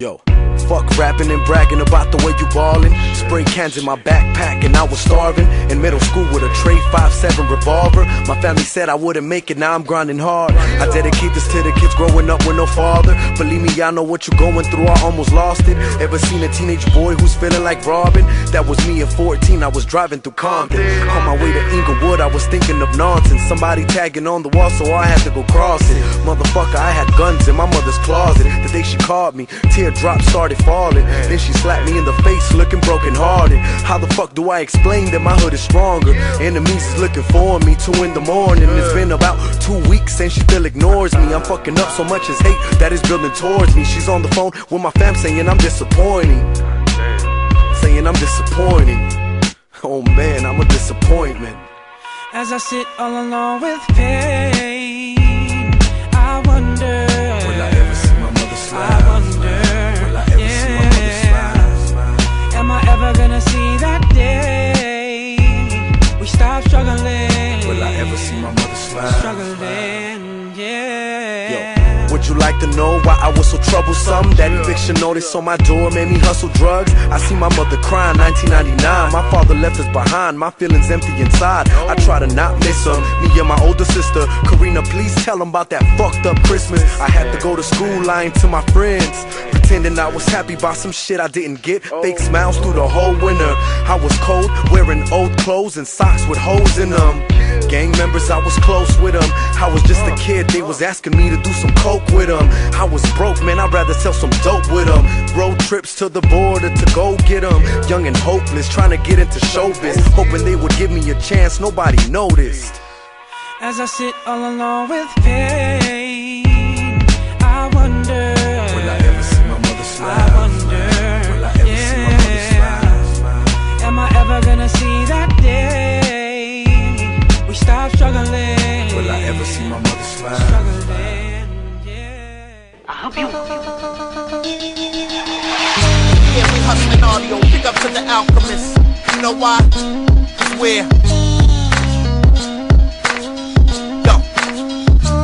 Yo, fuck rapping and bragging about the way you ballin'. Spray cans in my backpack and I was starving. In middle school with a tray 5.7 revolver. My family said I wouldn't make it, now I'm grinding hard. I dedicate this to the kids growing up with no father. Believe me, I know what you're going through, I almost lost it. Ever seen a teenage boy who's feeling like Robin? That was me at 14, I was driving through Compton. On my way to Inglewood, I was thinking of nonsense. Somebody tagging on the wall, so I had to go cross it. Motherfucker, I had guns in my mother's closet. The day she called me, teardrops started falling. Then she slapped me in the face, looking broken hearted. How the fuck do I explain that my hood is stronger? Enemies is looking for me, 2 in the morning. It's been about 2 weeks and she still ignores me. I'm fucking up so much as hate that is building towards me. She's on the phone with my fam saying I'm disappointing. Saying I'm disappointing. Oh man, I'm a disappointment. As I sit all alone with pain, I wonder, will I ever see my mother smile? I wonder, will I ever see my mother smile? Am I ever gonna see that day we stop struggling? Will I ever see my mother smile? Struggling, yeah. Yo. Would you like to know why I was so troublesome? That eviction notice on my door made me hustle drugs. I see my mother crying 1999. My father left us behind, my feelings empty inside. I try to not miss him, me and my older sister Karina, please tell him about that fucked up Christmas. I had to go to school lying to my friends, pretending I was happy about some shit I didn't get. Fake smiles through the whole winter. I was cold, wearing old clothes and socks with holes in them. Gang members, I was close with them. I was just a kid, they was asking me to do some coke with them. I was broke, man, I'd rather sell some dope with them. Road trips to the border to go get them. Young and hopeless, trying to get into showbiz, hoping they would give me a chance, nobody noticed. As I sit all alone with pain, I wonder, will I ever see my mother smile? I wonder, will I ever see my mother smile? Am I ever gonna see that day we stop struggling? Will I ever see my mother smile? Struggling, yeah. I hope you. Yeah, we hustling audio. Big up to the Alchemist. You know why? Cause we're. Yo. I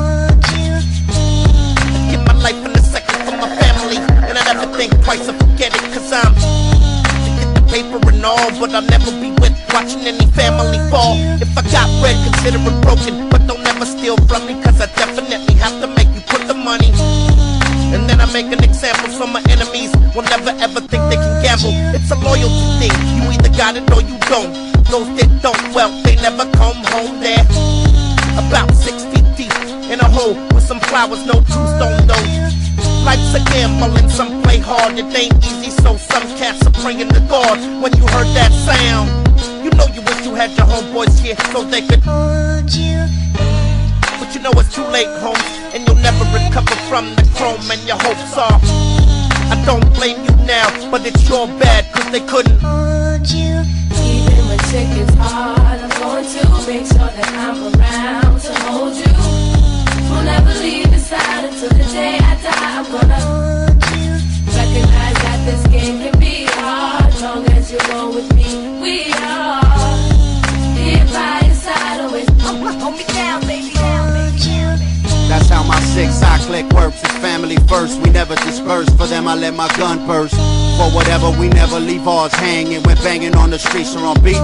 give my life in a second for my family, and I never think twice or forget it. Cause I'm to get the paper and all, but I'll never be with watching any family fall. If I got bread, consider it broken, but don't ever steal from me, cause I definitely have to make you put the money. And then I make an example so my enemies will never ever think they can gamble. It's a loyalty thing, you either got it or you don't. Those that don't, well, they never come home. There, about 6 feet deep in a hole with some flowers, no tombstone though. Life's a gamble and some play hard, it ain't easy, so some cats are praying to God. When you heard that sound, you know you wish you had your homeboys here so they could hold you. But you know it's too late, home, and you'll never recover from the chrome and your hopes are. I don't blame you now, but it's your bad, cause they couldn't hold you. Even when shit gets hard, I'm going to make sure that I'm around to hold you. Won't ever leave your side until the day I die. I'm gonna hold you. Recognize that this game can be hard. As long as you roll with me, we are here by your side always. Hold me down, baby. That's how my 6-eye click works, it's family first. We never disperse, for them I let my gun burst. For whatever, we never leave ours hanging. We're banging on the streets or on beats.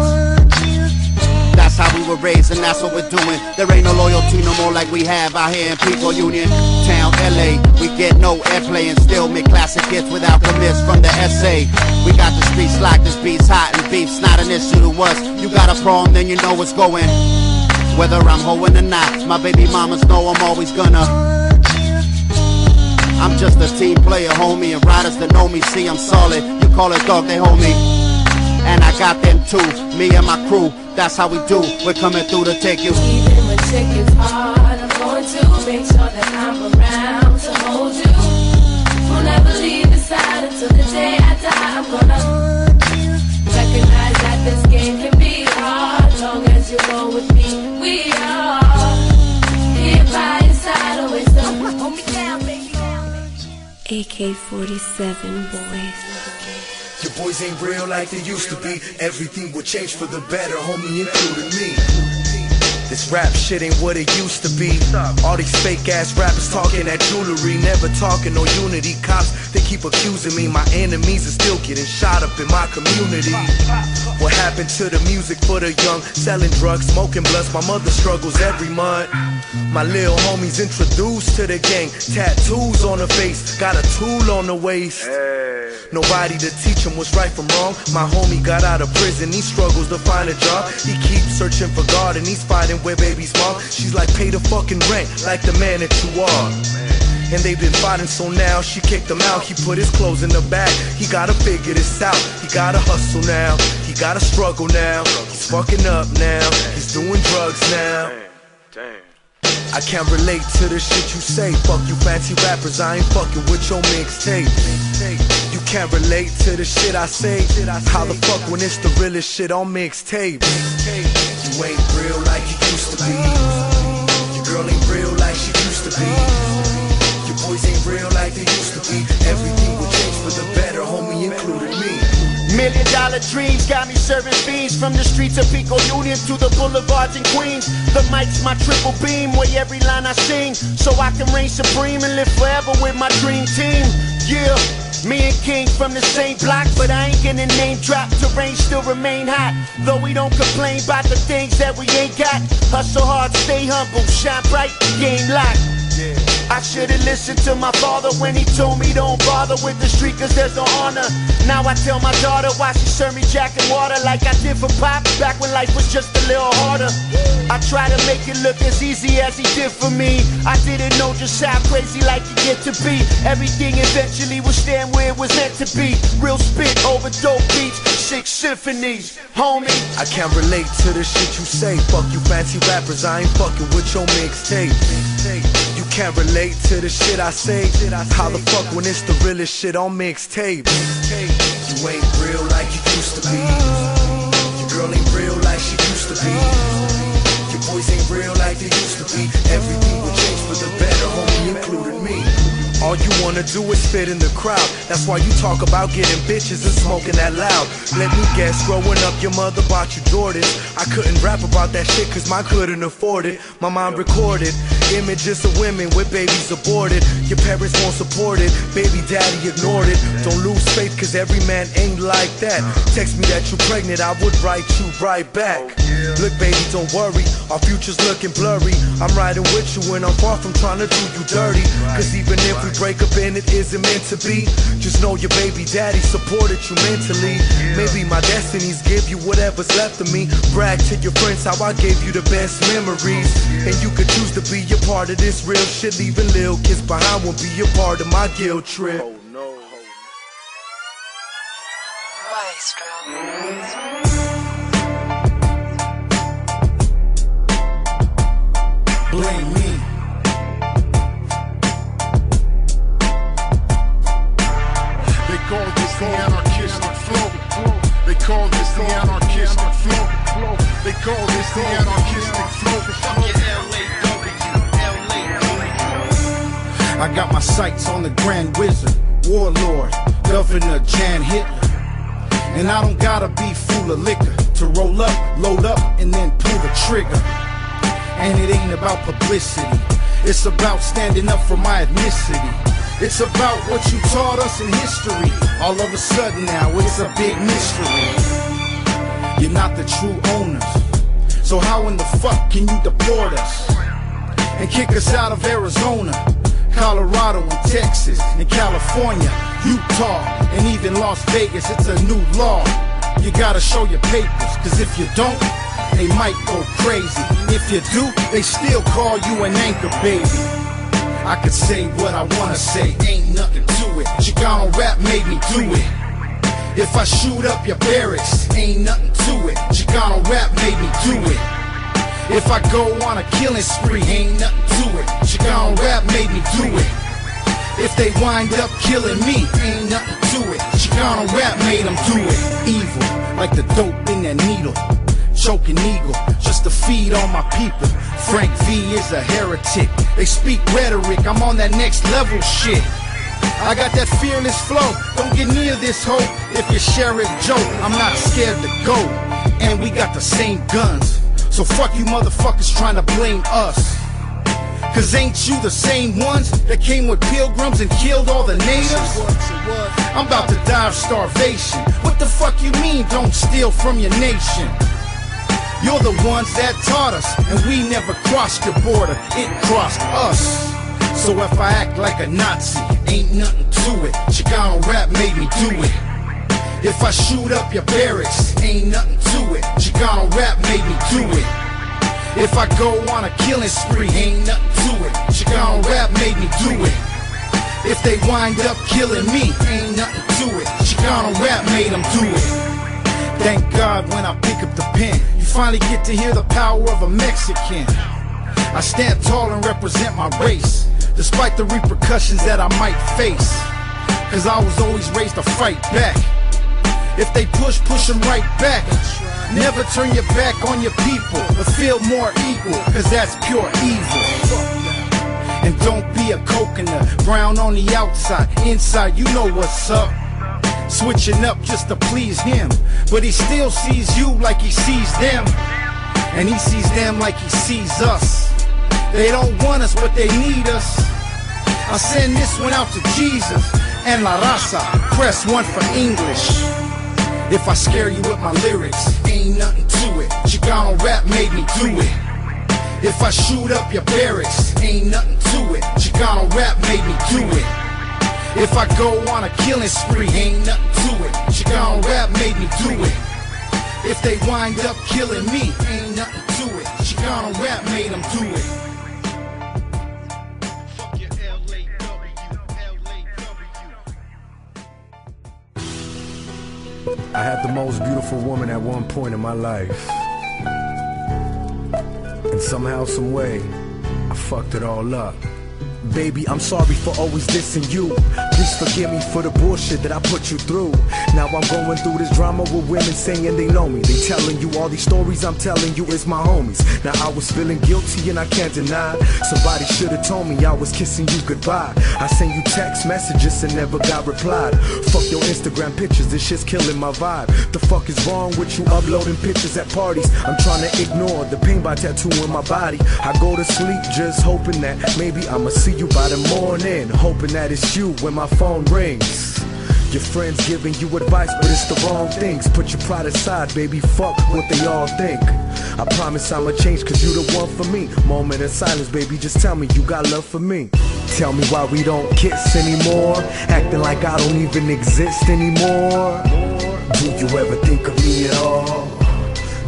That's how we were raised and that's what we're doing. There ain't no loyalty no more like we have out here in People Union Town, LA. We get no airplay and still make classic hits without permits from the SA. We got the streets locked, this beat's hot and beef's not an issue to us. You got a problem, then you know what's going. Whether I'm hoeing or not, my baby mamas know I'm always gonna. I'm just a team player, homie, and riders that know me see I'm solid. You call it dog, they hold me, and I got them too. Me and my crew, that's how we do. We're coming through to take you. Even when shit gets hard, I'm going to make sure that I'm around to hold you. Won't ever leave your side until the day I die. I'm gonna hold you. Recognize that this game can be hard. As long as you roll with me, we are here by your side always. Hold me down, baby. AK-47 boys. Your boys ain't real like they used to be. Everything will change for the better, homie, including me. This rap shit ain't what it used to be. All these fake ass rappers talking that jewelry, never talking no unity. Cops, they keep accusing me. My enemies are still getting shot up in my community. What happened to the music for the young? Selling drugs, smoking blunts, my mother struggles every month. My little homies introduced to the gang, tattoos on her face, got a tool on the waist. Nobody to teach him what's right from wrong. My homie got out of prison, he struggles to find a job. He keeps searching for God and he's fighting where baby's mom. She's like, pay the fucking rent, like the man that you are. And they've been fighting, so now she kicked him out. He put his clothes in the bag, he gotta figure this out. He gotta hustle now, he gotta struggle now. He's fucking up now, he's doing drugs now. I can't relate to the shit you say. Fuck you fancy rappers, I ain't fucking with your mixtape. You can't relate to the shit I say. How the fuck when it's the realest shit on mixtape? You ain't real like you used to be. Your girl ain't real like she used to be. Your boys ain't real like they used to be. Everything will change for the better, homie, including me. $1 million dreams got me serving fiends, from the streets of Pico Union to the boulevards in Queens. The mic's my triple beam, where every line I sing, so I can reign supreme and live forever with my dream team. Yeah, me and King from the same block, but I ain't gonna name drop. Terrain still remain hot, though we don't complain about the things that we ain't got. Hustle hard, stay humble, shine bright, game locked. I should've listened to my father when he told me don't bother with the street cause there's no honor. Now I tell my daughter why she serve me Jack and water like I did for Pop back when life was just a little harder. I try to make it look as easy as he did for me. I didn't know just how crazy like you get to be. Everything eventually will stand where it was meant to be. Real spit over dope beats, 6 symphonies, homie. I can't relate to the shit you say. Fuck you fancy rappers, I ain't fucking with your mixtape. You can't relate to the shit I say. How the fuck when it's the realest shit on mixtape? You ain't real like you used to be. Your girl ain't real like she used to be. Your boys ain't real like they used to be. Everything will change for the better, homie, including me. All you wanna do is fit in the crowd. That's why you talk about getting bitches and smoking that loud. Let me guess, growing up your mother bought you Jordans. I couldn't rap about that shit cause mine couldn't afford it. My mom recorded images of women with babies aborted. Your parents won't support it, baby daddy ignored it. Don't lose faith cause every man ain't like that. Text me that you pregnant, I would write you right back. Look baby, don't worry, our future's looking blurry. I'm riding with you and I'm far from trying to do you dirty. Cause even if we break up and it isn't meant to be, just know your baby daddy supported you mentally. Maybe my destinies give you whatever's left of me. Brag to your friends how I gave you the best memories. And you could choose to be a part of this real shit. Leaving little kids behind won't be a part of my guilt trip. Blame me. They call this the anarchistic flow. They call this the anarchistic flow. They call this the anarchistic flow. I got my sights on the Grand Wizard, Warlord, Governor Jan Hitler. And I don't gotta be full of liquor to roll up, load up, and then pull the trigger. And it ain't about publicity, it's about standing up for my ethnicity. It's about what you taught us in history. All of a sudden now it's a big mystery. You're not the true owners, so how in the fuck can you deport us and kick us out of Arizona, Colorado and Texas and California, Utah and even Las Vegas? It's a new law. You gotta show your papers, cause if you don't, they might go crazy. If you do, they still call you an anchor baby. I could say what I wanna say, ain't nothing to it. Chicano rap made me do it. If I shoot up your barracks, ain't nothing to it. Chicano rap made me do it. If I go on a killing spree, ain't nothing to it. Chicano rap made me do it. If they wind up killing me, ain't nothing to it. Chicano rap made them do it. Evil, like the dope in that needle. Choking eagle, just to feed all my people. Frank V is a heretic. They speak rhetoric, I'm on that next level shit. I got that fearless flow, don't get near this hoe. If you're Sheriff Joe, I'm not scared to go. And we got the same guns, So fuck you motherfuckers trying to blame us. Cause ain't you the same ones that came with pilgrims and killed all the natives? I'm about to die of starvation. What the fuck you mean don't steal from your nation? You're the ones that taught us, and we never crossed your border, it crossed us. So if I act like a Nazi, ain't nothing to it. Chicano rap made me do it. If I shoot up your barracks, ain't nothing to it. Chicano rap made me do it. If I go on a killing spree, ain't nothing to it. Chicano rap made me do it. If they wind up killing me, ain't nothing to it. Chicano rap made them do it. Thank God when I pick up the pen, you finally get to hear the power of a Mexican. I stand tall and represent my race, despite the repercussions that I might face. Cause I was always raised to fight back. If they push them right back. Never turn your back on your people, but feel more equal, cause that's pure evil. And don't be a coconut, brown on the outside, inside you know what's up. Switching up just to please him, but he still sees you like he sees them. And he sees them like he sees us. They don't want us, but they need us. I send this one out to Jesus and La Raza, press 1 for English. If I scare you with my lyrics, ain't nothing to it. Chicano rap made me do it. If I shoot up your barracks, ain't nothing to it. Chicano rap made me do it. If I go on a killing spree, ain't nothing to it. Chicano rap made me do it. If they wind up killing me, ain't nothing to it. Chicano rap made them do it. I had the most beautiful woman at one point in my life, and somehow, some way, I fucked it all up. Baby, I'm sorry for always dissing you. Please forgive me for the bullshit that I put you through. Now I'm going through this drama with women saying they know me. They telling you all these stories I'm telling you is my homies. Now I was feeling guilty and I can't deny. Somebody should have told me I was kissing you goodbye. I sent you text messages and never got replied. Fuck your Instagram pictures, this shit's killing my vibe. The fuck is wrong with you uploading pictures at parties? I'm trying to ignore the pain by tattooing my body. I go to sleep just hoping that maybe I'ma see you by the morning, hoping that it's you when my phone rings. Your friends giving you advice, but it's the wrong things. Put your pride aside, baby, fuck what they all think. I promise I'ma change, cause you the one for me. Moment of silence, baby, just tell me you got love for me. Tell me why we don't kiss anymore, acting like I don't even exist anymore. Do you ever think of me at all?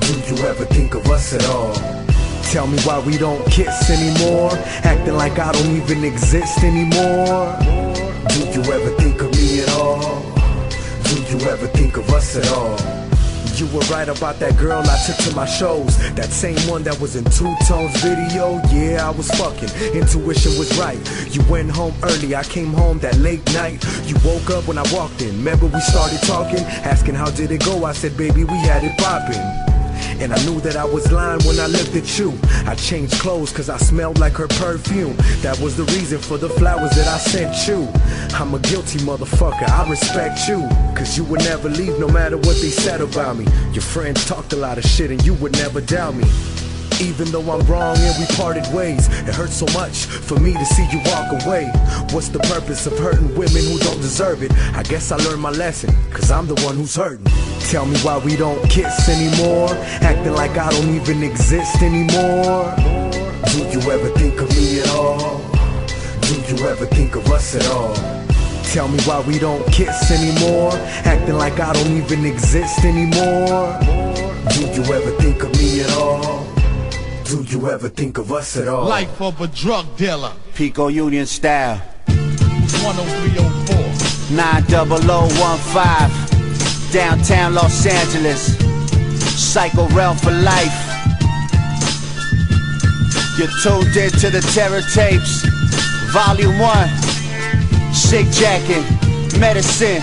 Do you ever think of us at all? Tell me why we don't kiss anymore, acting like I don't even exist anymore. Do you ever think of me at all? Do you ever think of us at all? You were right about that girl I took to my shows. That same one that was in Two Tones video. Yeah, I was fucking, intuition was right. You went home early, I came home that late night. You woke up when I walked in. Remember we started talking, asking how did it go? I said baby we had it poppin'. And I knew that I was lying when I looked at you. I changed clothes cause I smelled like her perfume. That was the reason for the flowers that I sent you. I'm a guilty motherfucker, I respect you, cause you would never leave no matter what they said about me. Your friends talked a lot of shit and you would never doubt me. Even though I'm wrong and we parted ways, it hurts so much for me to see you walk away. What's the purpose of hurting women who don't deserve it? I guess I learned my lesson, cause I'm the one who's hurting. Tell me why we don't kiss anymore, acting like I don't even exist anymore. Do you ever think of me at all? Do you ever think of us at all? Tell me why we don't kiss anymore, acting like I don't even exist anymore. Do you ever think of me at all? Do you ever think of us at all? Life of a drug dealer. Pico Union style. 10304. 90015. Downtown Los Angeles. Psycho realm for life. You're tuned in to the Terror Tapes. Volume 1. Sick Jacket. Medicine.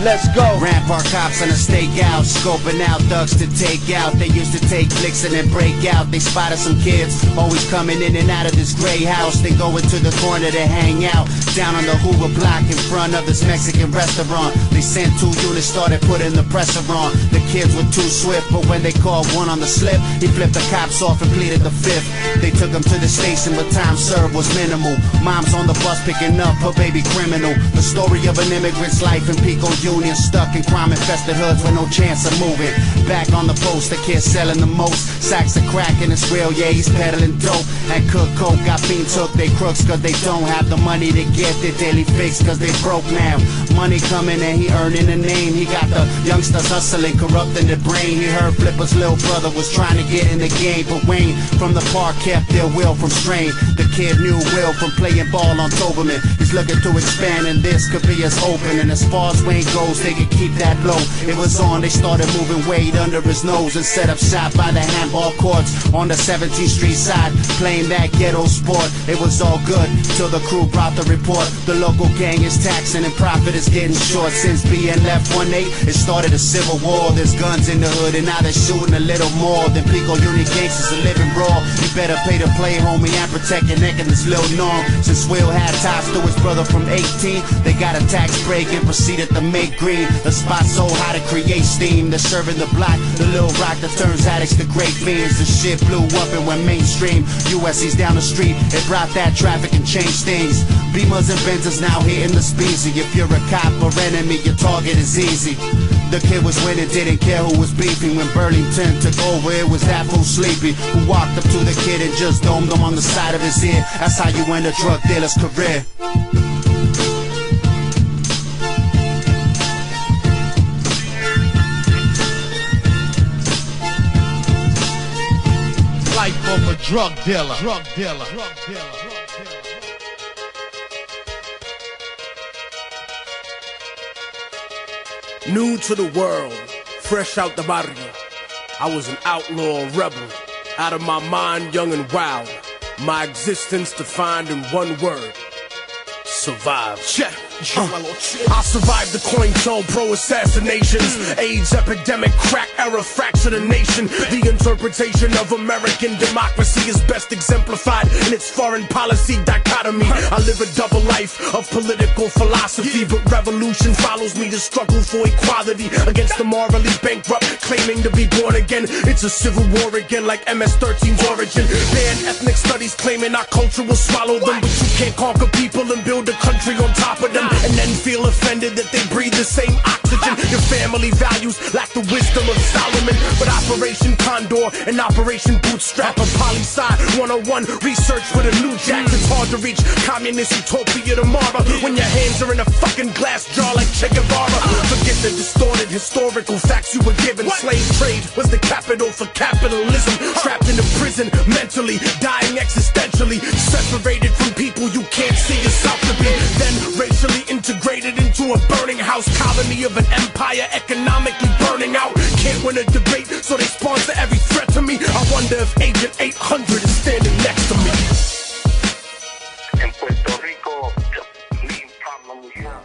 Let's go. Rampart cops on a stakeout, scoping out thugs to take out. They used to take flicks and then break out. They spotted some kids always coming in and out of this gray house. They go into the corner to hang out, down on the Hoover block in front of this Mexican restaurant. They sent 2 units, started putting the pressure on. The kids were too swift, but when they called one on the slip, he flipped the cops off and pleaded the 5th. They took him to the station, but time served was minimal. Mom's on the bus picking up her baby criminal. The story of an immigrant's life in Pico Union, stuck in crime-infested hoods with no chance of moving. Back on the post, the kid selling the most. Sacks of crack in his grill, yeah, he's peddling dope. And cook coke, got fiends hooked, they crooks cause they don't have the money to get their daily fix cause they broke now. Money coming and he earning a name. He got the youngsters hustling, corrupting their brain. He heard Flipper's little brother was trying to get in the game, but Wayne from the park kept their will from strain. The kid knew Will from playing ball on Toberman. He's looking to expand and this could be as open. And as far as Wayne goes, they could keep that low. It was on, they started moving Wade under his nose and set up shop by the handball courts on the 17th Street side, playing that ghetto sport. It was all good till the crew brought the report. The local gang is taxing and profit is getting short. Since being left 1-8, it started a civil war. There's guns in the hood and now they're shooting a little more than Pico Union gangsters are living raw. You better pay to play, homie, and protect your neck in this little norm. Since Will had ties to his brother from 18, they got a tax break and proceeded to make green. The spot so hot to create steam. They're serving the block, the little rock that turns addicts to great fiends. The shit blew up and went mainstream. USC's down the street, it brought that traffic and changed things. Beamers and Benzes now hitting the speezy. If you're a cop or enemy, your target is easy. The kid was winning, didn't care who was beefing. When Burlington took over, it was that fool Sleepy who walked up to the kid and just domed him on the side of his ear. That's how you end a drug dealer's career. Life of a drug dealer. Drug dealer. Drug dealer. New to the world, fresh out the barrio. I was an outlaw, rebel, out of my mind, young and wild. My existence defined in one word: survive. Check. I survived the COINTELPRO assassinations, AIDS epidemic, crack era fractured the nation. The interpretation of American democracy is best exemplified in its foreign policy dichotomy. I live a double life of political philosophy, but revolution follows me to struggle for equality against the morally bankrupt, claiming to be born again. It's a civil war again, like MS-13's origin. Ban ethnic studies claiming our culture will swallow them, but you can't conquer people and build a country on top of them, and then feel offended that they breathe the same oxygen. Your family values lack the wisdom of Solomon, but Operation Condor and Operation Bootstrap are poli-sci 101 research with a new jack. It's hard to reach communist utopia tomorrow when your hands are in a fucking glass jar like Che Guevara. Forget the distorted historical facts you were given. Slave trade was the capital for capitalism. Trapped in a prison, mentally dying existentially, separated from people you can't see yourself to be, then racially integrated into a burning house colony of an empire economically burning out. Can't win a debate, so they sponsor every threat to me. I wonder if Agent 800 is standing next to me. In Puerto Rico, the main problem we have.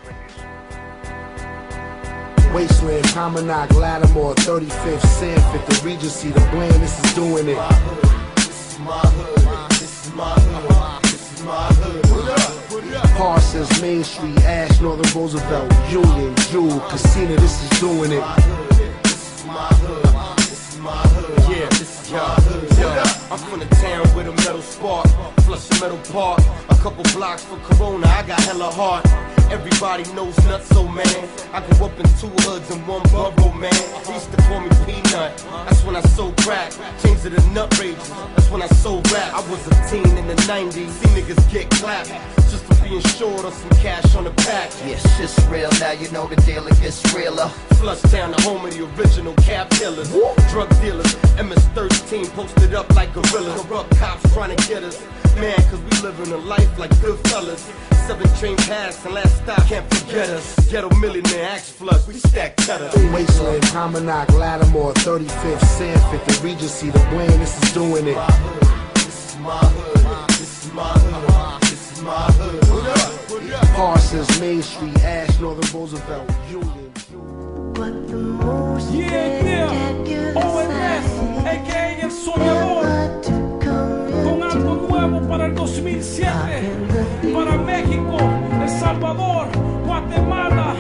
Wasteland, Promenade, Lattimore, 35th, Sanford, the Regency, the Bland, this is doing it. This is my hood, this is my hood, this is my hood. Parsons, Main Street, Ash, Northern Roosevelt, Union, Jewel, Casino, this is doing it. This is my hood, this is my hood, yeah, this is my hood. I'm from the town with a metal spark, flush the metal park, a couple blocks for Corona, I got hella heart. Everybody knows Nutso, man. I grew up in 2 hoods and 1 borough, man. They used to call me Peanut. That's when I sold crack. Changed to the nut rages. That's when I sold rap. I was a teen in the 90s. See niggas get clapped just for being short of some cash on the pack. Yeah, shit's real now. You know the dealer gets realer. Flushtown, the home of the original cab killers, drug dealers. MS-13 posted up like gorillas. Corrupt cops trying to get us. Man, cause we living a life like good fellas. 7 train pass and last stop, can't forget us. Ghetto millionaire, axe flood, we stack cheddar. Wasteland, Promenade, Lattimore, 35th, Sanford, the Regency, the Bland, this is doing it. This is my hood, this is my hood, this is my hood. Parsons, Main Street, Ash, Northern Roosevelt, Union. OMS, a.k.a. El Soñador, con algo nuevo para el 2007, para México, El Salvador, Guatemala,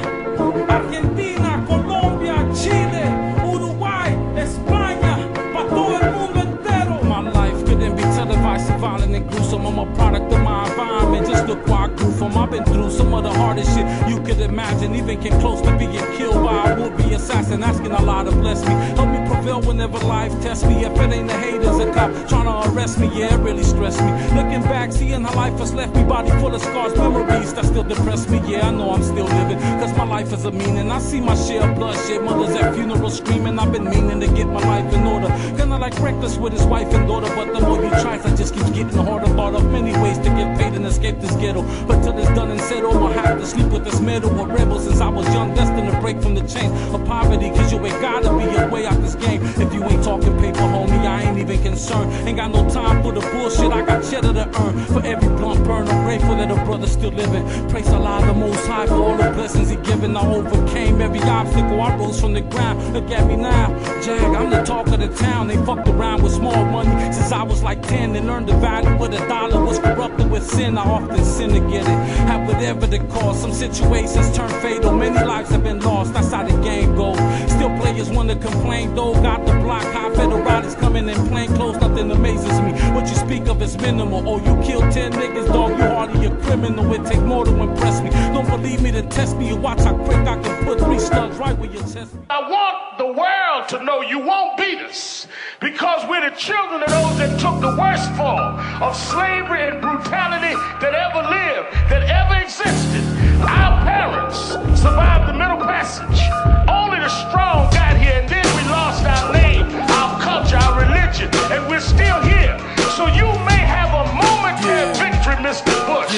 Argentina, Colombia, Chile, Uruguay, España, para todo el mundo entero. My life couldn't be televised, so violent and gruesome. I'm a product of my environment, just look where I grew from. I've been through some of the hardest shit you could imagine, even came close to being killed by a would-be assassin, asking Allah to bless me, help me prevail whenever life tests me. If it ain't the haters, a cop trying to arrest me, yeah, it really stressed me. Looking back, seeing how life has left me, body full of scars, memories that still depress me. Yeah, I know I'm still living, cause my life is a meaning. I see my share of bloodshed, mothers at funerals screaming. I've been meaning to get my life in order, kinda like reckless with his wife and daughter. But the more you try, I just keep getting harder. Thought of many ways to get paid and escape this ghetto, but till it's done and settled, I'll have to sleep with this metal. A rebel since I was young, destined to break from the chains of poverty, cause you ain't gotta be a way out this game. If you ain't talking paper, homie, I ain't even concerned. Ain't got no time for the bullshit, I got cheddar to earn. For every blunt burn, I'm grateful that a brother's still living. Praise Allah, the Most High, for all the blessings He given. I overcame every obstacle, I rose from the ground. Look at me now, Jag, I'm the talk of the town. They fucked around with small money since I was like 10, and learned the value of the dollar was corrupted with sin. I often sin to get it, have whatever the cost. Some situations turn fatal, many lives have been lost. That's how the game goes. Still players want to complain though. Got the block high, federales coming in plain clothes. Nothing amazes me. What you speak of is minimal. Oh, you killed 10 niggas, dog. You hardly a criminal. It take more to impress me. Don't believe me, then test me. You watch how quick I can put 3 slugs right where your chest. I want the world to know you won't beat us, because we're the children of those that took the worst form of slavery and brutality that ever lived, that ever existed. Our parents survived the Middle Passage. Only the strong got here, and then we lost our name, our culture, our religion, and we're still here. So you may have a momentary victory, Mr. Bush,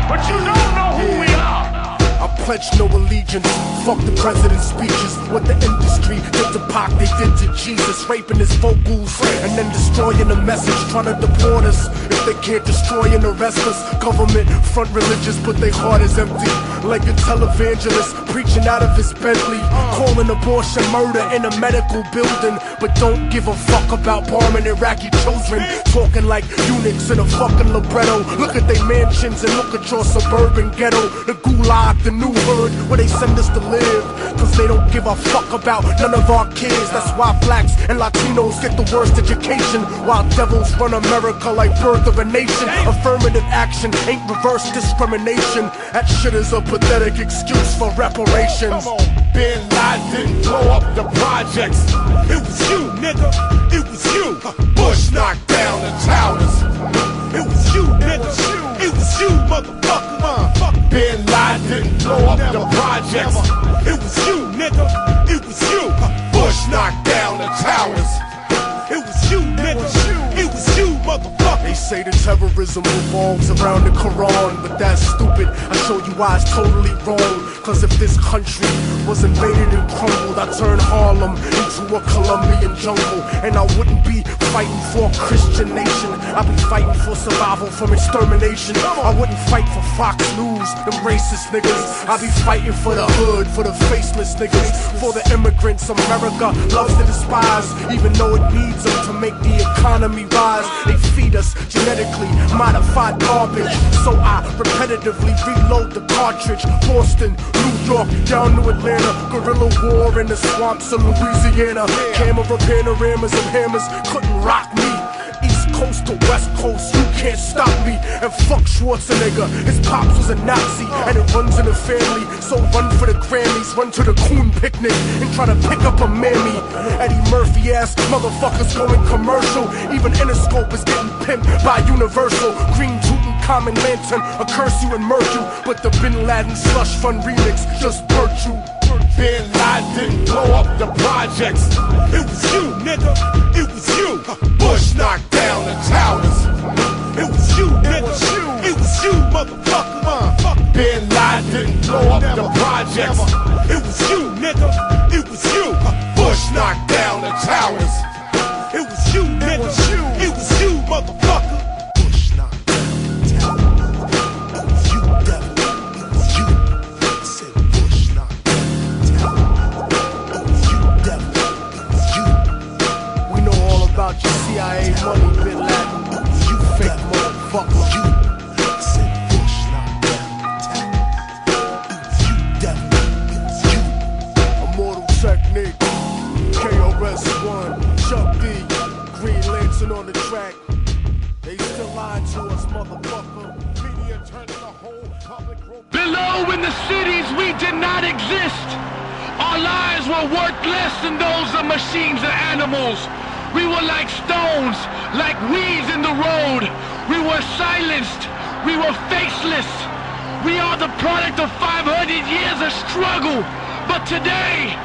but you don't know who we are. I pledge no allegiance, fuck the president's speeches. What the industry did to Pac, they did to Jesus. Raping his vocals and then destroying the message. Trying to deport us if they can't destroy and arrest us. Government front religious, but their heart is empty. Like a televangelist preaching out of his Bentley, calling abortion murder in a medical building, but don't give a fuck about bombing Iraqi children. Talking like eunuchs in a fucking libretto. Look at their mansions and look at your suburban ghetto. The gulag, the new hood, where they send us to live, cause they don't give a fuck about none of our kids. That's why blacks and Latinos get the worst education, while devils run America like birth of a nation. Affirmative action ain't reverse discrimination. That shit is a pathetic excuse for reparations. Bin Laden didn't blow up the projects. It was you, nigga. It was you. Bush knocked down the towers. It was you, nigga. It was you, motherfucker. Bin Laden didn't blow up the projects. It was you, nigga. It was you. Bush knocked down the towers. It was you, nigga. It was you, motherfucker. They say the terrorism revolves around the Quran, but that's stupid. I show you why it's totally wrong. Cause if this country was invaded and crumbled, I'd turn Harlem into a Colombian jungle. And I wouldn't be fighting for a Christian nation, I'd be fighting for survival from extermination. I wouldn't fight for Fox News, them racist niggas. I'd be fighting for the hood, for the faceless niggas, for the immigrants America loves to despise, even though it needs them to make the economy rise. They feed us genetically modified garbage, so I repetitively reload the cartridge. Boston, New York, down to Atlanta, guerrilla war in the swamps of Louisiana. Camera panoramas of hammers couldn't rock me. East Coast to West Coast, you can't stop me. And fuck Schwarzenegger, his pops was a Nazi, and it runs in the family. So run for the Grammys, run to the Coon picnic, and try to pick up a mammy. Eddie Murphy ass motherfuckers going commercial. Even Interscope is getting pimped by Universal. Green Tutankhamun lantern, a curse you and murk you, but the Bin Laden slush fund remix just burnt you. Bin Laden didn't blow up the projects. It was you, nigga. It was you. Bush knocked down the towers. It was you, nigga. It was you, motherfucker. Bin Laden didn't blow up the projects. It was you, nigga. It was you. Bush knocked down the towers. It was you, nigga. It was you, motherfucker. Bush knocked down the towers. It was you, devil. It was Nick, KRS-One, Chuck D, Green Lantern on the track. They still lying to us, motherfucker. Media turning the whole public. Below in the cities we did not exist. Our lives were worth less than those of machines and animals. We were like stones, like weeds in the road. We were silenced. We were faceless. We are the product of 500 years of struggle. But today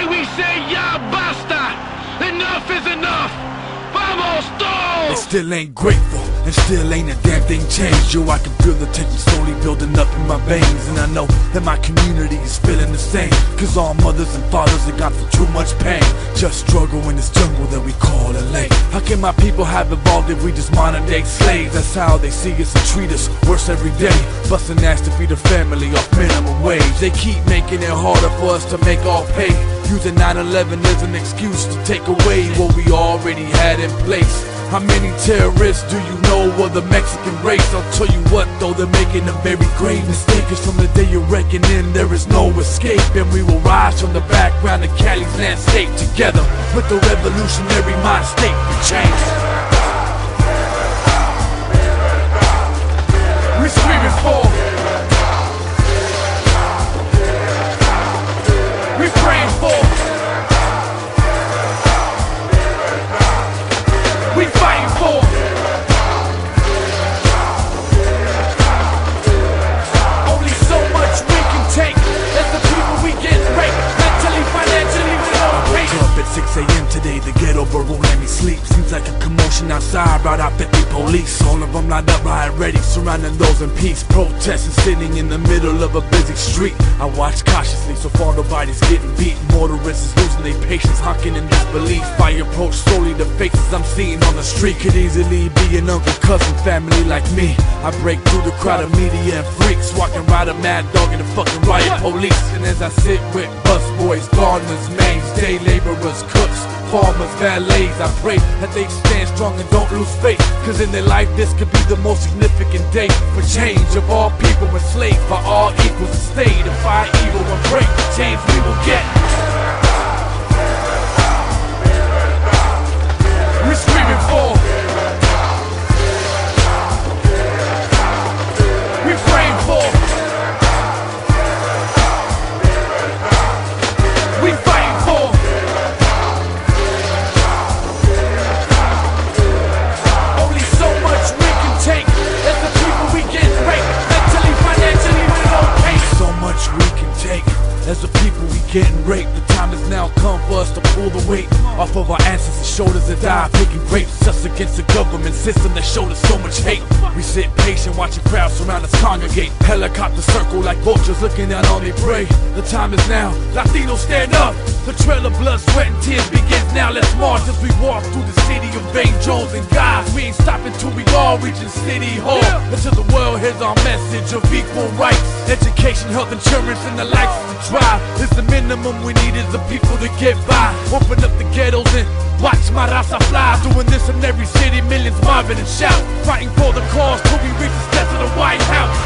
we say, ya basta. Enough is enough. Vamos todos. They still ain't grateful, and still ain't a damn thing changed. Yo, I can feel the tension slowly building up in my veins, and I know that my community is feeling the same. Cause all mothers and fathers have gone through too much pain. Just struggle in this jungle that we call LA. How can my people have evolved if we just modern day slaves? That's how they see us and treat us worse every day. Busting ass to feed a family off minimum wage. They keep making it harder for us to make our pay, using 9/11 as an excuse to take away what we already had in place. How many terrorists do you know of the Mexican race? I'll tell you what though, they're making a very grave mistake. Cause from the day you're reckoning, there is no escape. And we will rise from the background of Cali's landscape, together with the revolutionary mind state for change. We screaming for, we praying for, we fighting for. Only so much we can take as the people we get raped, mentally, financially, without pain. I woke up at 6 a.m. today, the ghetto bird won't let me sleep. Seems like a commotion outside, brought out 50 police. All of them lined up, riot ready, surrounding those in peace. Protesting, sitting in the middle of a busy street. I watch cautiously, so far nobody's getting beat. Motorists is losing their patience, honking in disbelief. I approach slowly, the faces I'm seeing on the street could easily be an uncle, cousin, family like me. I break through the crowd of media and freaks, walking right a mad dog in the fucking riot police. And as I sit with busboys, gardeners, maids, day laborers, cooks, farmers, valets, I pray that they stand strong and don't lose faith. Cause in their life this could be the most significant day for change of all people enslaved by all equals and stay to fight evil and break the chains we will get. We're screaming for, we're praying for, we fighting for. Only so much we can take as the people we get raped, mentally, financially, without pain. So much we can take as the people we getting raped. The time has now come for us to pull the weight off of our ancestors' shoulders and die picking grapes just against the government system that showed us so much hate. We sit patient watching crowds surround us congregate. Helicopters circle like vultures looking down on their prey. The time is now, Latinos stand up. The trail of blood, sweat and tears begins now. Let's march as we walk through the city of angels and gods. We ain't stopping till we all reach the city hall. Until the world hears our message of equal rights. Education, health insurance and the license to drive is the minimum we need as the people to get by. Open up the ghettos and watch my raza fly. Doing this in every city, millions mobbing and shout. Fighting for the cause till we reach the steps of the White House.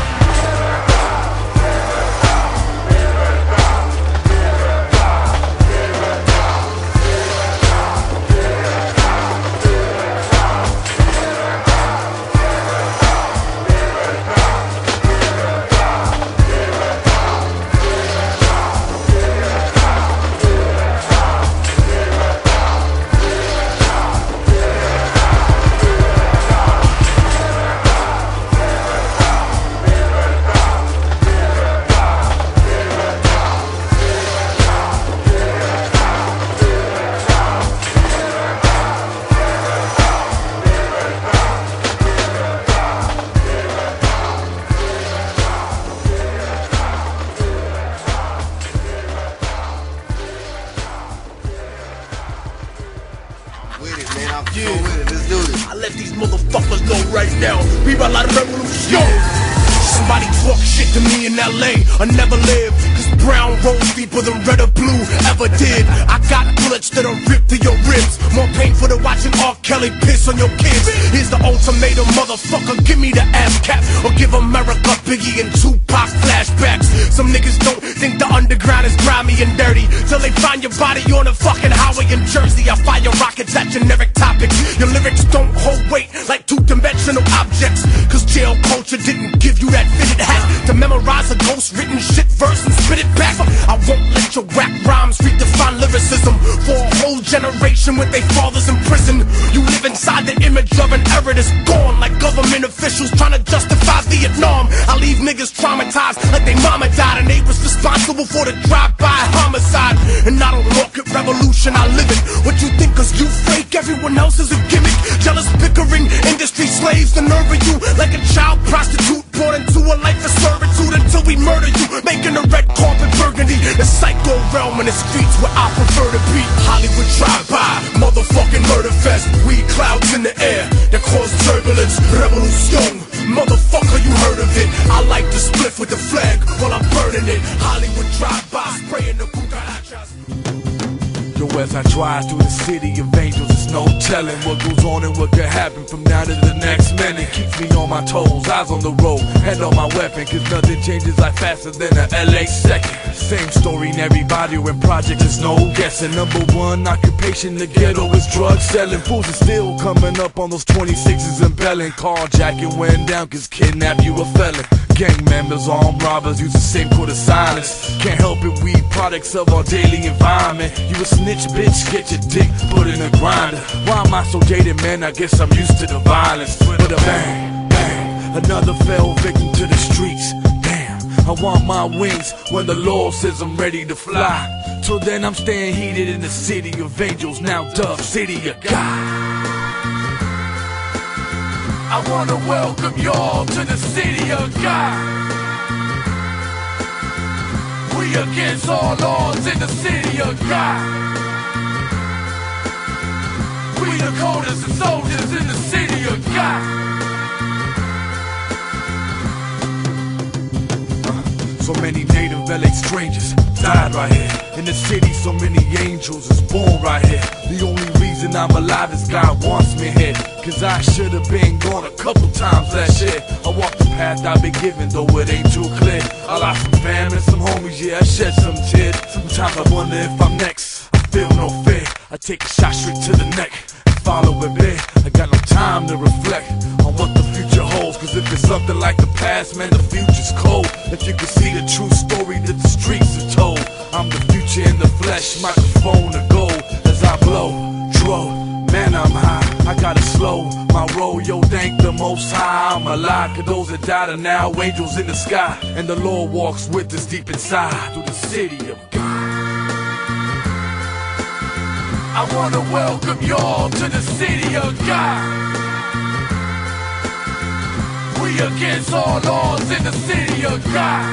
I let these motherfuckers know right now. Viva la revolution. somebody talk shit to me in LA, I never live. Cause brown rolls deeper than red or blue ever did. I got bullets that'll rip through your ribs. More painful than watching R. Kelly piss on your kids. Here's the ultimatum, motherfucker, give me the ass cap, or give America Biggie and Tupac flashbacks. Some niggas don't think the underground is grimy and dirty till they find your body on a fucking highway in Jersey. I fire rockets at generic topics. Your lyrics don't hold weight like two-dimensional objects. Cause jail culture didn't give you that fitted hat to memorize a ghost-written shit verse and spit it back. I won't let your rap rhymes redefine lyricism for a whole generation with their fathers in prison. You live inside the image of an era that's gone, like government officials trying to justify Vietnam. I leave niggas traumatized like they mama died and they was responsible for the drive-by homicide. And I don't walk at revolution, I live it. What you think cause you fake, everyone else is a gimmick. Jealous, bickering, industry slaves, the nerve of you. Like a child prostitute born into a life of servitude until we murder you, making the red carpet burgundy. The psycho realm in the streets where I prefer to be. Hollywood drive-by, motherfucking murder fest. Weed clouds in the air that cause turbulence. Revolution, motherfucker, you heard of it. I like to split with the flag while I'm burning it. Hollywood drive-by, spraying the cucarachas. Yo, as I drive through the city of angels, it's no telling what goes on and what could happen from now to the next minute. Keeps me on my toes, eyes on the road, hand on my weapon, cause nothing changes like faster than a LA second. Same story in everybody when projects is no guessing. #1 occupation, the ghetto is drug selling. Fools are still coming up on those 26s and belling. Carjacking went down cause kidnap you a felon. Gang members, armed robbers use the same code of silence. Can't help it, we products of our daily environment. You a snitch, bitch, get your dick put in a grinder. Why am I so jaded, man? I guess I'm used to the violence. But a bang, bang, another fell victim to the streets. Damn, I want my wings when the Lord says I'm ready to fly. Till then I'm staying heated in the city of angels, now Dove City of God. I wanna welcome y'all to the city of God. We against all laws in the city of God. We the coldest of soldiers in the city of God. So many native LA strangers died right here. In the city, so many angels is born right here. The only reason I'm alive is God wants me here. Cause I should've been gone a couple times last year. I walked the path I've been given, though it ain't too clear. I lost some family, some homies, yeah, I shed some tears. Sometimes I wonder if I'm next. I feel no fear. I take a shot straight to the neck and follow it there. I got no time to reflect on what the future holds. Cause if it's something like the past, man, the future's cold. If you can see the true story that the streets have told, I'm the future in the flesh, microphone to gold. As I blow, dro, man, I'm high. I gotta slow my roll, yo, thank the Most High. I'm alive, cause those that died are now angels in the sky. And the Lord walks with us deep inside through the city of God. I wanna welcome y'all to the city of God. We against all laws in the city of God.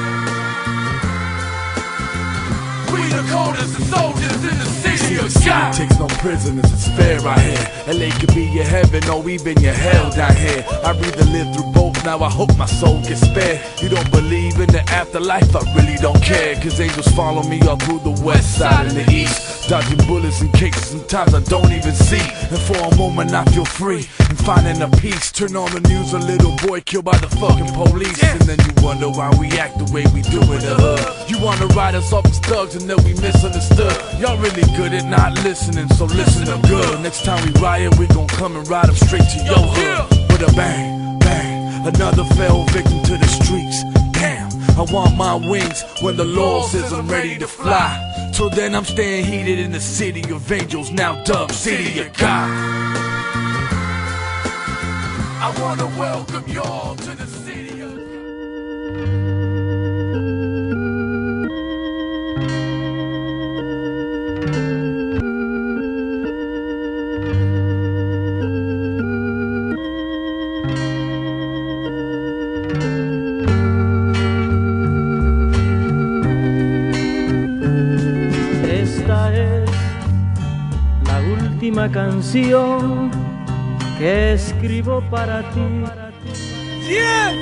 We the coldest of soldiers in the city of God. Takes no prisoners, it's fair right here. LA could be your heaven or even your hell down here. I either live through both, now I hope my soul gets spared. You don't believe in the afterlife, I really don't care. Cause angels follow me all through the west side and the east, dodging bullets in cases sometimes I don't even see. And for a moment I feel free and finding a peace. Turn on the news, a little boy killed by the fucking police. And then you wonder why we act the way we do in the hood. You wanna write us off as thugs and then we misunderstood. Y'all really good at not listening, so listen up good. Next time we riot, we gon' come and ride them straight to your hood. With a bang, bang, another fell victim to the streets. Damn, I want my wings when the Lord says I'm ready to fly. Till then I'm staying heated in the city of angels, now Dove City of God. I wanna welcome y'all to the city of canción que escribo para ti. Yeah.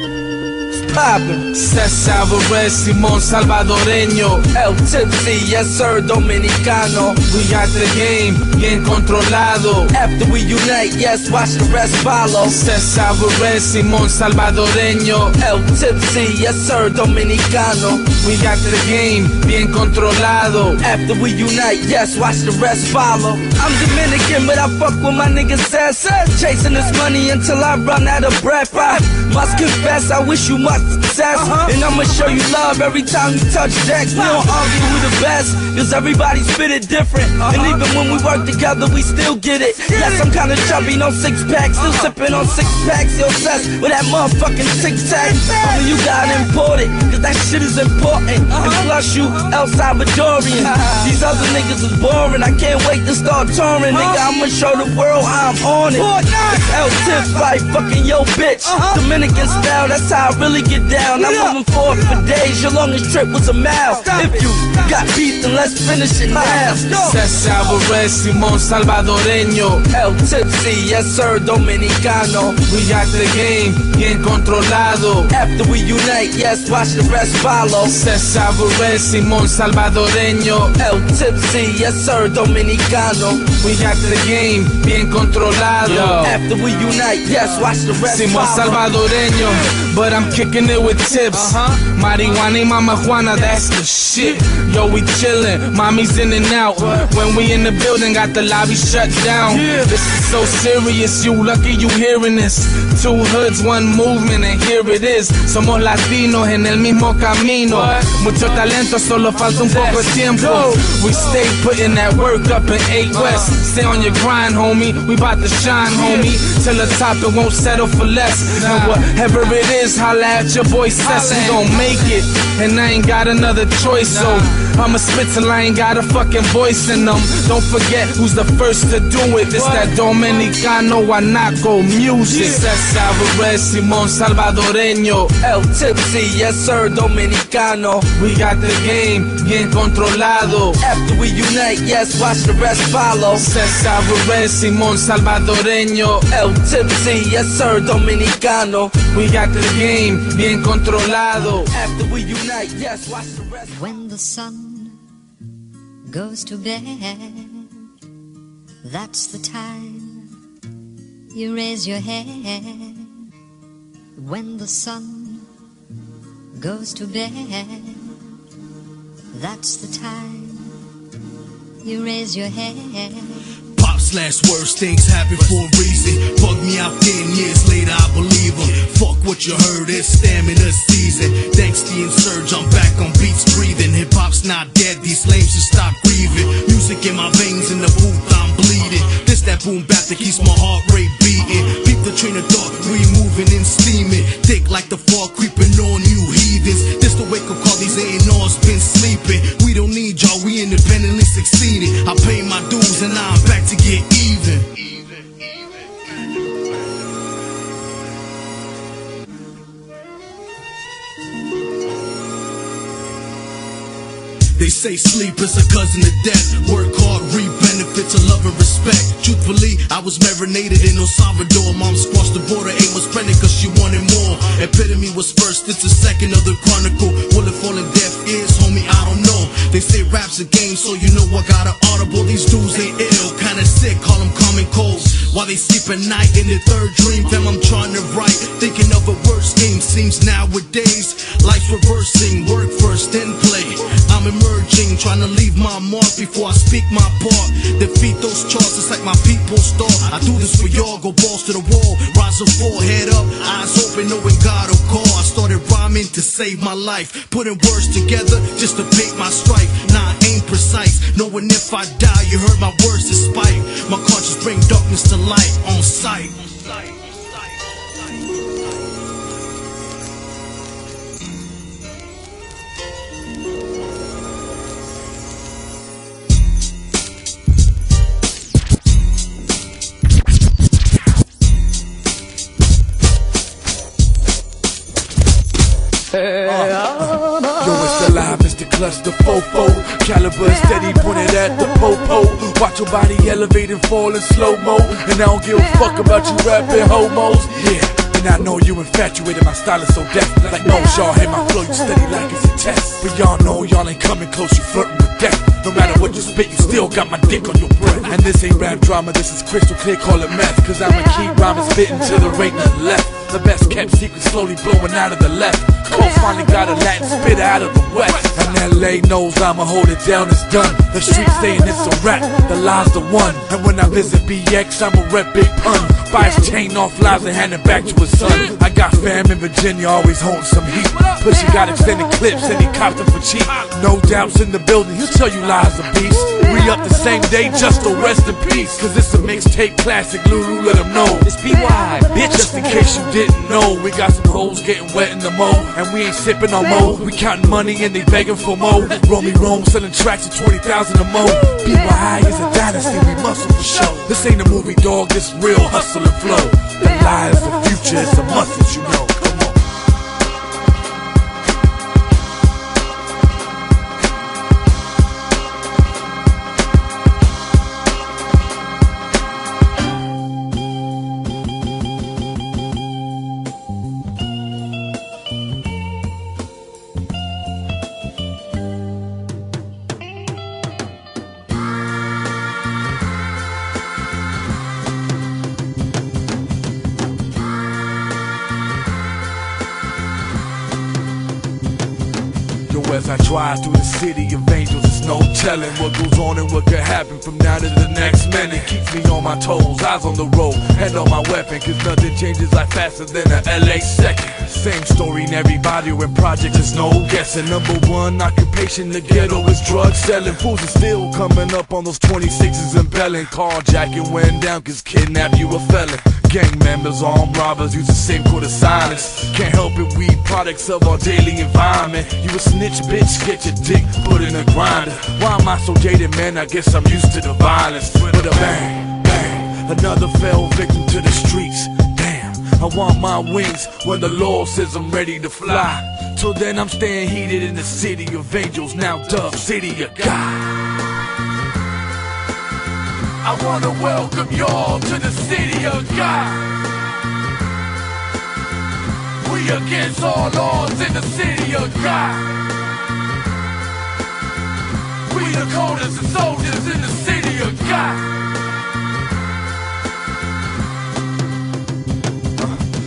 poppin'. Cesar Alvarez, Simón Salvadoreño, El Tipsy, yes sir, Dominicano. We got the game bien controlado. After we unite, yes, watch the rest follow. Cesar Alvarez, Simón Salvadoreño, El Tipsy, yes sir, Dominicano. We got the game bien controlado. After we unite, yes, watch the rest follow. I'm Dominican, but I fuck with my niggas Cesar. Chasing this money until I run out of breath. I must confess, I wish you much success. And I'ma show you love every time you touch decks. We don't argue who the best, cause everybody spit it different. And even when we work together, we still get it. Yes, I'm kinda chubby, no six packs. Still sipping on six packs, still obsessed with that motherfucking tic-tac. Only you got imported, cause that shit is important. And plus you, El-Salvadorian. These other niggas is boring, I can't wait to start touring. Nigga, I'ma show the world how I'm on it. It's L-Tips, right, fucking yo bitch. Dominican style, that's how I really get down. I'm moving forward for days, your longest trip was a mile. If you got beef, then let's finish it now. Cesar Alvarez, Simón Salvadoreño, El Tipsy, yes sir, Dominicano. We got the game bien controlado. After we unite, yes, watch the rest follow. Cesar Alvarez, Simón Salvadoreño, El Tipsy, yes sir, Dominicano. We got the game bien controlado. After we unite, yes, watch the rest Simón follow. Salvadoreño, but I'm kicking it with tips. Marijuana y Mama Juana, that's the shit. Yo, we chillin', mommy's in and out. When we in the building, got the lobby shut down. This is so serious, you lucky you hearing this. Two hoods, one movement, and here it is. Somos latinos en el mismo camino. Mucho talento, solo falta un poco de tiempo. We stay putting that work up in 8 West. Stay on your grind, homie. We bout to shine, homie. Till the top, it won't settle for less. And whatever it is, holla at your boy Cess. We gon' make it, and I ain't got another choice. So I'ma spit till I ain't got a fucking voice in them. Don't forget who's the first to do it. It's that Dominicano Guanaco music. Cesar Alvarez, Simón Salvadoreño, El Tipsy, yes sir, Dominicano. We got the game bien controlado. After we unite, yes, watch the rest follow. Cesar Alvarez, Simón Salvadoreño, El Tipsy, yes sir, Dominicano. We got the game bien controlado. After we unite, yes, watch the rest. When the sun goes to bed, that's the time you raise your head. When the sun goes to bed, that's the time you raise your head. Pop's last words, things happen for a reason. Bug me out 10 years later, I believe him. Fuck what you heard, it's stamina season. Thanks to the Insurge, I'm back on beats breathing. Hip-hop's not dead, these lames should stop grieving. Music in my veins, in the booth, I'm bleeding. This that boom bap that keeps my heart rate beating. Beat the train of thought, we moving and steaming. Thick like the fog creeping on you heathens. This the wake-up call, these A&Rs been sleeping. We don't need y'all, we independently succeeding. I pay my dues and now I'm back to get even. They say sleep is a cousin of death. Work hard, reap benefits of love and respect. Truthfully, I was marinated in El-Salvador. Mom squashed the border, ain't was pregnant cause she wanted more. Epitome was first, it's the second of the chronicle. Will it fall in deaf ears, homie, I don't know. They say rap's a game, so you know I got an audible. These dudes ain't ill, kinda sick, call them common cold. While they sleep at night in their third dream, fam, I'm trying to write. Thinking of a worse game, seems nowadays life's reversing, work first, then play. I'm emerging, trying to leave my mark before I speak my part. Defeat those charts, it's like my people star. I do this for y'all, go balls to the wall. Rise or fall, head up, eyes open, knowing God will call. I started rhyming to save my life, putting words together just to paint my strife. Nah, I ain't precise, knowing if I die, you heard my words despite. My conscience bring darkness to light on sight. Yo, it's the live, it's the clutch, the fofo. Caliber steady pointed at the popo. Watch your body elevate and fall in slow-mo. And I don't give a fuck about you rapping homos. Yeah, and And I know you infatuated, my style is so deaf. Like no, y'all hate my flow, you steady like it's a test. But y'all know y'all ain't coming close, you flirting with death. No matter what you spit, you still got my dick on your breath. And this ain't rap drama, this is crystal clear, call it meth. Cause I'ma keep rhyming, spitting till there ain't nothing left. The best kept secret slowly blowing out of the left. Cole finally got a Latin spit out of the west. And LA knows I'ma hold it down, it's done. The streets saying it's a rap, the lie's the one. And when I visit BX, I'ma rep Big Pun. Buy his chain off lives and hand it back to his son. I got fam in Virginia, always holding some heat. Plus you got extended clips and he copped them for cheap. No doubts in the building, he'll tell you lies a beast. We up the same day, just to rest in peace. Cause it's a mixtape classic, Lulu let him know. It's BY, bitch, just in case you didn't know. We got some hoes getting wet in the mo. And we ain't sipping on mo. We counting money and they begging for mo. Romy Rome selling tracks at 20,000 or more. BY is a dynasty, we muscle for show. This ain't a movie, dog, this real hustle and flow. The lie is the future, it's a must that you know. As I drive through the city of angels, it's no telling what goes on and what could happen from now to the next minute. Keeps me on my toes, eyes on the road, hand on my weapon. Cause nothing changes like faster than a LA second. Same story in everybody when projects, there's no guessing. Number one occupation, the ghetto is drug selling. Fools are still coming up on those 26s and belling. Carjacking went down cause kidnap you a felon. Gang members, armed robbers use the same code of silence. Can't help it, we products of our daily environment. You a snitch, bitch, get your dick put in a grinder. Why am I so jaded, man? I guess I'm used to the violence. With a bang, bang, another fell victim to the streets. Damn, I want my wings when the Lord says I'm ready to fly. Till then I'm staying heated in the city of angels, now Dove City of God. I wanna welcome y'all to the city of God. We against all laws in the city of God. We the coldest of soldiers in the city of God.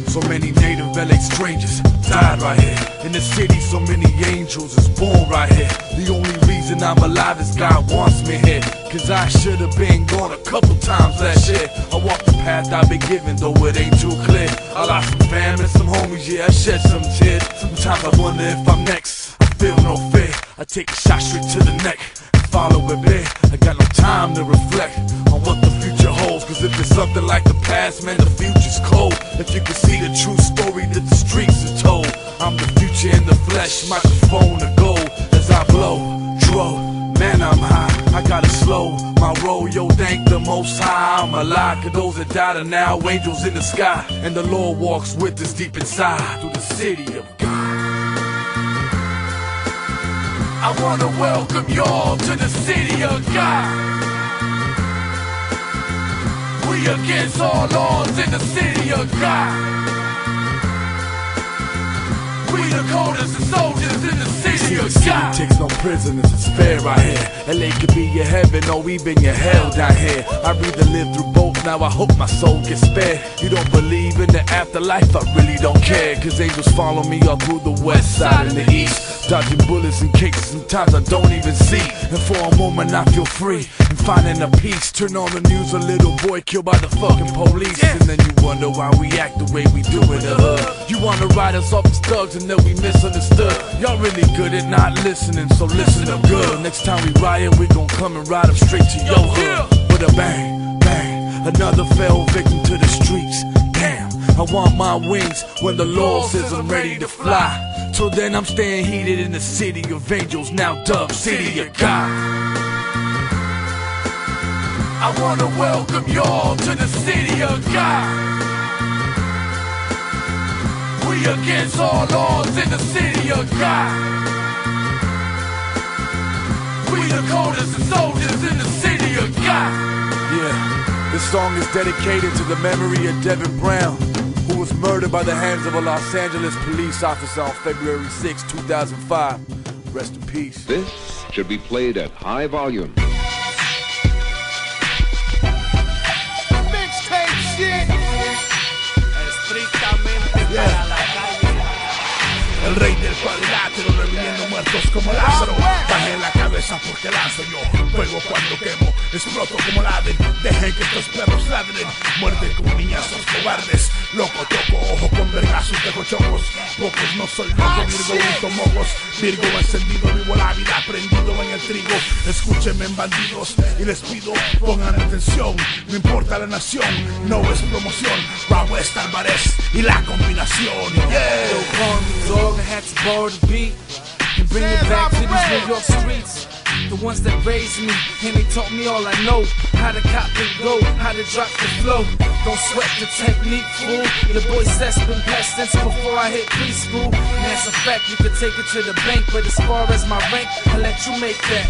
So many native LA strangers died right here. In the city, so many angels is born right here. The only reason I'm alive is God wants me here. Cause I should've been gone a couple times last year. I walked the path I've been given, though it ain't too clear. I lost some fam and some homies, yeah, I shed some tears. Sometimes I wonder if I'm next. I feel no fear. I take a shot straight to the neck and follow it there. I got no time to reflect on what the future holds. Cause if it's something like the past, man, the future's cold. If you can see the true story that the streets have told, I'm the future in the flesh, microphone of gold. As I blow, dro, man, I'm high. I gotta slow my roll, yo, thank the Most High. I'm alive, cause those that died are now angels in the sky. And the Lord walks with us deep inside through the city of God. I wanna welcome y'all to the city of God. We against all laws in the city of God. We the coldest of soldiers in the city of God. Takes no prisoners, it's fair right here. LA could be your heaven or even your hell down here. I rather live through both, now I hope my soul gets spared. You don't believe in the afterlife, I really don't care. Cause angels follow me all through the west side and the east. Dodging bullets in cases sometimes I don't even see. And for a moment I feel free and finding a peace. Turn on the news, a little boy killed by the fucking police. And then you wonder why we act the way we do in the hood. You wanna write us off as thugs and then we misunderstood. Y'all really good at not listening, so listen up good. Next time we riot, we gon' come and ride up straight to your hood. With a bang, bang, another fell victim to the streets. Damn, I want my wings when the Lord says I'm ready to fly. Till then I'm staying heated in the city of angels, now Dove City of God. I wanna welcome y'all to the city of God. We against all laws in the city of God. We the coldest of soldiers in the city of God. Yeah, this song is dedicated to the memory of Devin Brown, who was murdered by the hands of a Los Angeles police officer on February 6, 2005. Rest in peace. This should be played at high volume. Mixtape shit. Estrictamente para la calle. El rey del cuadrilátero reviviendo muertos como Lázaro. Bajé la cabeza porque lanzo yo fuego cuando quemo, exploto como ladren. Dejen que estos perros ladren, muerden como niñazos cobardes. Loco toco, ojo con vergazos de cochocos. Pocos no soy loco, Virgo grito mogos. Virgo encendido, vivo la vida prendido en el trigo. Escúchenme bandidos y les pido pongan atención. No importa la nación, no es promoción. Raúl Álvarez y la combinación. I had to borrow the beat and bring it back to these New York streets. The ones that raised me, and they taught me all I know. How to cop and go, how to drop the flow. Don't sweat the technique, fool. Your boy Seth's been blessed since before I hit preschool. And that's a fact, you could take it to the bank. But as far as my rank, I'll let you make that.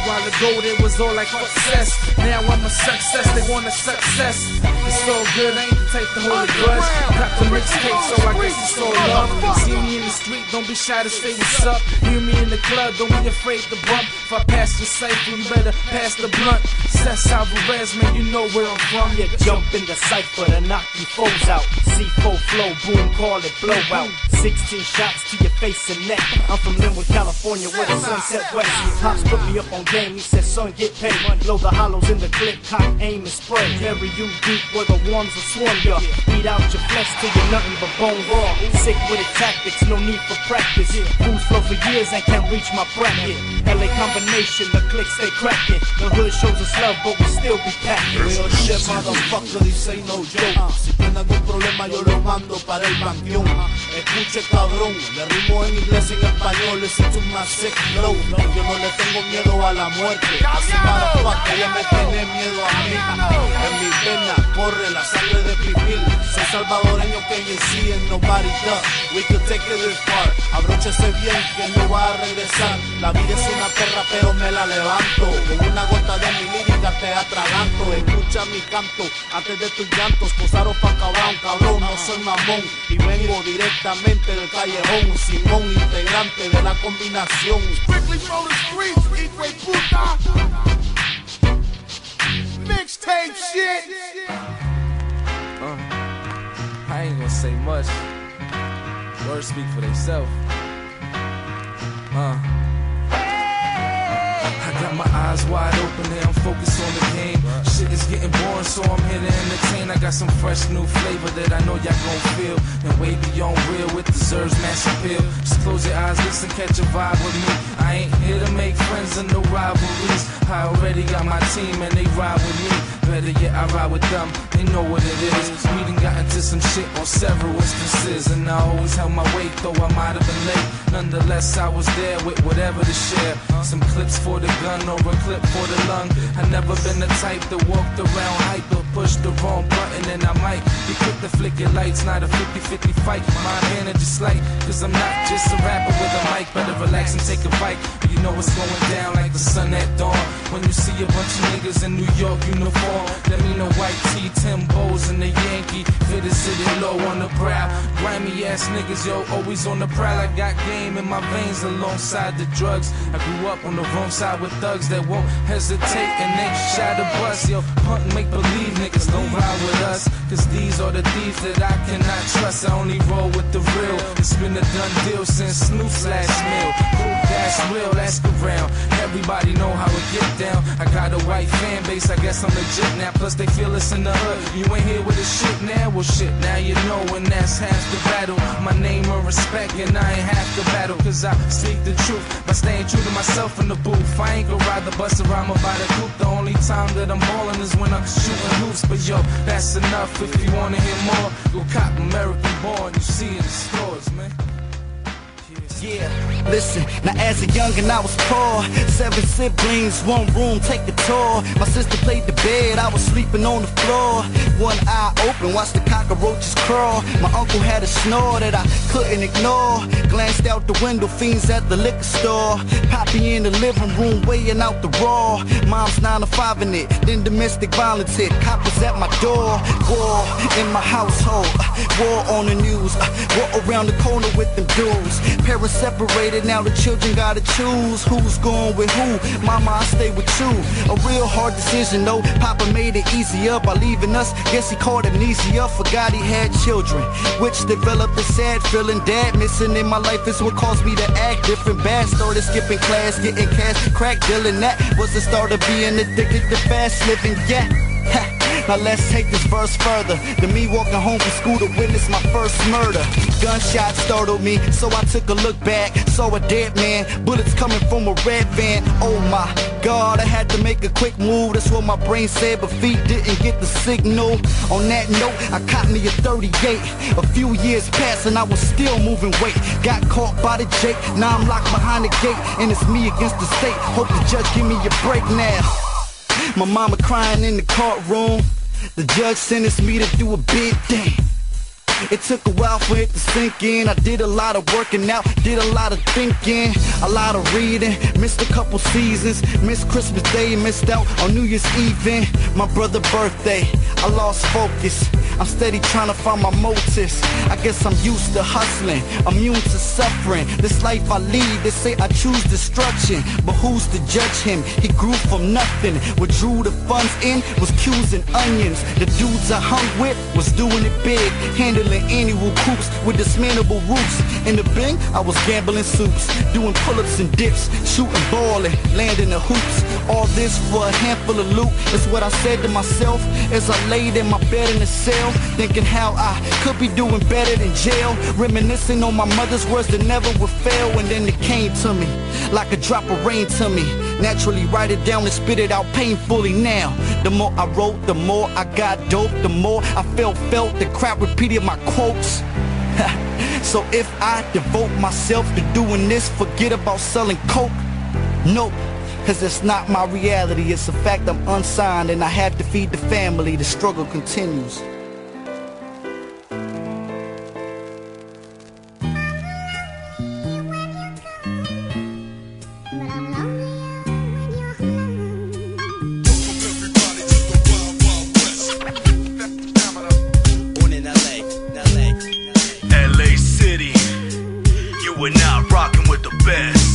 While ago it was all like success. Now I'm a success, they want a success. It's so good, I ain't the type to hold a grudge. Got the mixtape, so I guess it's all love. See me in the street, don't be shy to say what's up. Hear me in the club, don't be afraid to bump. If I pass your cipher, you better pass the blunt. Seth Alvarez, man, you know where I'm from. Yeah, jump in the cipher to knock you foes out. C4 flow, boom, call it blowout. 16 shots to your face and neck. I'm from Linwood, California, where the sun set west. Pops put me up on game, he said, son, get paid. Blow the hollows in the clip, cock, aim and spray. Bury you deep where the worms will swarm ya. Eat out your flesh till you're nothing but bone raw. Sick with it tactics, no need for practice. Fools flow for years and can't reach my bracket. LA combination, the click stay cracking. The hood shows us love, but we still be packing. Real shit, motherfucker, this ain't no joke. Si tiene algún problema yo lo mando para el panteón. Escuche cabrón, le rimo en inglés y en español. Listen to my sick flow. Yo no le tengo miedo a la muerte. Así motherfucker, ella me tiene miedo a mí. En mi vena corre la sangre de pipil. Soy salvadoreño que en sí en nobody does. We could take it this far. Abróchese bien que no va a regresar. La vida es una perra pero me la levanto. Con una gota de mi lírica te atraganto. Escucha mi canto antes de tus llantos. Posaron pa' cabrón, no soy mamón. Y vengo directamente del callejón. Simón, integrante de la combinación. Strictly from the streets, hijo de puta. Mixtape shit. I ain't gonna say much. Words speak for themselves. I got my eyes wide open and I'm focused on the game. Shit is getting boring, so I'm here to entertain. I got some fresh new flavor that I know y'all gon' feel. And way beyond real, it deserves mass appeal. Just close your eyes, listen, catch a vibe with me. I ain't here to make friends and no rivalries. I already got my team and they ride with me. Better yet, I ride with them, they know what it is. We done got into some shit on several instances. And I always held my weight, though I might have been late. Nonetheless, I was there with whatever to share. Some clips for the gun or a clip for the lung. I never been the type that walked around hype or pushed the wrong button. And I might be quick to flick your lights, not a 50-50 fight. My advantage is slight, cause I'm not just a rapper with a mic. Better relax and take a bite. You know it's going down like the sun at dawn. When you see a bunch of niggas in New York uniform, that mean a white tee, Timbos and a Yankee. Fitted sitting low on the brow. Grimy ass niggas, yo, always on the prowl. I got game in my veins alongside the drugs. I grew up on the wrong side with thugs that won't hesitate and they shy to bust. Yo, punk make believe niggas don't ride with us, cause these are the thieves that I cannot trust. I only roll with the real. It's been a done deal since Snoop/Mill. That's real, ask around. Everybody know how it get down. I got a white fan base, I guess I'm legit now. Plus they feel us in the hood. You ain't here with the shit now? Well shit, now you know, and that's half the battle. My name and respect, and I ain't half the battle. Cause I speak the truth by staying true to myself in the booth. I ain't gonna ride the bus around by the coupe. The only time that I'm ballin' is when I'm shooting hoops. But yo, that's enough. If you wanna hear more, go cop American Born. You see it in the stores, man. Yeah. Yeah, listen, now as a youngin' I was poor. 7 siblings, 1 room, take a tour. My sister played the bed, I was sleeping on the floor. One eye open, watched the cockroaches crawl. My uncle had a snore that I couldn't ignore. Glanced out the window, fiends at the liquor store. Poppy in the living room, weighing out the raw. Mom's 9 to 5 in it, then domestic violence hit. Coppers at my door, war in my household. War on the news, war around the corner with them dudes. Parents separated, now the children gotta choose who's going with who. Mama, I stay with you. A real hard decision though. Papa made it easier by leaving us. Guess he caught amnesia, forgot he had children, which developed a sad feeling. Dad missing in my life is what caused me to act different. Bad, started skipping class, getting cash, crack dealing. That was the start of being addicted to fast living. Yeah. Now let's take this verse further than me walking home from school to witness my first murder. Gunshots startled me, so I took a look back. Saw a dead man, bullets coming from a red van. Oh my God, I had to make a quick move. That's what my brain said, but feet didn't get the signal. On that note, I caught me a 38. A few years passed and I was still moving weight. Got caught by the Jake, now I'm locked behind the gate. And it's me against the state, hope the judge give me a break now. My mama crying in the courtroom. The judge sentenced me to do a big thing. It took a while for it to sink in. I did a lot of working out, did a lot of thinking, a lot of reading. Missed a couple seasons, missed Christmas Day, missed out on New Year's Eve. My brother's birthday, I lost focus. I'm steady trying to find my motives. I guess I'm used to hustling, immune to suffering. This life I lead, they say I choose destruction. But who's to judge him? He grew from nothing. Withdrew the funds in, was cues and onions. The dudes I hung with was doing it big, handling annual coops with dismantlable roofs. In the Bing, I was gambling soups, doing pull-ups and dips, shooting ball and landing the hoops. All this for a handful of loot, is what I said to myself as I laid in my bed in the cell, thinking how I could be doing better than jail, reminiscing on my mother's words that never would fail. And then it came to me like a drop of rain to me. Naturally write it down and spit it out painfully now. The more I wrote, the more I got dope. The more I felt, the crowd repeated my quotes. So if I devote myself to doing this, forget about selling coke. Nope, cause it's not my reality. It's a fact I'm unsigned and I have to feed the family. The struggle continues. We're not rocking with the best.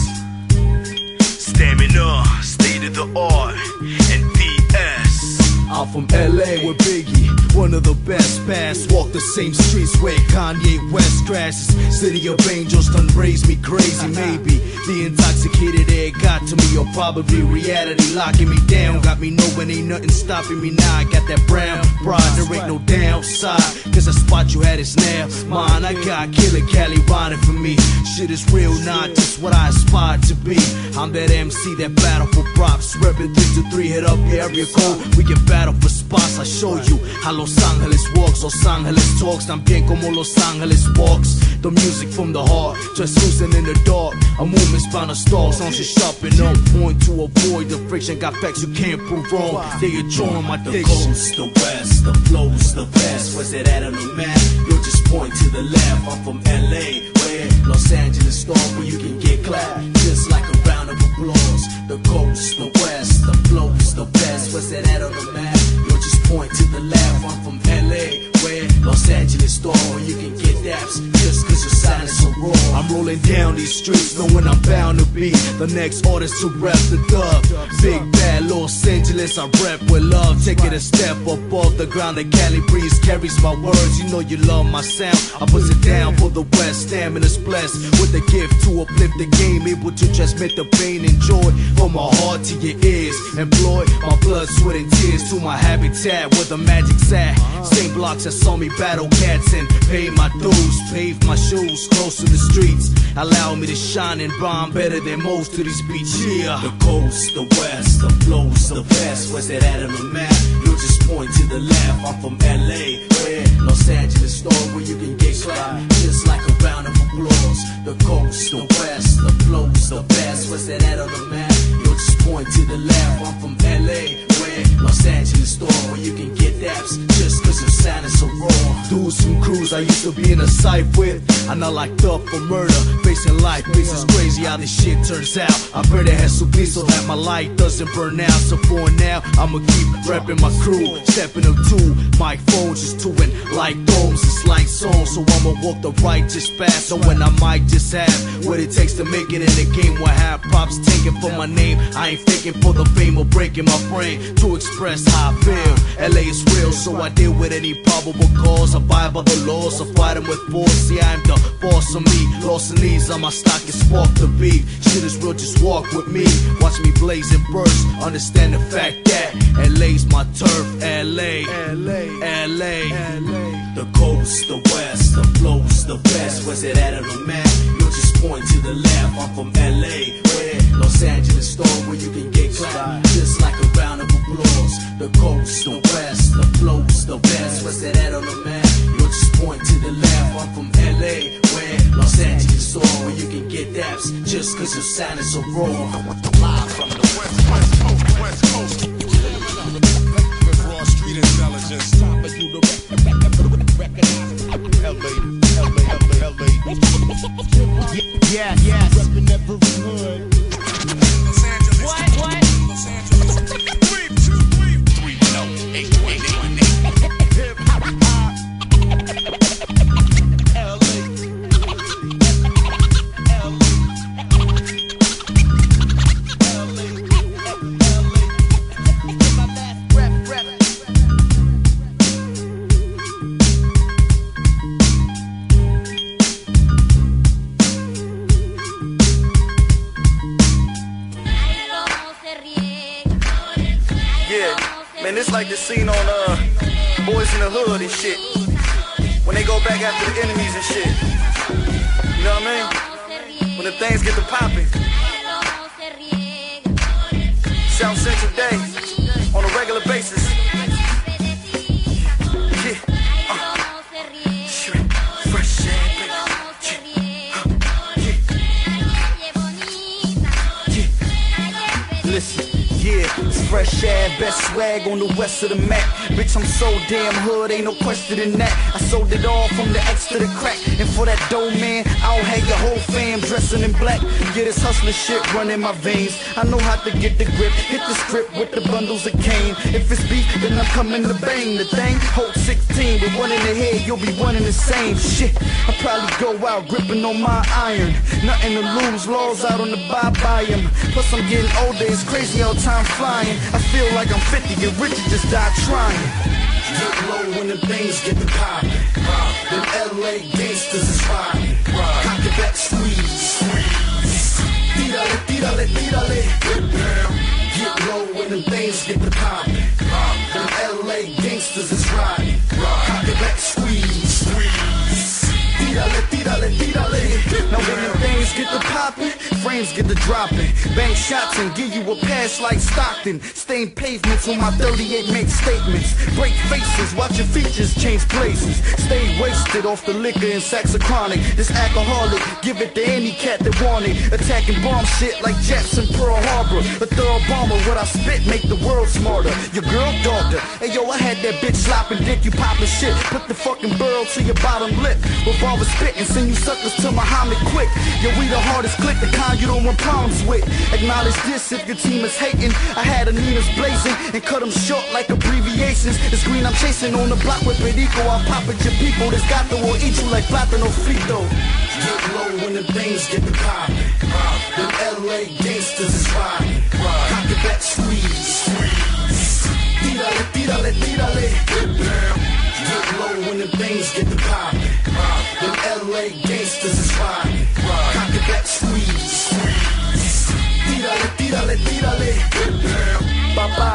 Stamina, state of the art, and DS. I'm from LA with Biggie, one of the best past. Walk the same streets where Kanye West crashes. City of angels done raised me crazy. Maybe the intoxicated air got to me, or probably reality locking me down. Got me knowing ain't nothing stopping me now. I got that brown pride, there ain't no downside, cause the spot you had is now mine. I got Killer Cali riding for me. Shit is real, not just what I aspire to be. I'm that MC that battle for props, reppin' 323, hit up your area code. We can battle for spots, I show you how Los Angeles walks. Los Angeles talks, también como Los Angeles walks. The music from the heart, just cruising in the dark. A movement's bound to stall, songs are sharp and on point to avoid the friction. Got facts you can't prove wrong, they enjoying my diction. The coast, the west, the flows, the best. Where's it at on the map? You'll just point to the left. I'm from LA, where Los Angeles storm, where you can get clapped just like a round of applause. The coast, the west, the flows, the best. Where's it at on the map? You'll just point to the left. I'm from LA, where Los Angeles storm, where you can get daps just cause your sound is so raw. I'm rolling down these streets knowing I'm bound to be the next artist to rep the dub. Big bad Los Angeles, I rep with love. Take it a step above the ground. The Cali breeze carries my words. You know you love my sound. I put it down for the West. Stamina's blessed with the gift to uplift the game, able to transmit the pain and joy from my heart to your ears. Employ my blood, sweat and tears to my habitat where the magic's at. Same blocks that saw me battle cats and pay my dues, pave my shoes close to the streets. Allow me to shine and rhyme better than most of these beats. Yeah. The coast, the west, the flows, the best. Where's it at on the map? You'll just just point to the left. I'm from LA, where Los Angeles store where you can get clapped just like a round of applause. The coast, the west, the flows, the best. What's that at on the map? Yo, just point to the left. I'm from LA, where Los Angeles store where you can get daps just cause the sound is so raw. Dudes from crews I used to be in a sight with, I'm not locked up for murder, facing life. Bitch, it's crazy how this shit turns out. I pray that has to be so that my light doesn't burn out. So for now, I'ma keep repping my crew, stepping up to my phone, just tooing like domes. It's like songs, so I'ma walk the righteous path. So when I might just have what it takes to make it in the game, where have props taken for my name. I ain't faking for the fame or breaking my frame to express how I feel. LA is real, so I deal with any probable cause. I abide by the laws, I fight them with force. See, I am the boss of me. Lost in these on my stock and spark the beat. Shit is real, just walk with me. Watch me blaze and burst. Understand the fact that LA's my turf. LA, LA, LA, LA. The coast, the west, the flows, the best. Where's it at on the map? You'll just point to the left. I'm from LA, where Los Angeles store where you can get clapped just like a round of applause. The coast, the west, the flows, the best. Where's it at on the map? You'll just point to the left. I'm from LA, where Los Angeles store where you can get daps just cause your sound is so raw. Live from the west coast. With raw street intelligence, time for you to recognize LA. Yes. Reppin' every hood. Los Angeles. What? Los Angeles. 3, 2, 3, 3, 1, 8, 8, 8. Hip hop. Man, it's like the scene on Boys in the Hood and shit. When they go back after the enemies and shit. You know what I mean? When the things get to popping. South Central Day on a regular basis. Yeah. Fresh Listen. Yeah, it's fresh air, best swag on the west of the map. Bitch, I'm so damn hood, ain't no question in that. I sold it all from the X to the crack. And for that dough, man, I'll have your whole fam dressing in black. Yeah, this hustler shit run in my veins. I know how to get the grip, hit the script with the bundles of cane. If it's beef, then I'm coming to bang the thing. Hold 16 with one in the head, you'll be one in the same shit. I probably go out gripping on my iron. Nothing to lose, laws out on the by him. Plus I'm getting older, it's crazy all time flying. I feel like I'm 50 and Richard just died trying. Get low when the things get to poppin'. Them LA gangsters is riding. Cock it back, squeeze. Tírale, tírale, tírale. Get low when the things get to poppin'. Them LA gangsters is riding. Cock it back, squeeze. Tírale, tírale, tírale. Now when the things get to poppin', frames get to dropping. Bank shots and give you a pass like Stockton. Stain pavements on my 38 make statements. Break faces, watch your features change places. Stay wasted off the liquor and sacks of chronic. This alcoholic, give it to any cat that want it. Attacking bomb shit like Jets in Pearl Harbor. A thorough bomber, what I spit make the world smarter. Your girl daughter, hey yo, I had that bitch slopping dick, you popping shit. Put the fucking burl to your bottom lip. Revolver spitting, send you suckers to Muhammad quick. Yo, we the hardest click, the kind you don't want problems with. Acknowledge this if your team is hating. I had a Nina's blazing and cut them short like abbreviations. It's green I'm chasing on the block with Perico. I'll pop at your people. This gato will eat you like plátano frito. Get low when the things get to poppin'. Them LA gangsters is riding. Cock it back, squeeze. Tírale, tírale, tírale. Get low when the things get to poppin'. Them LA gangsters is riding. Cock it back, squeeze. Tírale, tírale, tírale. Papá.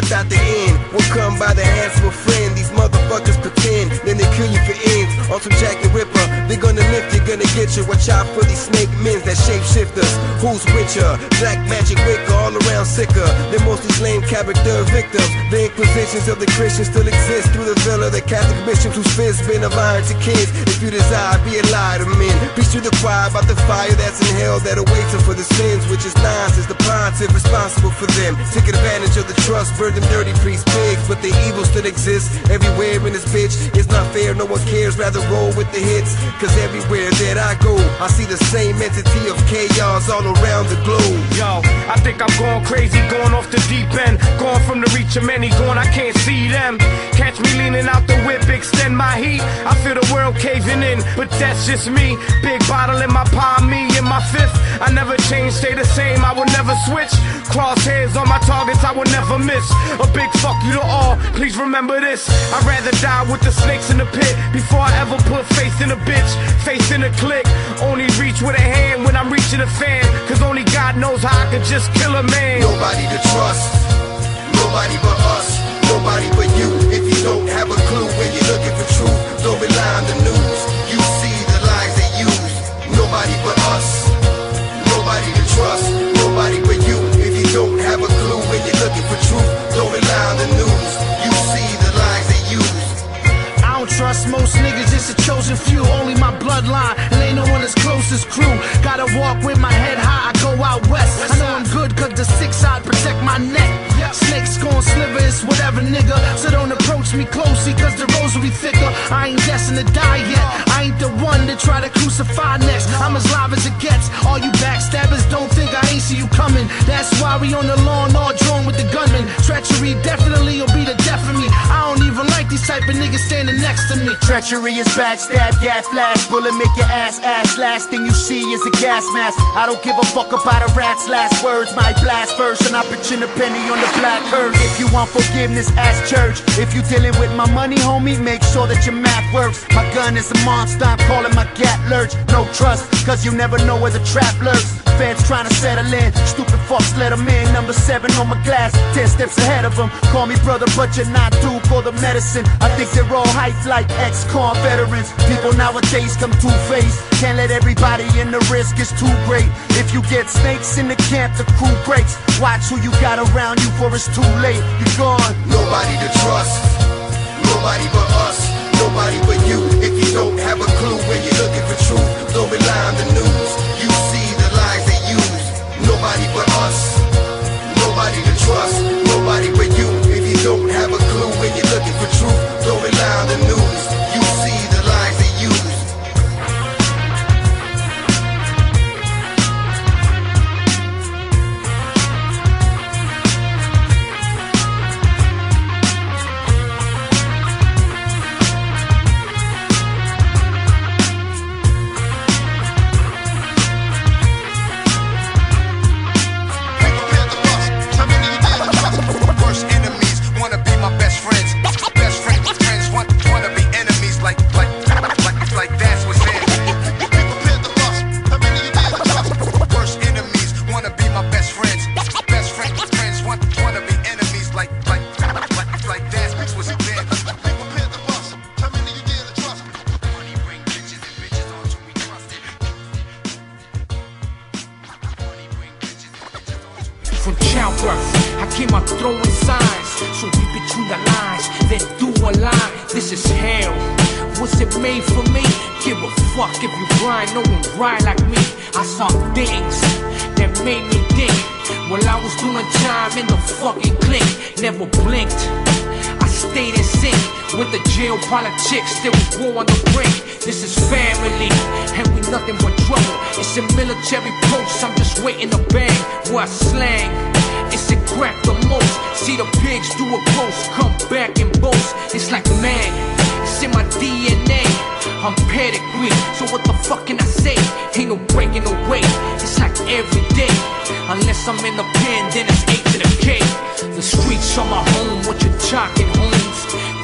without the end will come by the hands of a friend. These motherfuckers pretend, then they kill you for ends. On some Jack the Ripper, they're gonna lift you, gonna get you. Watch out for these snake men that shapeshifters. Who's with ya? Black magic wicker, all around sicker than most these lame character victims. The inquisitions of the Christians still exist through the veil of the Catholic bishops whose fists been of iron to kids. If you desire, be a lie to men. Preach to the choir about the fire that's in hell that awaits them for the sins, which is nonsense. The pontiff responsible for them. Take advantage of the trust, burn them dirty priests pigs, but the evil still exists everywhere in this bitch. It's not fair, no one cares, rather roll with the hits. Cause everywhere that I go, I see the same entity of chaos all around the globe. Yo, I think I'm going crazy, going off the deep end, going from the reach of many, going I can't see them. Catch me leaning out the whip, extend my heat. I feel the world caving in, but that's just me. Big bottle in my palm, me in my fifth. I never change, stay the same, I will never switch. Crosshairs on my targets, I will never miss. A big fuck you to all, please remember this. I'd rather die with the snakes in the pit before I ever put faith in a bitch, faith in a click. Only reach with a hand when I'm reaching a fan, cause only God knows how I can just kill a man. Nobody to trust, nobody but us, nobody but you. If you don't have a clue when you're looking for truth, don't rely on the news. You see the lies they use. Nobody but us, nobody to trust, nobody but you. If you don't have a clue when you're looking for truth, don't rely on the news. You see the lies they use. I don't trust most niggas, just a chosen few. Only my bloodline, and ain't no one as close as crew. Gotta walk with my head high, I go out west. I know I'm good cause the 6-side protect my neck. Snakes gon' sliver, it's whatever nigga. So don't approach me closely cause the roads will be thicker. I ain't destined to die yet, I ain't the one to try to crucify next. I'm as live as it gets, all you backstabbers don't think I ain't see you coming. That's why we on the lawn all drawn with the gunman. Treachery definitely will be the death of me. I don't even like these type of niggas standing next to me. Treachery is backstab, gas flash, bullet make your ass ash. Last thing you see is a gas mask. I don't give a fuck about a rat's last words. My blast first and I pitch in a penny on the black curve. If you want forgiveness, ask church. If you dealing with my money, homie, make sure that your math works. My gun is a monster, I'm calling my gat lurch. No trust, cause you never know where the trap lurks. Feds trying to settle in, stupid fucks let them in. Number 7 on my glass, 10 steps ahead of them. Call me brother, but you're not due for the medicine. I think they're all hyped like ex-con veterans. People nowadays come two-faced. Can't let everybody in, the risk is too great. If you get snakes in the camp, the crew breaks. Watch who you got around you for it's too late. You're gone. Nobody to trust, nobody but us, nobody but you. If you don't have a clue when you're looking for truth, don't rely on the news. You see the lies they use. Nobody but us, nobody to trust, nobody but you. If you don't have a clue when you're looking for truth, don't rely on the news. You see the lies they use. From childbirth, I came out throwing signs. So read between the lines, then do a line. This is hell. Was it made for me? Give a fuck if you grind, no one ride like me. I saw things that made me think. While I was doing time in the fucking clique, never blinked. I stayed in sync with the jail politics. There was war on the brink. This is family, and we nothing but trouble. It's a military post, I'm just waiting to bang. Where I slang, it's a crack the most. See the pigs do a post, come back and boast. It's like man, it's in my DNA. I'm pedigree, so what the fuck can I say? Ain't no breaking away, it's like every day. Unless I'm in the pen, then it's 8 to the K. The streets are my home, what you talking homes?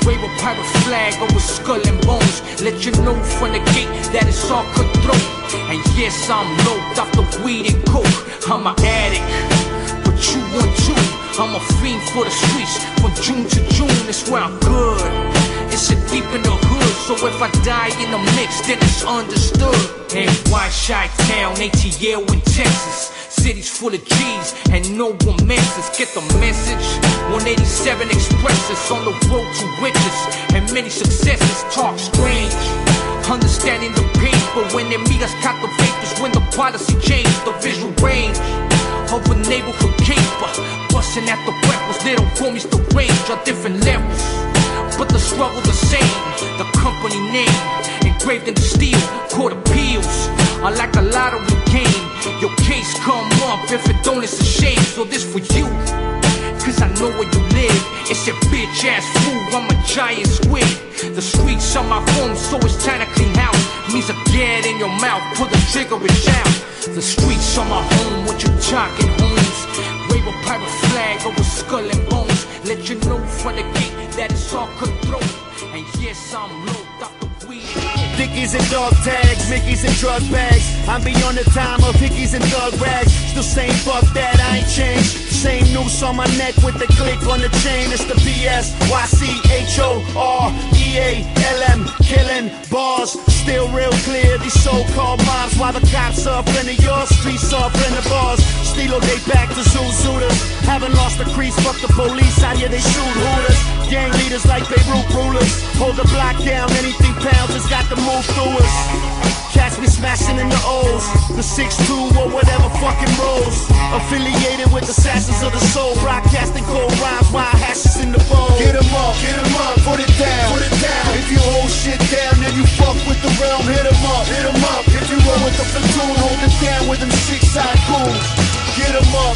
Wave a pirate flag over skull and bones. Let you know from the gate that it's all cutthroat. And yes, I'm loaded off the weed and coke. I'm an addict, but you want too. I'm a fiend for the streets. From June to June, it's where I'm good. It's a deep in the hood, so if I die in the mix, then it's understood. NY, Chi-Town, ATL in Texas. Cities full of G's and no romances. Get the message? 187 expresses on the road to riches and many successes. Talk strange, understanding the pain, but when they meet us, cut the vapors. When the policy changed, the visual range of a neighborhood caper, busting at the weapons. They don't call me the range on different levels, but the struggle the same. The company name engraved in the steel, court appeals are like a lottery game. Your case come up, if it don't, it's a shame. So this for you, cause I know where you live. It's a bitch ass fool, I'm a giant squid. The streets are my home, so it's time to clean house. Means a get in your mouth, pull the trigger and shout. The streets are my home, what you talking homes? Wave a pirate flag over skull and bones. Let you know from the gate that it's all cutthroat. And yes, I'm low, Dr. Weed. Dickies and dog tags, Mickeys and drug bags. I'm beyond the time of hickeys and thug rags. Still saying fuck that, I ain't changed. Same noose on my neck with the click on the chain. It's the BSYCHOREALM. Killing bars, still real clear. These so-called mobs, while the cops are a friend of yours, streets are a friend of bars. Stilo day back to Zooters. Haven't lost the crease, fuck the police. Out here they shoot hooters. Gang leaders like Beirut rulers. Hold the block down, anything pounds has got to move through us. Catch me smashing in the O's, the 6'2" or whatever fucking rolls. Affiliated with assassins of the soul, broadcasting cold rhymes, wild hashes in the bowl. Get 'em up, put it down, put it down. If you hold shit down, then you fuck with the realm. Hit 'em up, hit 'em up. If you roll with the platoon, hold it down with them 6-side goons. Get 'em up,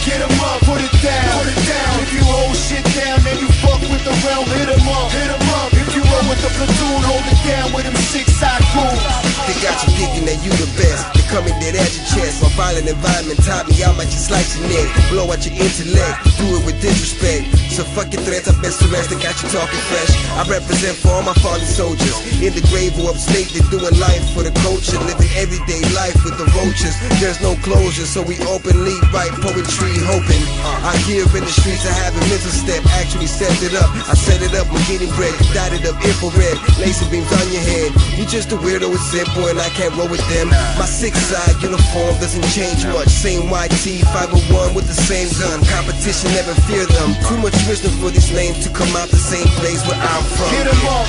put it down, put it down. If you hold shit down, then you fuck with the realm. Hit 'em up, hit 'em up. If you roll with the platoon, hold it down with them 6-side goons. They got you thinking that you the best. They coming dead at your chest. My violent environment taught me I might just slice your neck, blow out your intellect, do it with disrespect. So fuck your threats, I best to rest. They got you talking fresh. I represent for all my fallen soldiers in the grave or upstate. They're doing life for the culture, living everyday life with the vultures. There's no closure, so we openly write poetry, hoping. I hear in the streets I have a mental step. Actually set it up. I set it up. I'm getting bread, dotted up infrared, laser beams on your head. You just a weirdo with simple, and I can't roll with them. My 6-side uniform doesn't change much. Same YT 501 with the same gun. Competition never fear them. Too much wisdom for these names to come out the same place where I'm from. Get 'em up,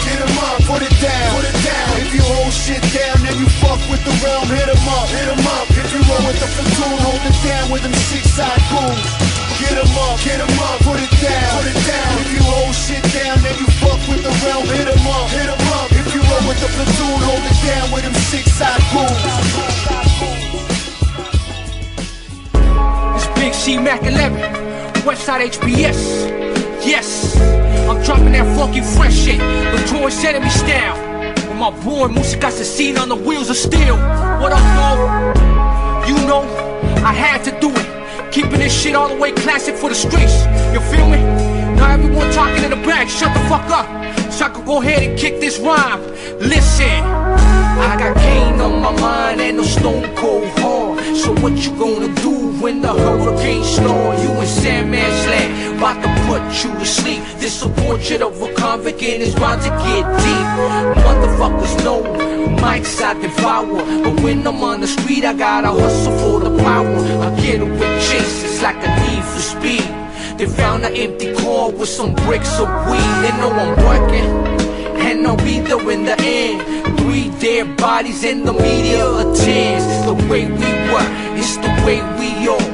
put it down, put it down. If you hold shit down, then you fuck with the realm. Hit 'em up, hit 'em up. If you roll with the platoon, hold it down with them 6-side goons. Get 'em up, put it down, put it down. If you hold shit down, then you fuck with the realm. Hit 'em up, hit 'em up. If you roll with the platoon, hold it down with them 6-side goons. It's Big C Mac 11, Westside HBS. Yes, I'm dropping that funky fresh shit, the Toys Enemy style. With my boy Musica Asesina on the wheels of steel. What up, Mo? You know, I had to do it. Keeping this shit all the way classic for the streets. You feel me? Now everyone talking in the back, shut the fuck up, so I can go ahead and kick this rhyme. Listen, I got Kane on my mind and no stone cold hard. So what you gonna do when the hurricane snore? You in Sandman's land, about to put you to sleep. This a portrait of a convict and it's bound to get deep. Motherfuckers know mics I devour, but when I'm on the street I gotta hustle for the power. I get away chases like a need for speed. They found an empty car with some bricks of weed. They know I'm working, and I'll be there in the end. 3 dead bodies and the media attends. The way we work, it's the way we are.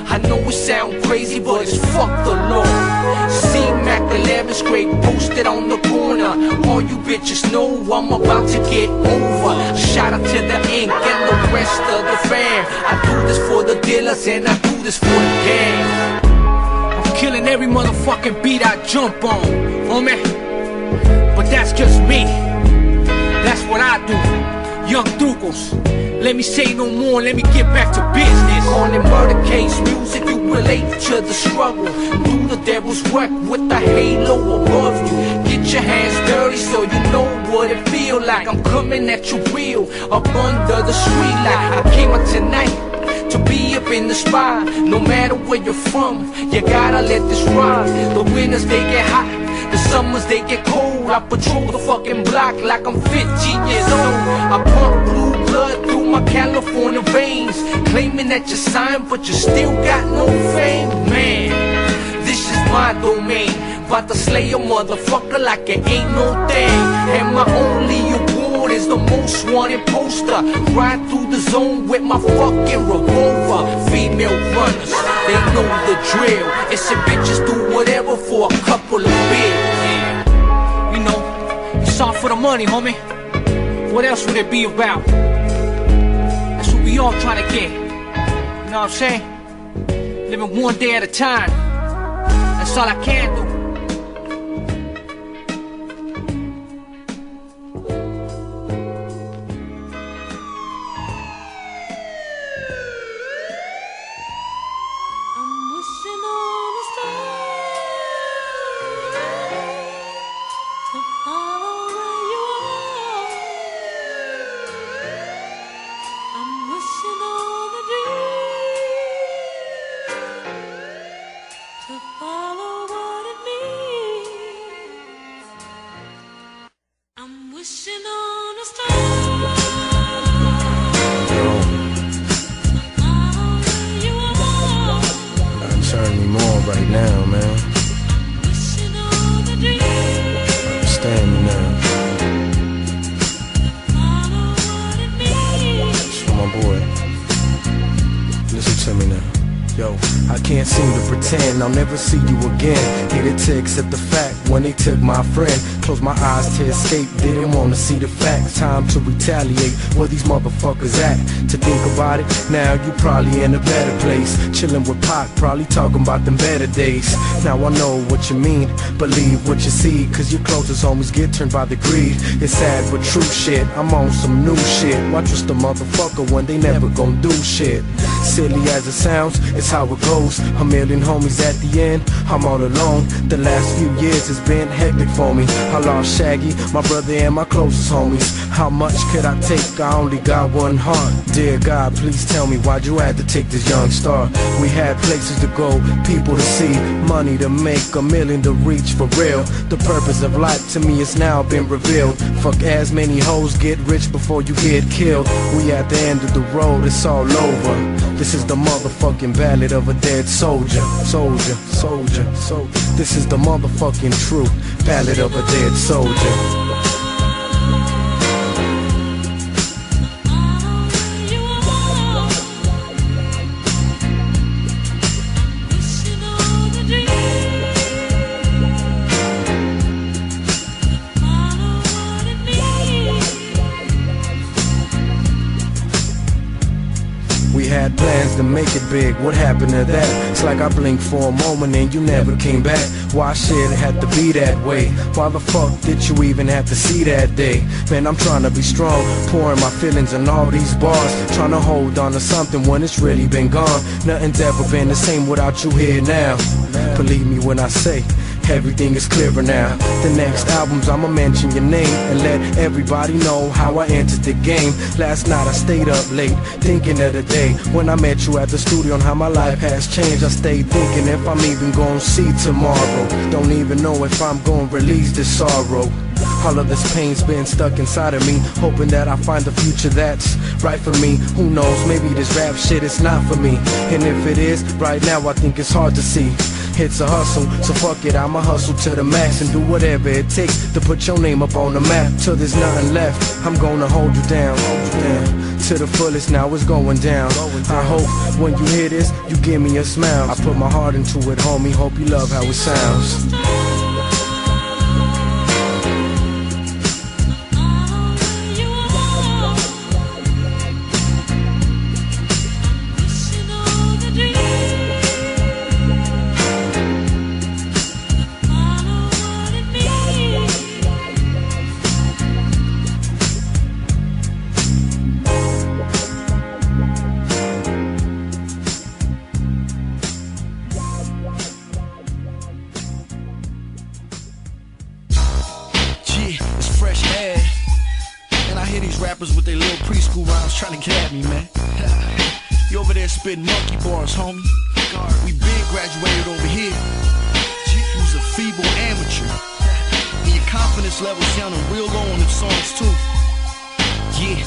I know it sound crazy, but it's fuck the law. C-Mac 11 straight posted on the corner. All you bitches know I'm about to get over. Shout out to the ink and the rest of the fam. I do this for the dealers and I do this for the gang. I'm killing every motherfucking beat I jump on, homie. But that's just me. That's what I do. Young Ducos. Let me say no more, let me get back to business. On the murder case music, you relate to the struggle. Do the devil's work with the halo above you. Get your hands dirty so you know what it feel like. I'm coming at you real, up under the street light. I came out tonight to be up in the spot. No matter where you're from, you gotta let this rock. The winters they get hot, the summers they get cold. I patrol the fucking block like I'm 15 years old. I pump blue blood through my California veins, claiming that you're signed but you still got no fame. Man, this is my domain, about to slay a motherfucker like it ain't no thing. And my only award is the most wanted poster. Ride through the zone with my fucking revolver. Female runners, they know the drill. It's your bitches do whatever for a couple of beers. Yeah, you know, it's all for the money, homie. What else would it be about? That's what we all trying to get. You know what I'm saying? Living one day at a time. That's all I can do. I'll never see you again. Hated to accept the fact when they took my friend. Closed my eyes to escape, didn't want to see the facts. Time to retaliate, where these motherfuckers at? To think about it, now you probably in a better place. Chilling with Pac, probably talking about them better days. Now I know what you mean, believe what you see, cause your closest homies get turned by the greed. It's sad but true shit, I'm on some new shit. Why trust a motherfucker when they never gon' do shit? Silly as it sounds, it's how it goes. A million homies at the end, I'm all alone. The last few years has been hectic for me. I lost Shaggy, my brother and my closest homies. How much could I take? I only got one heart. Dear God, please tell me why'd you have to take this young star? We had places to go, people to see, money to make, a million to reach for real. The purpose of life to me has now been revealed. Fuck as many hoes, get rich before you get killed. We at the end of the road, it's all over. This is the motherfucking ballad of a dead soldier. Soldier, soldier, soldier. This is the motherfucking true ballad of a dead soldier. Had plans to make it big, what happened to that? It's like I blinked for a moment and you never came back. Why shit had to be that way? Why the fuck did you even have to see that day? Man, I'm trying to be strong, pouring my feelings in all these bars, trying to hold on to something when it's really been gone. Nothing's ever been the same without you here now. Believe me when I say everything is clearer now. The next albums I'ma mention your name and let everybody know how I entered the game. Last night I stayed up late thinking of the day when I met you at the studio and how my life has changed. I stayed thinking if I'm even gonna see tomorrow. Don't even know if I'm gonna release this sorrow. All of this pain's been stuck inside of me, hoping that I find the future that's right for me. Who knows, maybe this rap shit is not for me. And if it is, right now I think it's hard to see. It's a hustle, so fuck it, I'ma hustle to the max and do whatever it takes to put your name up on the map. Till there's nothing left, I'm gonna hold you down, to the fullest, now it's going down. I hope when you hear this, you give me a smile. I put my heart into it, homie, hope you love how it sounds. over there spitting monkey bars, homie. We been graduated over here. You was a feeble amateur. And your confidence level sounding real low on them songs too. Yeah.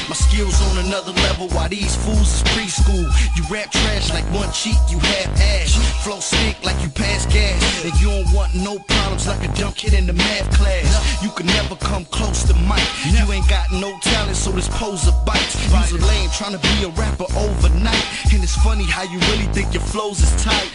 My skills on another level while these fools is preschool. You rap trash like one cheek, you have ass. Flow stink like you pass gas. And you don't want no problems like a dumb kid in the math class. You can never come close to Mike. You ain't got no talent, so this poser bites. You's a lame trying to be a rapper overnight. And it's funny how you really think your flows is tight.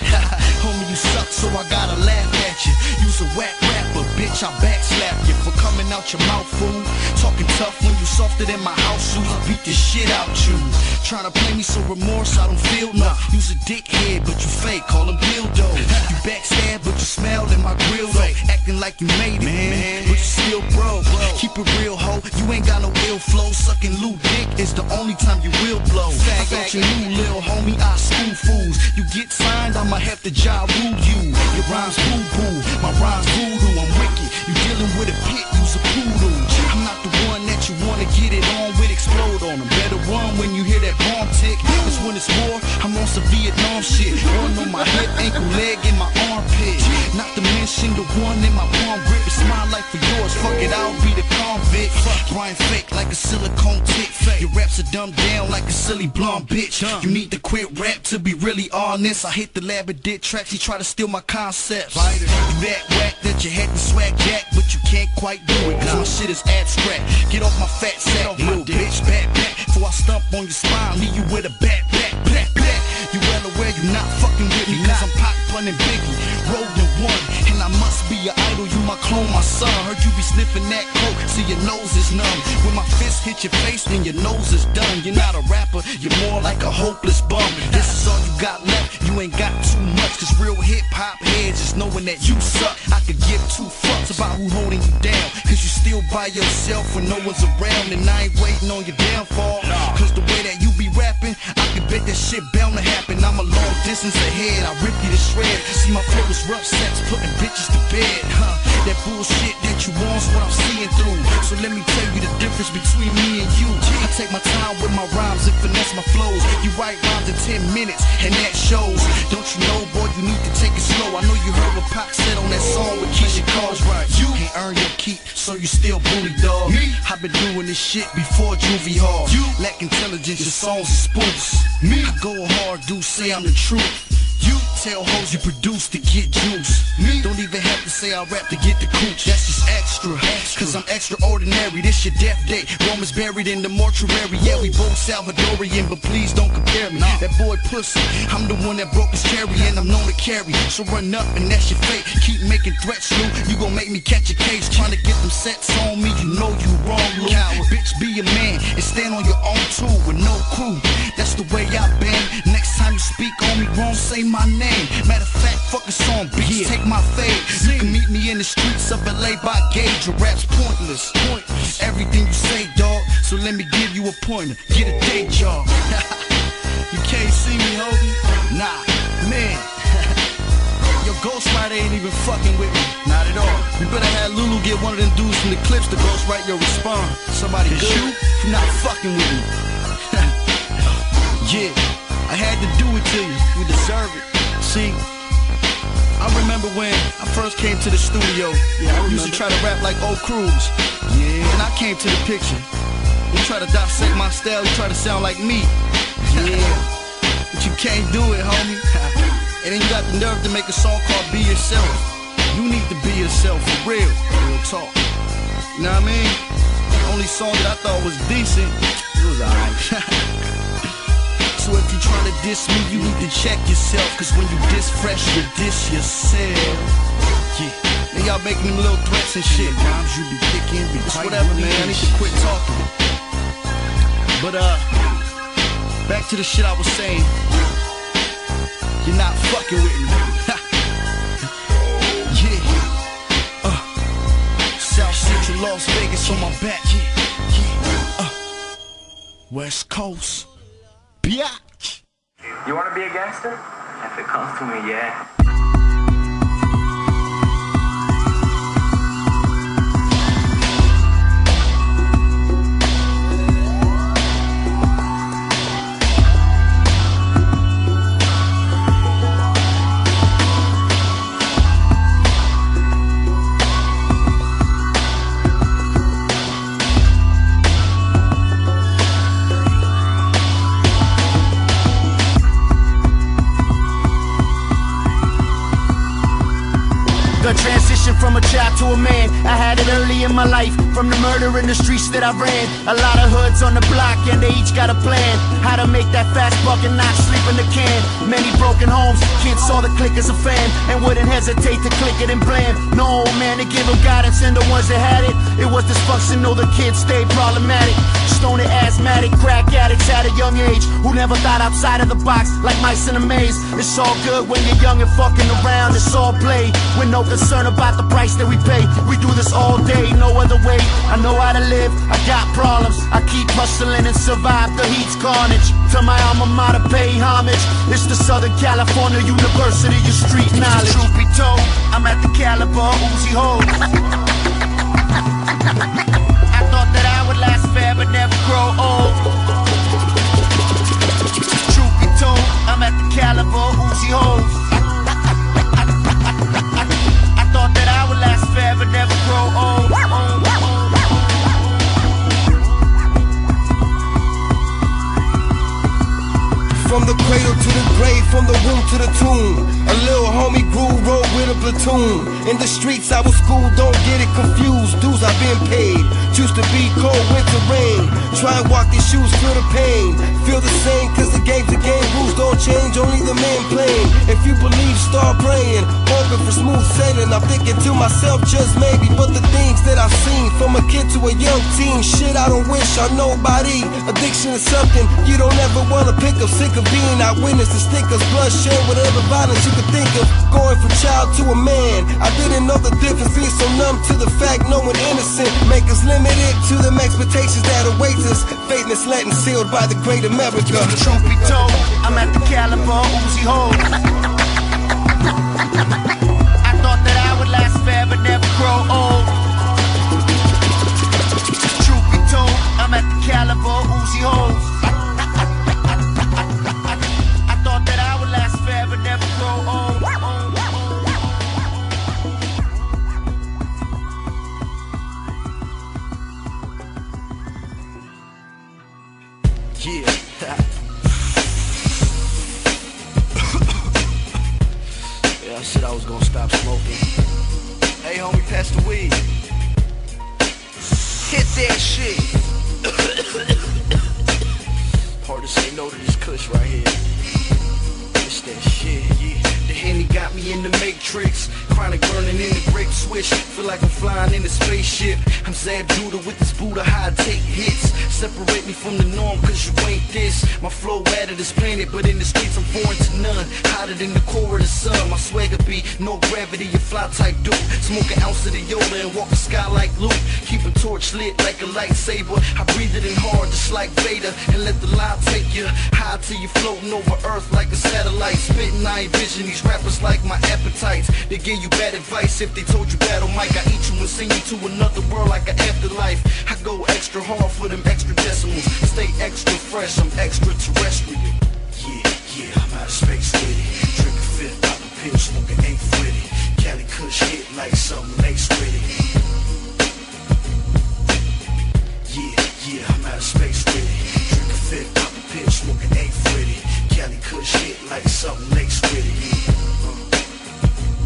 Homie, you suck, so I gotta laugh at you. You's a whack rapper, bitch, I backslap you for coming out your mouth, fool. Talking tough when you softer than my house shoes. I beat the shit out you. Tryna play me so remorse, I don't feel no. You's a dickhead, but you fake, call him dildo. You backstab, but you smelled in my grill though. Acting like you made it, man, but you still broke. Keep it real, ho, you ain't got no ill flow. Sucking loot dick is the only time you will blow. I thought you knew, lil homie, I school fools. You get signed, I'ma have to ja rule you. Your rhymes boo-boo, my rhymes voodoo. I'm wicked, you dealing with a pit, you's a poodle. I'm not the one that you wanna get it on with, explode on them. Better run when you hear that bomb tick. Cause when it's war, I'm on some Vietnam shit. One on my hip, ankle, leg, and my armpit. Not to mention the one in my palm grip. It's my life for yours, fuck it, I'll be the convict. Brian fake like a silicone tick. Your raps are dumbed down like a silly blonde bitch. You need to quit rap to be really honest. I hit the lab and did tracks, he try to steal my concepts. You that whack that you had to swag jack, but you can't quite do it, cause my shit is abstract. Get off my fat sack, little bitch, back. Before I stump on your spine, leave you with a back. You well aware you not fucking with me, cause I'm Pac, Pun, and Biggie, rolling one. And I must be your idol, you my clone, my son. Heard you be sniffing that coke, so your nose is numb. When my fist hit your face, then your nose is done. You're not a rapper, you're more like a hopeless bum. This is all you got left, you ain't got too much. Cause real hip-hop heads just knowing that you suck. I could give two fucks about who holding you down, cause you still by yourself when no one's around. And I ain't waiting on your downfall, cause the way that you be rapping, I can bet that shit bound to happen. I'm a long distance ahead, I rip you to shred. See my flow is rough sex, putting bitches to bed, That bullshit that you want's what I'm seeing through. So let me tell you the difference between me and you. I take my time with my rhymes and finesse my flows. You write rhymes in 10 minutes, and that shows. Don't you know, boy, you need to take it slow. I know you heard what Pac said on that song with Keisha Cars, right? You ain't earn your keep, so you still bully, dog. Me? I've been doing this shit before Juvie Hall. You lack intelligence, your songs are spoofs. Me? I go hard, do say I'm the truth. You tell hoes you produce to get juice. Me? Don't even have to say I rap to get the cooch. That's just extra. Cause I'm extraordinary. This your death date. Romans buried in the mortuary. Yeah, we both Salvadorian, but please don't compare me. That boy pussy, I'm the one that broke his cherry, and I'm known to carry. So run up and that's your fate. Keep making threats, Lou. You gon' make me catch a case. Trying to get them sets on me, you know you wrong, Lou. Bitch, be a man and stand on your own too with no crew. That's the way I been. Next time you speak on me wrong, say my name. Matter of fact, fuck a song, bitch, take my fade. You can meet me in the streets of LA by gauge. Your rap's pointless. Everything you say, dog, so let me give you a pointer. Get a day job. You can't see me, homie? Nah, man. Your ghostwriter ain't even fucking with me. Not at all. You better have Lulu get one of them dudes from the clips to ghostwrite your response. Somebody good, you not fucking with me. Yeah, I had to do it to you. You deserve it. See, I remember when I first came to the studio. I used to try to rap like old Cruz. Yeah. And I came to the picture. You try to dissect my style, you try to sound like me. Yeah. But you can't do it, homie. And then you got the nerve to make a song called Be Yourself. You need to be yourself for real. Real talk. You know what I mean? The only song that I thought was decent, it was alright. So if you tryna diss me, you need to check yourself. Cause when you diss fresh, you diss yourself. Yeah. Then y'all making them little threats and shit. Rhymes you be picking, be it's whatever, man. I need to quit talking. But back to the shit I was saying. You're not fucking with me. Yeah. South Central Las Vegas on my back. Yeah. West Coast. Biatch. You wanna be a gangster? If it comes to me, yeah. The transition from a child to a man, I had it early in my life. From the murder in the streets that I ran. A lot of hoods on the block and they each got a plan. How to make that fast buck and not sleep in the can. Many broken homes, kids saw the click as a fan and wouldn't hesitate to click it and blam. No man to give them guidance, and the ones that had it, it was dysfunctional. The kids stayed problematic. Stoner, asthmatic, crack addicts at a young age who never thought outside of the box, like mice in a maze. It's all good when you're young and fucking around. It's all play with no concern about the price that we pay. We do this all day, no other way. I know how to live, I got problems. I keep hustling and survive the heat's carnage. To my alma mater, pay homage. It's the Southern California University of Street Knowledge. Truth be told, I'm at the caliber Uzi holds. I thought that I would last forever, never grow old. Truth be told, I'm at the caliber Uzi holds. I thought that I would last forever, never grow old. From the cradle to the grave, from the womb to the tomb, a little homie grew, rode with a platoon. In the streets I was schooled, don't get it confused. Dues I've been paid, choose to be cold, winter rain. Try and walk these shoes, feel the pain. Feel the same, cause the game's a game. Rules don't change, only the man playing. If you believe, start praying. Hoping for smooth sailing, I'm thinking to myself, just maybe. But the things that I've seen, from a kid to a young teen, shit I don't wish on nobody. Addiction is something you don't ever wanna pick up. Sick of being eyewitness to stickers, bloodshed, whatever violence you could think of. Going from child to a man, I didn't know the difference. Being so numb to the fact no one innocent, make us limited to them expectations that await us. Fate misled and sealed by the great America. Truth be told, I'm at the caliber Uzi holds. I thought that I would last forever, never grow old. Truth be told, I'm at the caliber Uzi holds. I thought that I would last forever, never grow old. Yeah. Yeah, I said I was gonna stop smoking. Hey, homie, pass the weed. Hit that shit. Hard to say no to this kush right here. It's that shit, yeah. The Henny got me in the matrix. Chronic burning in the grape switch. Feel like I'm flying in a spaceship. I'm Zab Judah with this Buddha high take hits. Separate me from the norm cause you ain't this. My flow out of this planet, but in the streets I'm foreign to none. Hotter than the core of the sun. My swagger be no gravity, a fly type dude. Smoke an ounce of the Yoda and walk the sky like Luke. Keep a torch lit like a lightsaber. I breathe it in hard just like Vader. And let the light take you high till you floating over earth like a satellite. Spitting night vision, these rappers like my appetites. They give you bad advice if they told you battle Mike. I eat you and send you to another world like an afterlife. I go extra hard for them extra decimals. Stay extra fresh, I'm extraterrestrial. Yeah, I'm out of space with it. Drink a fifth, pop a pill, smoke an eighth with it. Cali Kush hit like something laced with it. Yeah, I'm out of space with it. Drink a fifth, pop a pill, smoke an eighth with it. Cali Kush hit like something laced with it.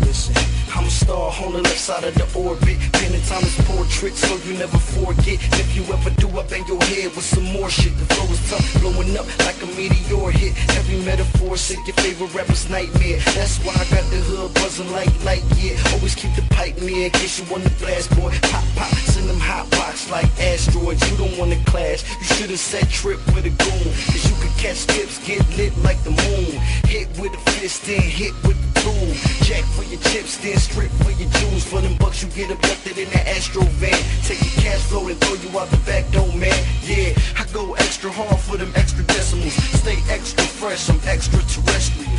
Listen, I'm a star on the left side of the orbit. Penning time is portrait, so you never forget. If you ever do, I bang your head with some more shit. The flow is tough, blowing up like a meteor hit. Every metaphor sick, your favorite rapper's nightmare. That's why I got the hood buzzing like light, yeah. Always keep the pipe near in case you want to blast, boy. Pop, pop, send them hot box like asteroids. You don't want to clash, you should've set trip with a goon. Cause you could catch tips, get lit like the moon. Hit with a fist, then hit with the tool. Jack for your chips, then strip for your jewels. For them bucks, you get abducted in that Astro van. Take your cash flow and throw you out the back door, man. Yeah, I go extra hard for them extra decimals. Stay extra fresh, I'm extraterrestrial.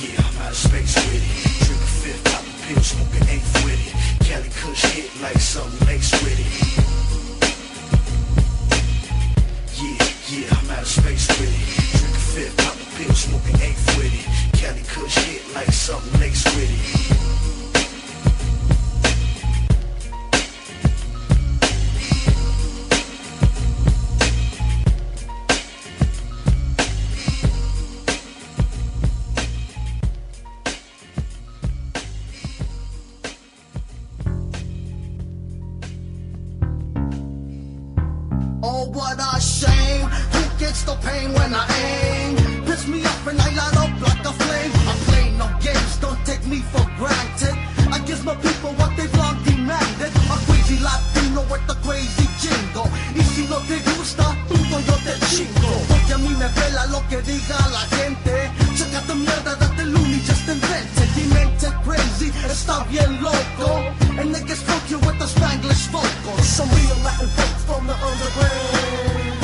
Yeah, I'm out of space with it. Drink a fifth, pop a pill, smoke an eighth with it. Cali Kush hit like something laced with it. Yeah, I'm out of space with it. Drink a fifth, pop a pill, smoke an eighth with it. Cali Kush hit like something laced with it. what a shame. Who gets the pain when I aim? Piss me off and I light up like a flame. I play no games, don't take me for granted. I give my people what they've long demanded. A crazy Latino with the crazy jingo. Y si no te gusta, punto yo te chingo. Porque a mí me pela lo que diga la gente. Checa tu mierda that the loony just invented. Demented crazy, está bien loco. And niggas fuck you with the Spanglish vocals. Some real Latin folk from the underground.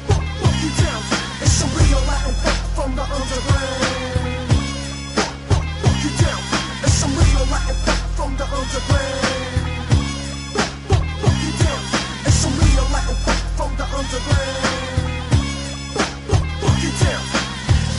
Fuck you down. It's some real Latin folk from the underground. Fuck you down. It's some real Latin folk from the underground. Fuck you down. It's some real Latin folk from the underground. Fuck you down.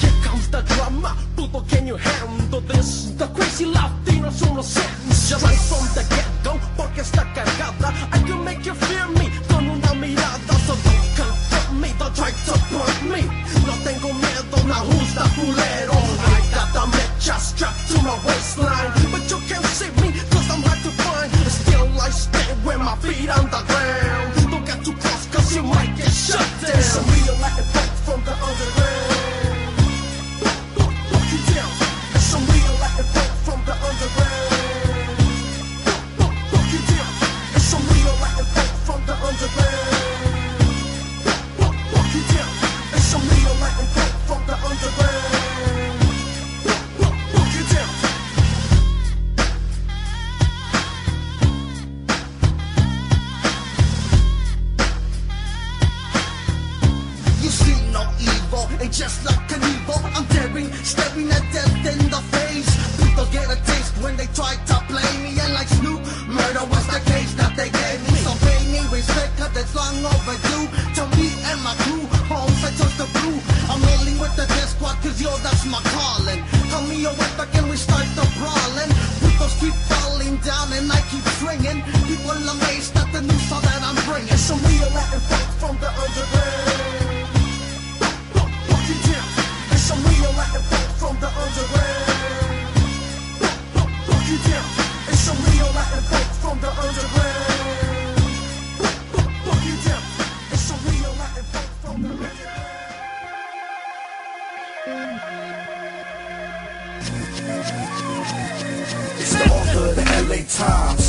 Here comes the drama. Puto, can you handle this? The crazy Latinos on the sentence. Just right from the get-go, porque está cargada. I can make you fear me con una mirada. So don't confront me, don't try to blunt me. No tengo miedo, now who's the culero? I got the mecha strapped to my waistline. But you can't see me, cause I'm hard to find. Still I stay with my feet on the ground. Don't get too close, cause you might get shut down. It's a real Latin folk from the underground. Fuck you down. It's some real Latin folk from the underground. Fuck you down. It's some real Latin folk from the underground. Fuck you down. It's some real Latin folk from the underground. Fuck you down. You see no evil, and just like an evil, I'm daring, staring at death in the face. People get a taste when they try to play me, and like Snoop, murder was the case that they gave me. So pay me respect, cause it's long overdue. To me and my crew, homes I touch the blue. I'm rolling with the death squad, cause yo, that's my calling. Call me a weapon and we start the brawling. People keep falling down and I keep swinging. People amazed at the new song that I'm bringing. Some real Latin folk from the underground. Fuck you down. It's some real Latin folk from the underground. Fuck you down. It's some real Latin folk from the underground. Fuck you down. It's some real Latin folk from the underground. It's the author of the LA Times.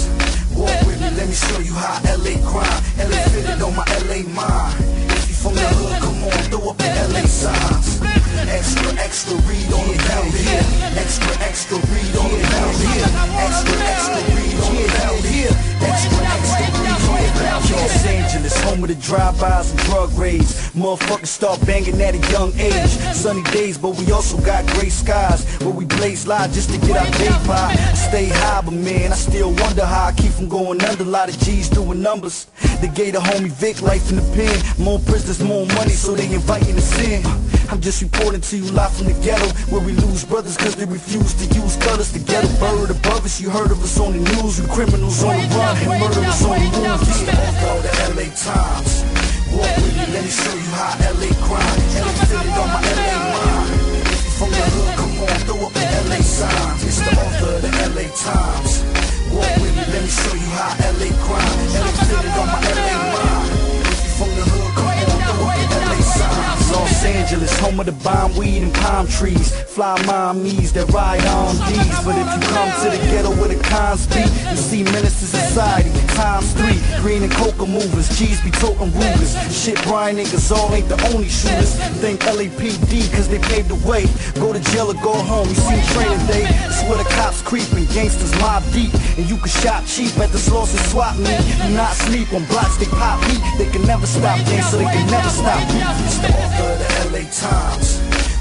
Walk with me, let me show you how LA grind. LA fitted on my LA mind. If you from the hood, come on, throw up the LA signs. Extra, extra, read on it down here. Extra, extra, read on it down here. Extra, extra, read on it down here. Extra, extra, read on it down here. Los Angeles, home of the drive-bys and drug raids. Motherfuckers start banging at a young age. Sunny days, but we also got gray skies where we blaze live just to get our day by. I stay high, but man, I still wonder how I keep from going under. A lot of G's doing numbers. They gave the homie Vic life in the pen. More prisoners, more money, so they inviting us in. I'm just reporting to you live from the ghetto, where we lose brothers cause they refuse to use colors. The ghetto bird above us, you heard of us on the news. We criminals on the run and murderers on the move. It's the author of the LA Times. Walk with me, let me show you how LA grind. LA fitted on my LA mind. If you from the hood, come on, throw up the LA signs. It's the author of the LA Times. Walk with me, let me show you how LA grind. LA fitted on my LA mind. If you from the hood, come on, throw up the LA signs. Los Angeles, home of the bomb weed and palm trees. Fly mommies that ride on D's. But if you come to the ghetto with a cons beat, you see menace to society, times 3. Green and coca movers, G's be toting Rugers. Shit, Brian niggas all ain't the only shooters. Think LAPD cause they paved the way. Go to jail or go home, you seen training day. It's where the cops creeping, gangsters mob deep. And you can shop cheap at the Slauson swap meet. Do not sleep on blocks, they pop heat. They can never stop gangs, so they can never stop beat. It's the author of the LA Times.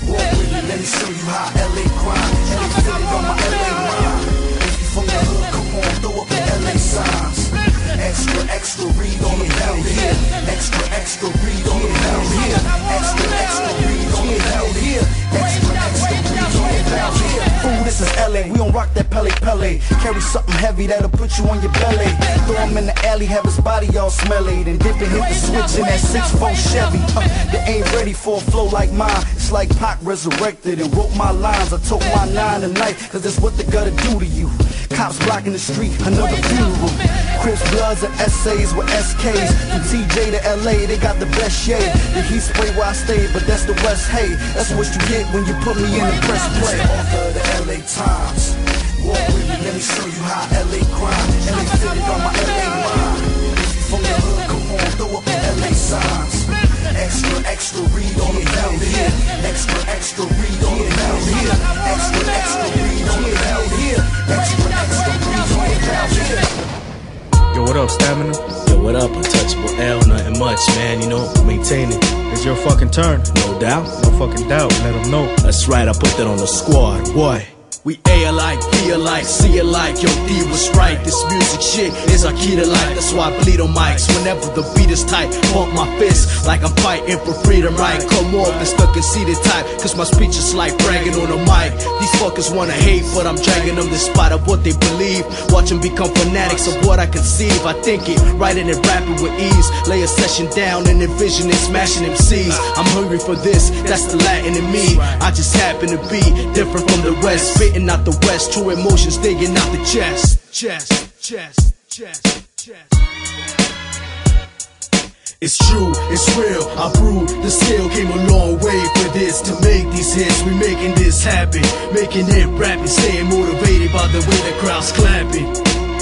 Walk with me, let me show you how LA grind. LA fitted on my LA mind. If you from the hood, come on, throw up the LA signs. Extra, extra, read on it down here. Extra, extra, read on it down here. Extra, extra, read on it down here. Extra, extra, read on it down here. Fool, this is LA, we don't rock that Pele Pele. Carry something heavy that'll put you on your belly. Throw him in the alley, have his body all smelly. Then dip and hit the switch in that 6'4 Chevy. They ain't ready for a flow like mine. It's like Pac resurrected and wrote my lines. I took my 9 tonight, cause that's what they gotta do to you. Cops blocking the street, another funeral. Crips, Bloods, and essays with SKs. From TJ to LA, they got the best shade. The heat spray where I stay, but that's the West. Hey, that's what you get when you put me in the press play. Author of the LA Times. Walk with me, let me show you how LA grind. LA fitted on my LA mind. If you from the hood, come on, throw up the LA signs. Extra, extra, read on the down here. Extra, extra, read on the down here. Extra, extra, read on the down here. Extra, extra, read on the down here. Yo, what up, Stamina? Yo, what up, Untouchable L? Nothing much, man, you know, maintaining. It's your fucking turn. No doubt, no fucking doubt, let them know. That's right, I put that on the squad, boy. We A alike, B alike, C alike, yo D was right. This music shit is our key to life. That's why I bleed on mics whenever the beat is tight. Bump my fist like I'm fighting for freedom, right? Come off and stuck conceited type, cause my speech is like bragging on a mic. These fuckers wanna hate, but I'm dragging them despite of what they believe. Watch them become fanatics of what I conceive. I think it, writing and rapping with ease. Lay a session down and envision it, smashing MCs. I'm hungry for this, that's the Latin in me. I just happen to be different from the rest. Spitting out the west, true emotions digging out the chest. Chest. It's true, it's real, I proved the skill came a long way for this. To make these hits, we making this happen. Making it rapping, staying motivated by the way the crowd's clapping.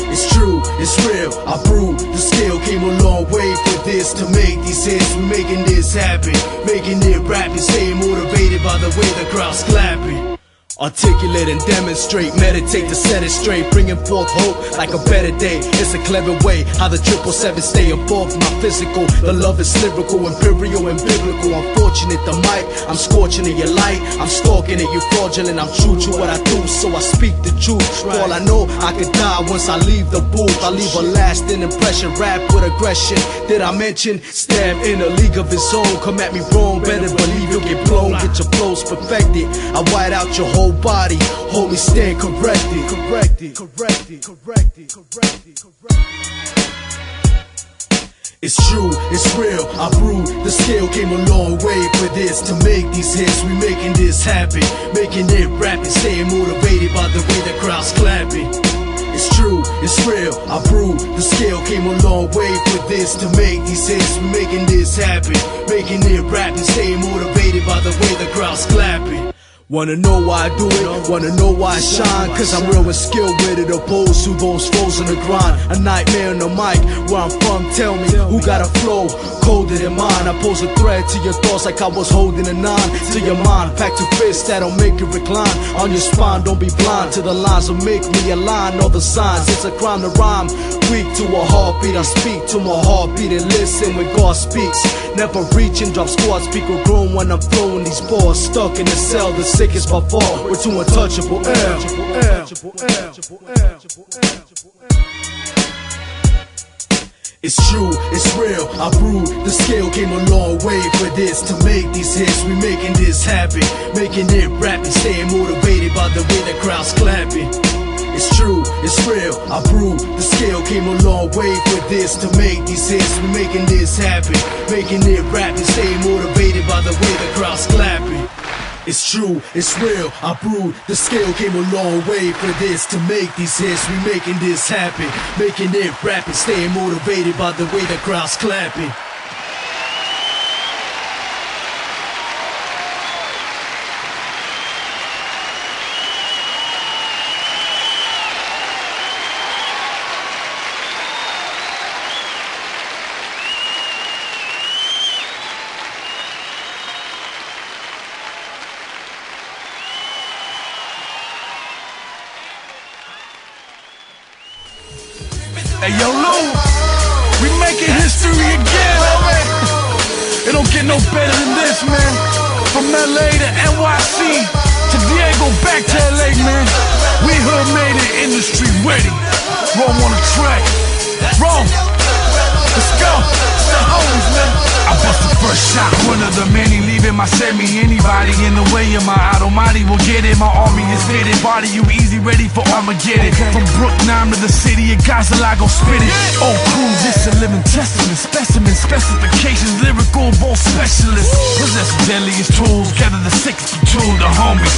It's true, it's real, I proved the skill came a long way for this. To make these hits, we making this happen. Making it rapping, staying motivated by the way the crowd's clapping. Articulate and demonstrate, meditate to set it straight, bringing forth hope like a better day. It's a clever way how the 777 stay above my physical. The love is lyrical, imperial and biblical. Unfortunate the mic, I'm scorching at your light. I'm stalking at you fraudulent, I'm true to what I do, so I speak the truth. For all I know, I could die once I leave the booth. I leave a lasting impression, rap with aggression. Did I mention, stab in a league of his own? Come at me wrong, better believe you'll get blown. Get your flows perfected, I white out your whole body, hold me stand corrected. It's true, it's real, I proved the skill came a long way for this. To make these hits, we making this happen. Making it rapping, staying motivated by the way the crowd's clapping. It's true, it's real, I proved the skill came a long way for this. To make these hits, we making this happen. Making it rapping, staying motivated by the way the crowd's clapping. Wanna know why I do it, wanna know why I shine, cause I'm real and skilled with it, opposed to those foes in the grind. A nightmare on the mic, where I'm from, tell me, who got a flow colder than mine? I pose a thread to your thoughts like I was holding a 9 to your mind. Pack two fists that'll make it recline on your spine. Don't be blind to the lines that make me align all the signs. It's a crime to rhyme, weak to a heartbeat. I speak to my heartbeat and listen when God speaks. Never reach and drop squad speaker grown when I'm throwing these balls. Stuck in the cell, the sickest by far, we're too untouchable. It's true, it's real, I proved the skill came a long way for this. To make these hits, we making this happen. Making it rapping, staying motivated by the way the crowd's clapping. It's true, it's real, I proved the skill came a long way for this. To make these hits, we making this happen. Making it rapping, staying motivated by the way the crowd's clapping. It's true, it's real, I proved the skill came a long way for this. To make these hits, we making this happen. Making it rapping, staying motivated by the way the crowd's clapping. Hey yo, Lou, we making history again. It don't get no better than this, man. From LA to NYC to Diego back to LA, man. We hood made it, industry ready. Rome on the track. Rome, let's go. It's the homies, man. I bust the first shot, one of the many leaving my semi. Anybody in the way of my almighty will get it. My army is faded, body you easy ready for Armageddon. From Brook 9 to the city of Gaza, I go spit it. All crews, it's a living testament. Specimen, specifications, lyrical ball specialist. Possess the deadliest tools, gather the 62, the homies.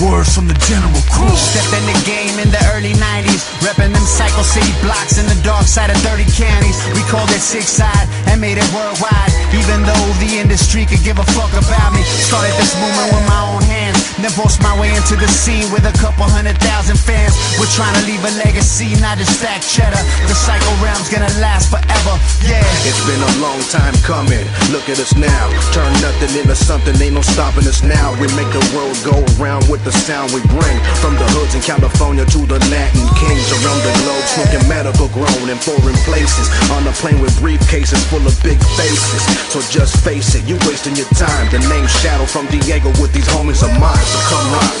Words from the general crew. Stepped in the game in the early 90s, repping them Psycho City blocks in the dark side of 30 counties. We called it Six Side and made it worldwide, even though the industry could give a fuck about me. Started this movement with my own hands, then forced my way into the scene with a couple 100,000 fans. We're trying to leave a legacy, not just stack cheddar. The Psycho realm's gonna last forever, yeah. It's been a long time coming, look at us now. Turn nothing into something, ain't no stopping us now. We make the world go around with the sound we bring. From the hoods in California to the Latin kings around the globe, smoking medical grown in foreign places. On a plane with briefcases full of big faces. So just face it, you wasting your time. The name Shadow from Diego with these homies of mine, so come rock.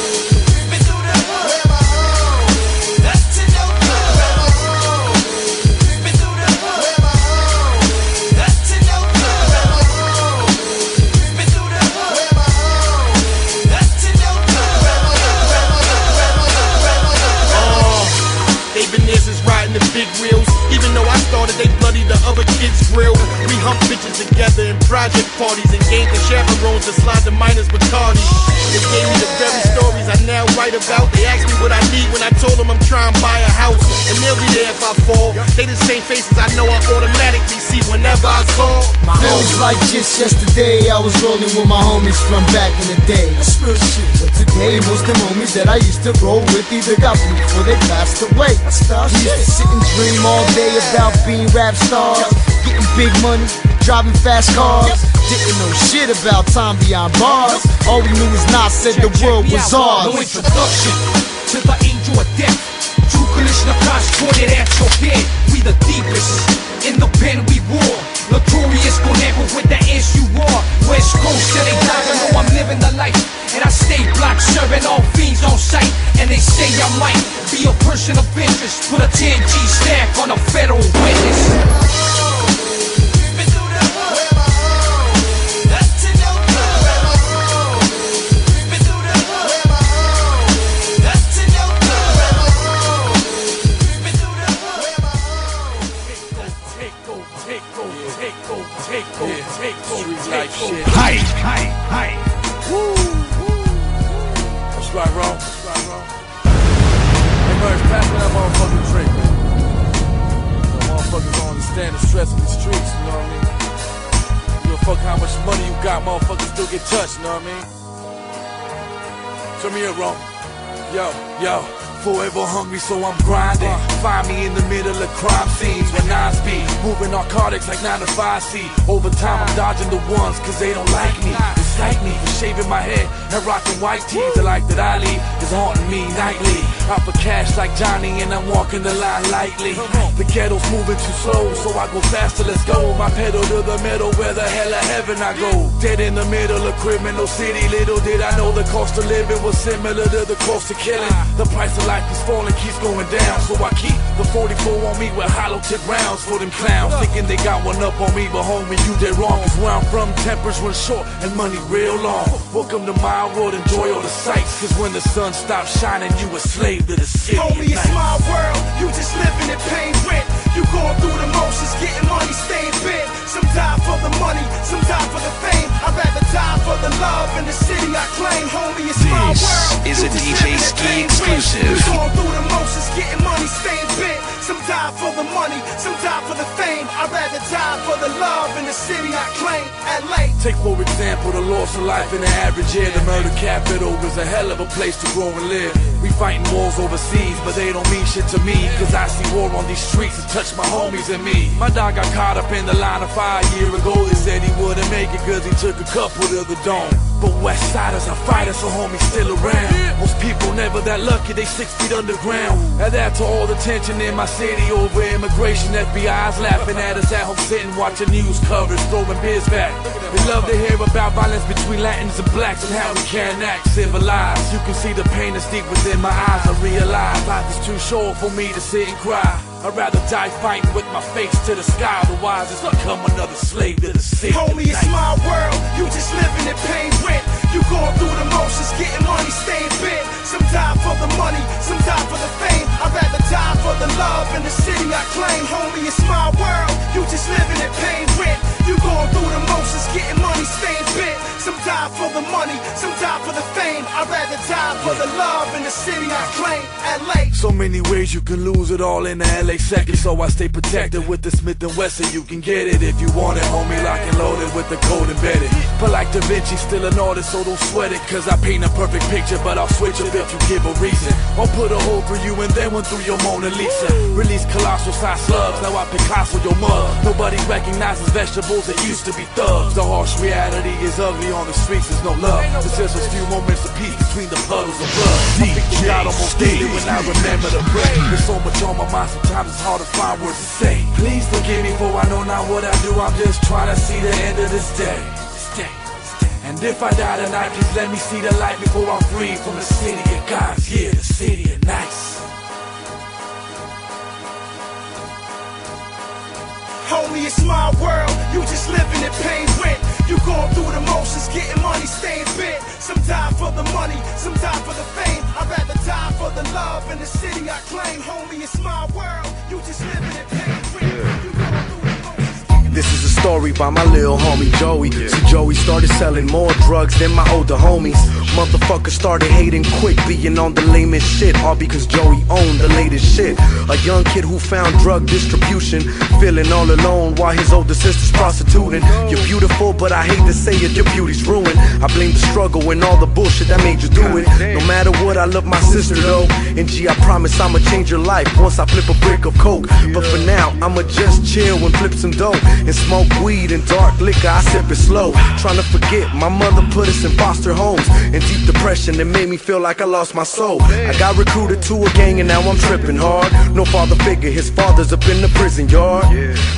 Big reels, even though I started, they bloody the other kids' grill. We hump bitches together in project parties and gained the chaperones to slide the minors with Cardi. They gave me the very stories I now write about. They asked me what I need when I told them I'm trying to buy a house, and they'll be there if I fall. They the same faces I know I automatically see whenever I call. Feels like just yesterday I was rolling with my homies from back in the day. That's real shit. But today most of them homies that I used to roll with either got beat or they passed away. We used to sit and dream all day about being rap stars, getting big money, driving fast cars. Didn't know shit about time beyond bars. All we knew is Nas said the world was ours. No introduction to the angel of death. True collision of cars pointed at your head. We the deepest in the pen we wore. Notorious forever with the ants you wore. West Coast, yeah, they die, know I'm living the life. And I stay block serving all fiends on sight. And they say I might be a person of interest. Put a 10G stack on a federal witness. Hi. Woo. That's right, bro. Hey, Merch, pass me that motherfucking drink, man. So motherfuckers don't understand the stress of the streets, you know what I mean? You give a fuck how much money you got, motherfuckers still get touched, you know what I mean? Turn me here, bro. Yo. Forever hungry, so I'm grinding. Find me in the middle of crime scenes when I speed, moving narcotics like 9 to 5C. Over time, I'm dodging the ones cause they don't like me. Dislike me for shaving my head and rocking white tees. The life that I lead is haunting me nightly. Out for cash like Johnny and I'm walking the line lightly. The ghetto's moving too slow, so I go faster, let's go. My pedal to the metal, where the hell of heaven I go. Dead in the middle of criminal city. Little did I know the cost of living was similar to the cost of killing. The price of life is falling, keeps going down. So I keep the 44 on me with hollow tip rounds for them clowns. Thinking they got one up on me, but homie, you dead wrong. Cause where I'm from, tempers run short and money real long. Welcome to my world, enjoy all the sights. Cause when the sun stops shining, you a slave to the city. Homie, it's my world, you just living in pain rent. You going through the motions, getting money, staying bent. Some die for the money, some die for the fame. I'd rather die for the love in the city I claim. Homie, it's my world. This is a DJ Ski exclusive. You going through the motions, getting money, staying bent. Some die for the money, some die for the fame. I'd rather die for the love in the city I claim. LA. Take for example the loss of life in the average year. The murder capital is a hell of a place to grow and live. We fighting wars overseas, but they don't mean shit to me. Cause I see war on these streets and touch my homies and me. My dog got caught up in the line of fire a year ago. They said he wouldn't make it cause he took a couple to the dome. But West Siders are fighters, so homies still around. Most people never that lucky, they 6 feet underground. Add that to all the tension in my city over immigration. FBI's laughing at us at home sitting watching news coverage, throwing beers back. They love to hear about violence between Latins and blacks and how we can't act civilized. You can see the pain that's deep within my eyes. I realize life is too short for me to sit and cry. I'd rather die fighting with my face to the sky. Otherwise it's become another slave to the city. Homie, it's my world, you just living in pain rent. You going through the motions, getting money, staying bent. Some die for the money, some die claim, homie, it's my world. You just living in pain rent. You going through the motions, getting money, staying bent. Some die for the money, some die for the fame. I'd rather die for the love in the city I claim, LA. So many ways you can lose it all in the LA second. So I stay protected with the Smith & Wesson. You can get it if you want it, homie, lock and loaded with the code embedded. But like Da Vinci, still an artist, so don't sweat it. Cause I paint a perfect picture, but I'll switch up if you give a reason. I'll put a hole through you and then one through your Mona Lisa. Release colossal size slugs, now I Picasso your mug. Nobody recognizes vegetables that used to be thugs. The harsh reality is ugly on the streets, there's no love. There's just a few moments of peace between the puddles of blood. I think God almost daily when I remember to pray. There's so much on my mind, sometimes it's hard to find words to say. Please forgive me for I know not what I do, I'm just trying to see the end of this day. And if I die tonight, just let me see the light before I'm free from the city of God's, yeah, the city of nights. Homie, it's my world. You just living in pain rent. You going through the motions, getting money, staying bent. Some die for the money, some die for the fame. I'd rather die for the love in the city I claim. Homie, it's my world. You just living in pain rent. You going through the motions. This is a story by my little homie Joey. So Joey started selling more drugs than my older homies. Motherfuckers started hating quick, being on the lamest shit, all because Joey owned the latest shit. A young kid who found drug distribution, feeling all alone while his older sister's prostituting. You're beautiful, but I hate to say it, your beauty's ruined. I blame the struggle and all the bullshit that made you do it. No matter what, I love my sister though. And gee, I promise I'ma change your life once I flip a brick of coke. But for now, I'ma just chill and flip some dough and smoke weed and dark liquor, I sip it slow. Trying to forget, my mother put us in foster homes. In deep depression, it made me feel like I lost my soul. I got recruited to a gang and now I'm tripping hard. No father figure, his father's up in the prison yard.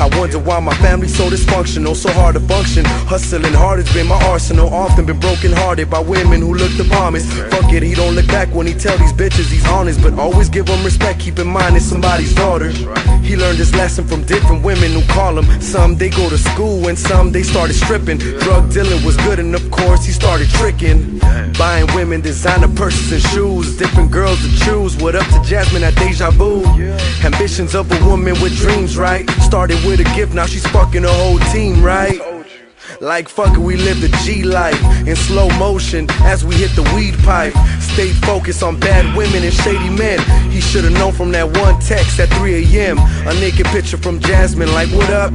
I wonder why my family's so dysfunctional, so hard to function. Hustling hard has been my arsenal, often been broken hearted by women who look the promise. Fuck it, he don't look back when he tell these bitches he's honest, but always give them respect, keep in mind it's somebody's daughter. He learned his lesson from different women who call him. Some they go to school and some they started stripping. Drug dealing was good and of course he started tricking. Buying women designer purses and shoes, different girls to choose. What up to Jasmine at Deja Vu? Ambitions of a woman with dreams, right? Started with a gift, now she's fucking a whole team, right? Like fuck it, we live the G life in slow motion as we hit the weed pipe. Stayed focused on bad women and shady men. He should've known from that one text at 3 a.m. A naked picture from Jasmine like what up? ...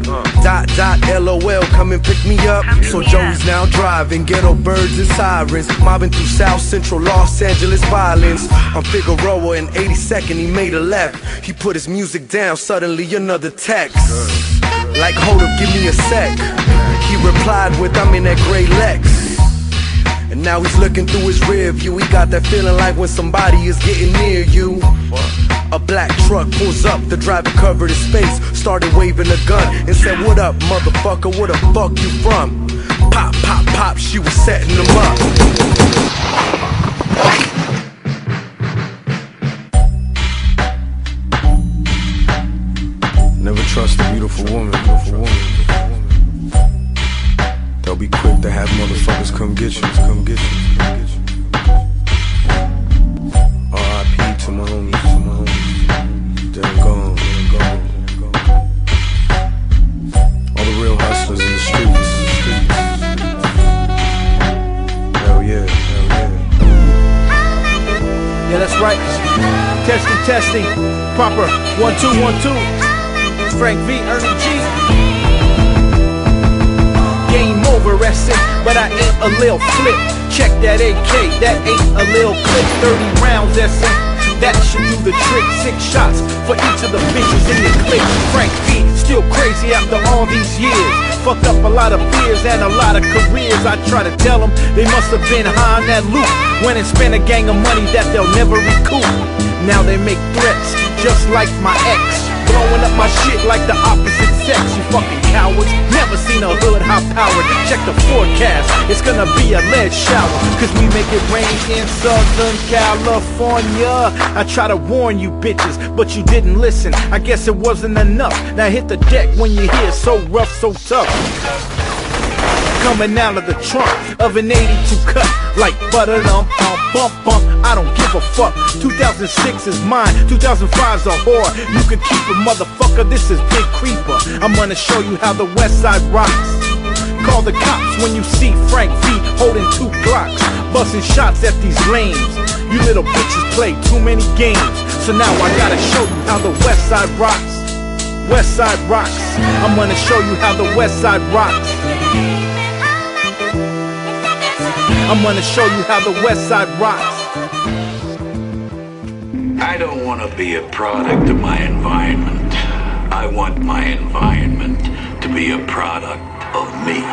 LOL, come and pick me up. So Joey's now driving ghetto birds and sirens, mobbing through South Central Los Angeles violence. On Figueroa in 82nd he made a left. He put his music down, suddenly another text like hold up, give me a sec. He replied with, I'm in that gray Lex. And now he's looking through his rear view. He got that feeling like when somebody is getting near you. A black truck pulls up, the driver covered his face, started waving a gun and said, what up, motherfucker, where the fuck you from? Pop, pop, pop, she was setting him up. Never trust a beautiful woman. They'll be quick to have motherfuckers come get you. R.I.P. to my homies. They're gone. All the real hustlers in the streets. Hell yeah. Yeah, that's right. Testing. Proper. 1 2 1 2. Frank V, Ernie G. Game over, SN, but I ain't a lil flip. Check that AK, that ain't a lil clip. 30 rounds, SN, that should do the trick. 6 shots for each of the bitches in the clip. Frank V, still crazy after all these years. Fucked up a lot of fears and a lot of careers. I try to tell them they must have been high on that loot. Went and spent a gang of money that they'll never recoup. Now they make threats, just like my ex. Blowing up my shit like the opposite sex, you fucking cowards. Never seen a hood high powered. Check the forecast, it's gonna be a lead shower, cause we make it rain in Southern California. I try to warn you bitches, but you didn't listen. I guess it wasn't enough. Now hit the deck when you hear so rough, so tough. Coming out of the trunk of an 82 cut, like butter bump, bump. I don't give a fuck. 2006 is mine, 2005's a whore. You can keep it, motherfucker, this is Big Creeper. I'm gonna show you how the West Side rocks. Call the cops when you see Frank V holding 2 Glocks, busting shots at these lames. You little bitches play too many games, so now I gotta show you how the West Side rocks. West Side rocks. I'm gonna show you how the West Side rocks. I'm gonna show you how the West Side rocks. I don't want to be a product of my environment. I want my environment to be a product of me.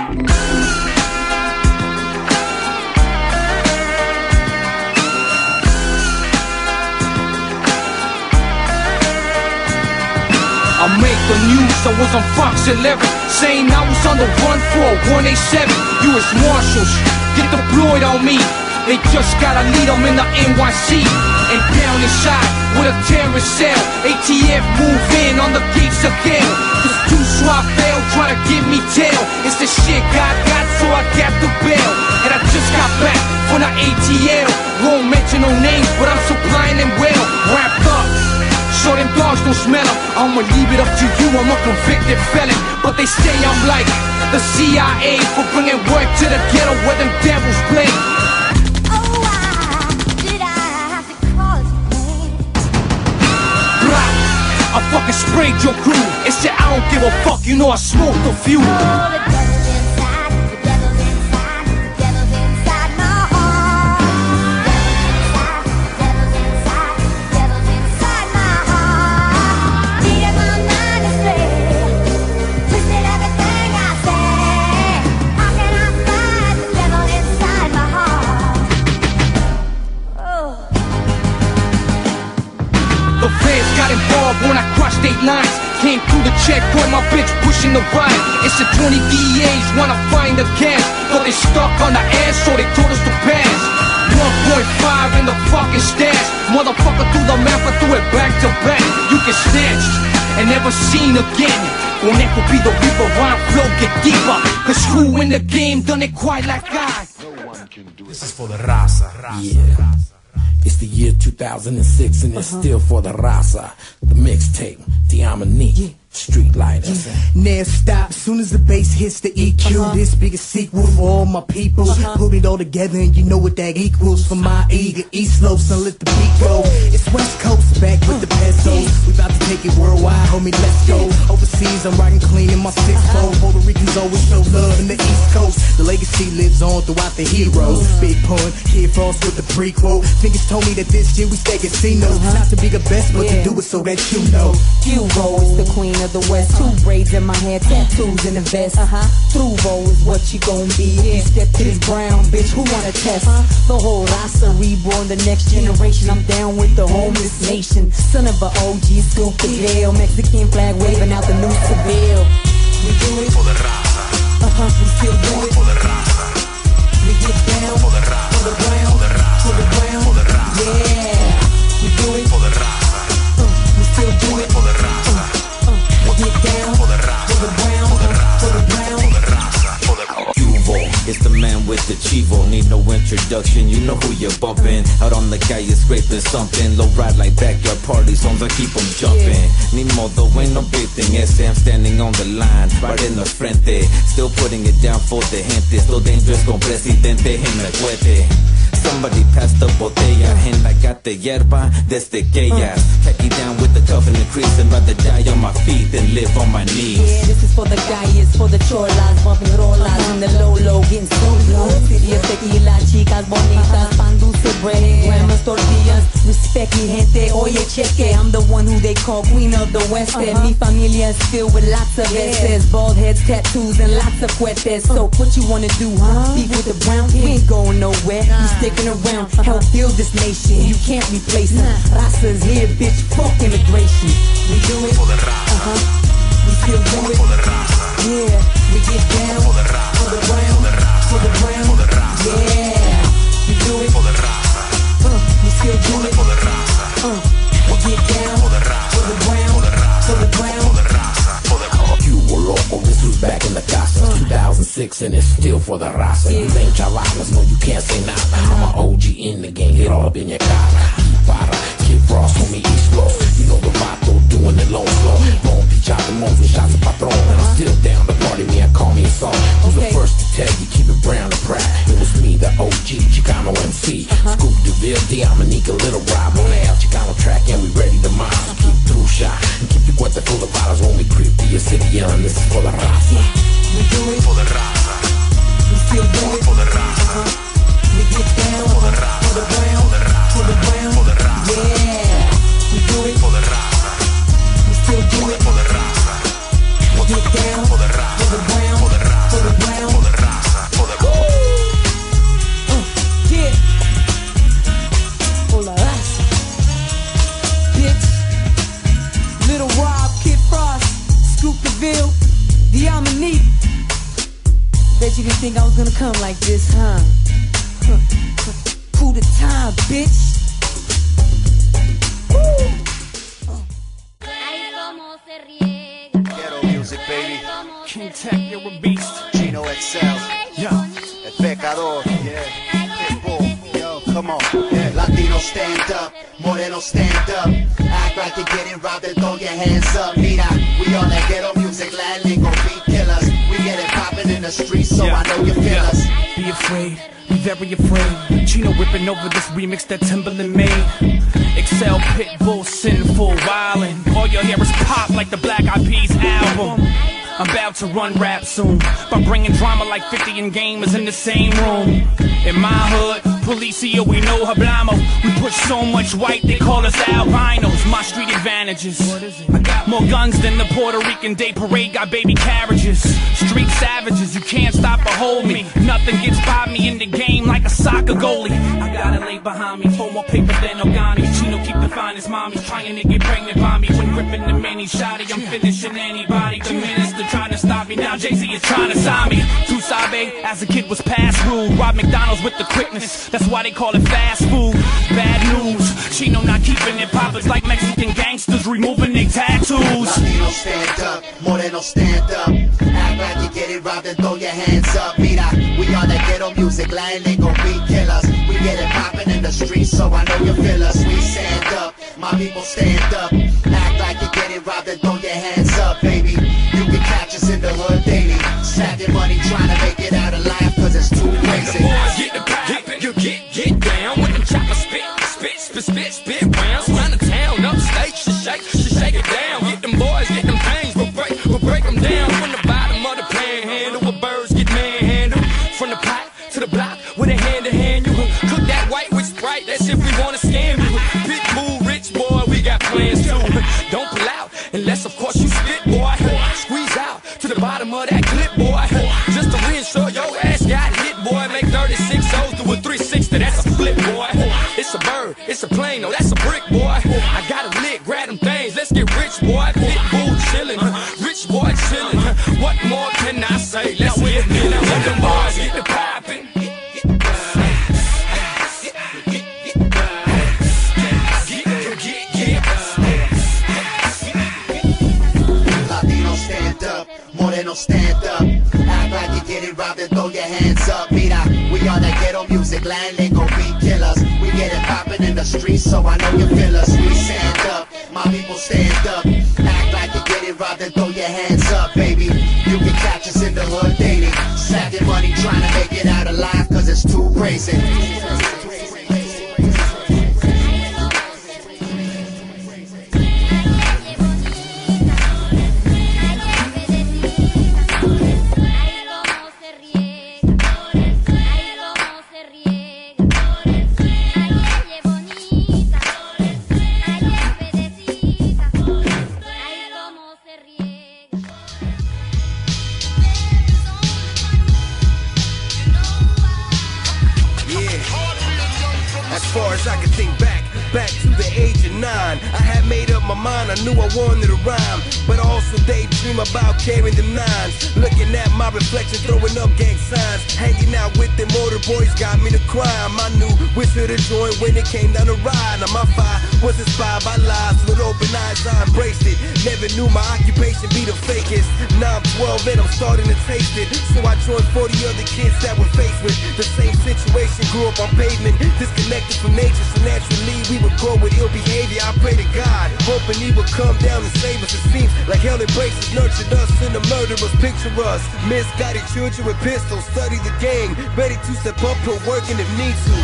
I make the news, I was on Fox 11, saying I was on the run for a 187. U.S. Marshals, get deployed on me. They just got a lead, I'm in the NYC. And down inside, with a terrorist cell, ATF move in on the gates of hell. Cause 2 SWAT failed, trying to give me tail. It's the shit God got, so I got the bail. And I just got back from the ATL. Won't mention no names, but I'm supplying them well. Wrapped up, so them dogs don't smell them. I'ma leave it up to you, I'm a convicted felon. But they say I'm like the CIA for bringing work to the ghetto where them devils play. I fucking sprayed your crew. It said I don't give a fuck, you know I smoked a few. The devil's inside, the devil's inside, the devil's inside my heart. The devil's inside, the devil's inside my heart. Needed my mind to stay, twisted everything I say. How can I fight the devil inside my heart? Oh. The feds got involved when I crossed 8 lines. Came through the checkpoint, my bitch pushing the ride. It's a 20 DEAs wanna find the cash, but they stuck on the ass, so they told us to pass. 1.5 in the fucking stash. Motherfucker threw the map, I threw it back to back. You get snatched and never seen again. Well, that could be the reaper, rhyme flow get deeper. Cause who in the game done it quite like I? This is for the raza. Yeah. It's the year 2006 and it's still for the raza. The mixtape, Diamonique, Street Lighters. Never stop, soon as the bass hits the EQ. This big a sequel for all my people. Put it all together and you know what that equals. For my eager East Slopes, and let the beat go. It's West Coast, back with the pesos. We about to take it worldwide, homie, let's go. Overseas, I'm riding clean in my 6-4. Puerto Ricans always show love in the East Coast. The legacy lives on throughout the heroes. Big pun, Kid Frost with the prequel. Fingers told me that this year we stay casinos. Not to be the best, but to do it so that you know. Hugo is the queen of the West. 2 braids in my hair, tattoos in the vest. Truvo is what you gon' be. You step to this brown bitch, who wanna test? The whole raza reborn, the next generation. I'm down with the homeless nation. Son of a OG, scoop the jail. Mexican flag waving out the new Seville. We do it for the raza. We still do it for the raza. We get down for the raza. For the brown, for the raza. for the brown, for the raza. Yeah, we do it for the raza. We still do it for the raza. We get down for the raza. For the brown, for the brown, for the raza. For the Hugo, it's the man with the chivo. Need no introduction, you know who you're bumping. Out on the calle scraping something. Low ride like backyard party songs, I keep them jumping. Ni modo, ain't no big thing. I'm standing on the line, right in the frente. Still putting it down for the gente. Still dangerous con presidente, en el cohete. Somebody passed the botella and I got the yerba desde que ellas. Khaki down with the cuff and the crease and rather die on my feet than live on my knees. Yeah, this is for the guys, for the cholas, bumping rolas in the low, getting so low. City of tequila, chicas bonitas, pan dulce bread, grandma's tortillas. Respect me, gente, oye, cheque. I'm the one who they call queen of the West. Mi familia is filled with lots of S's, bald heads, tattoos, and lots of cuetes. So what you wanna do, huh? Beef with the brown? We ain't going nowhere. You sticking around, help build this nation. You can't replace them. Raza's here, bitch, fuck immigration. We do it for the raza. We still do it for the raza. Yeah, we get down for the raza. For the brown, for the raza. for the brown, for the raza. Yeah, we do it for the raza. We still do it for the raza. We get down for the raza. For the brown, for the raza. for the brown, for the raza. For the You were local, this was back in the casa. 2006 2006 and it's still for the raza. You ain't chavalas, no you can't say nada. I'm an OG in the game, hit all up in your cara. Para, Kid Frost, homie East Flow. You know the vato doing it low slow. Long Beach out the months with shots of Patron. And I'm still down to party, me and call me a song. Who's the first to tell you, keep it brown and proud. It was me, the OG, Chicano MC. Scoop DeVille, Diamonique, a little Rob on the El Chicano track, and we ready to mine. Keep through shot and keep your cuenta full of bottles when we creep to your city, young. This is for the raza. We do it for the raza. We still do it for the raza. We get down for the raza. For the brown, for the brown, for the raza. Yeah, we do it for the raza. We still do it for the raza. We get down for the raza. For the brown, for the raza. for the brown, for the raza. For the yeah. For la raza, bitch. Little Rob, Kid Frost, Scoop DeVille, Diamonique. Bet you didn't think I was gonna come like this, huh? Coup de time, bitch. Ghetto music, baby. King Tech, you're a beast. Chino XL. Yeah. El Pecador. Yeah. Pitbull. Yo, come on. Yeah. Latino stand up. Moreno stand up. Act like you're getting robbed and throw your hands up. Mira, we on that ghetto music land. Ain't gon' beat killers. We get it poppin' in the streets, so I know you feel us. Be afraid, be very afraid. Chino whipping over this remix that Timberland made. Excel, Pitbull, sinful, wildin'. All you hear is pop like the Black Eyed Peas album. I'm about to run rap soon by bringing drama like 50 and gamers in the same room. In my hood, Policia, we know Hablamo. We push so much white, they call us albinos. My street advantages. I got more guns than the Puerto Rican Day Parade, got baby carriages. Street savages, you can't stop or hold me. Nothing gets by me in the game like a soccer goalie. I got it laid behind me, four more papers than Ogani. Chino keep the finest mommies, trying to get pregnant by me. When gripping the mini shotty, I'm finishing anybody. The minister trying to stop me, now Jay-Z is trying to sign me. Tusabe, as a kid was past rude. Rob McDonald's with the quickness, that's why they call it fast food. Bad news, Chino not keeping it poppers like Mexican gangsters removing their tattoos. Latino stand up, Moreno stand up. Act like you get it robbed and throw your hands up. Mira, we on that ghetto music line, ain't gon' beat killers. We get it poppin' in the streets, so I know you feel us. We stand up, my people stand up. Act like you get it robbed and throw your hands up, baby. You can catch us in the hood daily. Stacking money, trying to make it out alive, cause it's too crazy. The boys get the poppin', you get down. When them choppers spit rounds. Round the town, upstate, shake it down. Get them boys, get them things, we'll break them down. From the bottom of the panhandle, where birds get manhandled. From the pot to the block, with a hand to hand, you cook that white with Sprite, that's if we wanna scam you. Pitbull, rich boy, we got plans too. Don't pull out, unless of course you spit, boy. Squeeze out to the bottom of that clip, boy. Just to reassure your ass got hit, boy. Make 36 O's do a 360, that's a flip, boy. It's a bird, it's a plane, no, that's a brick, boy. I got a lick, grab them things, let's get rich, boy. Pitbull chillin', rich boy chillin'. What more can I say? Let's get it. Let them boys get the poppin'. Latino stand up, Moreno stand up. Act like you get it robbed and throw your hands up. Mira, we on that ghetto music land, ain't gon' beat killers. We get it poppin' in the streets, so I know you feel us. We stand up, my people stand up. Act like you get it robbed and throw your hands up, baby. You can catch us in the hood daily. Stacking money, trying to make it out alive, cause it's too crazy. age of 9. I had made up my mind, I knew I wanted to rhyme, but I also daydream about carrying them nines. Looking at my reflection, throwing up gang signs. Hanging out with them older boys got me to crime. I knew which to join when it came down to ride. Now my fire was inspired by lies. With open eyes I embraced it. Never knew my occupation be the fakest. Now I'm 12 and I'm starting to taste it. So I joined 40 other kids that were faced with the same situation. Grew up on pavement, disconnected from nature, so naturally we would grow with ill behavior. I pray to God, hoping he would come down and save us. It seems like hell embraces, nurtured us, and the murderers picture us. Misguided children with pistols, study the gang, ready to step up, put work in if need to.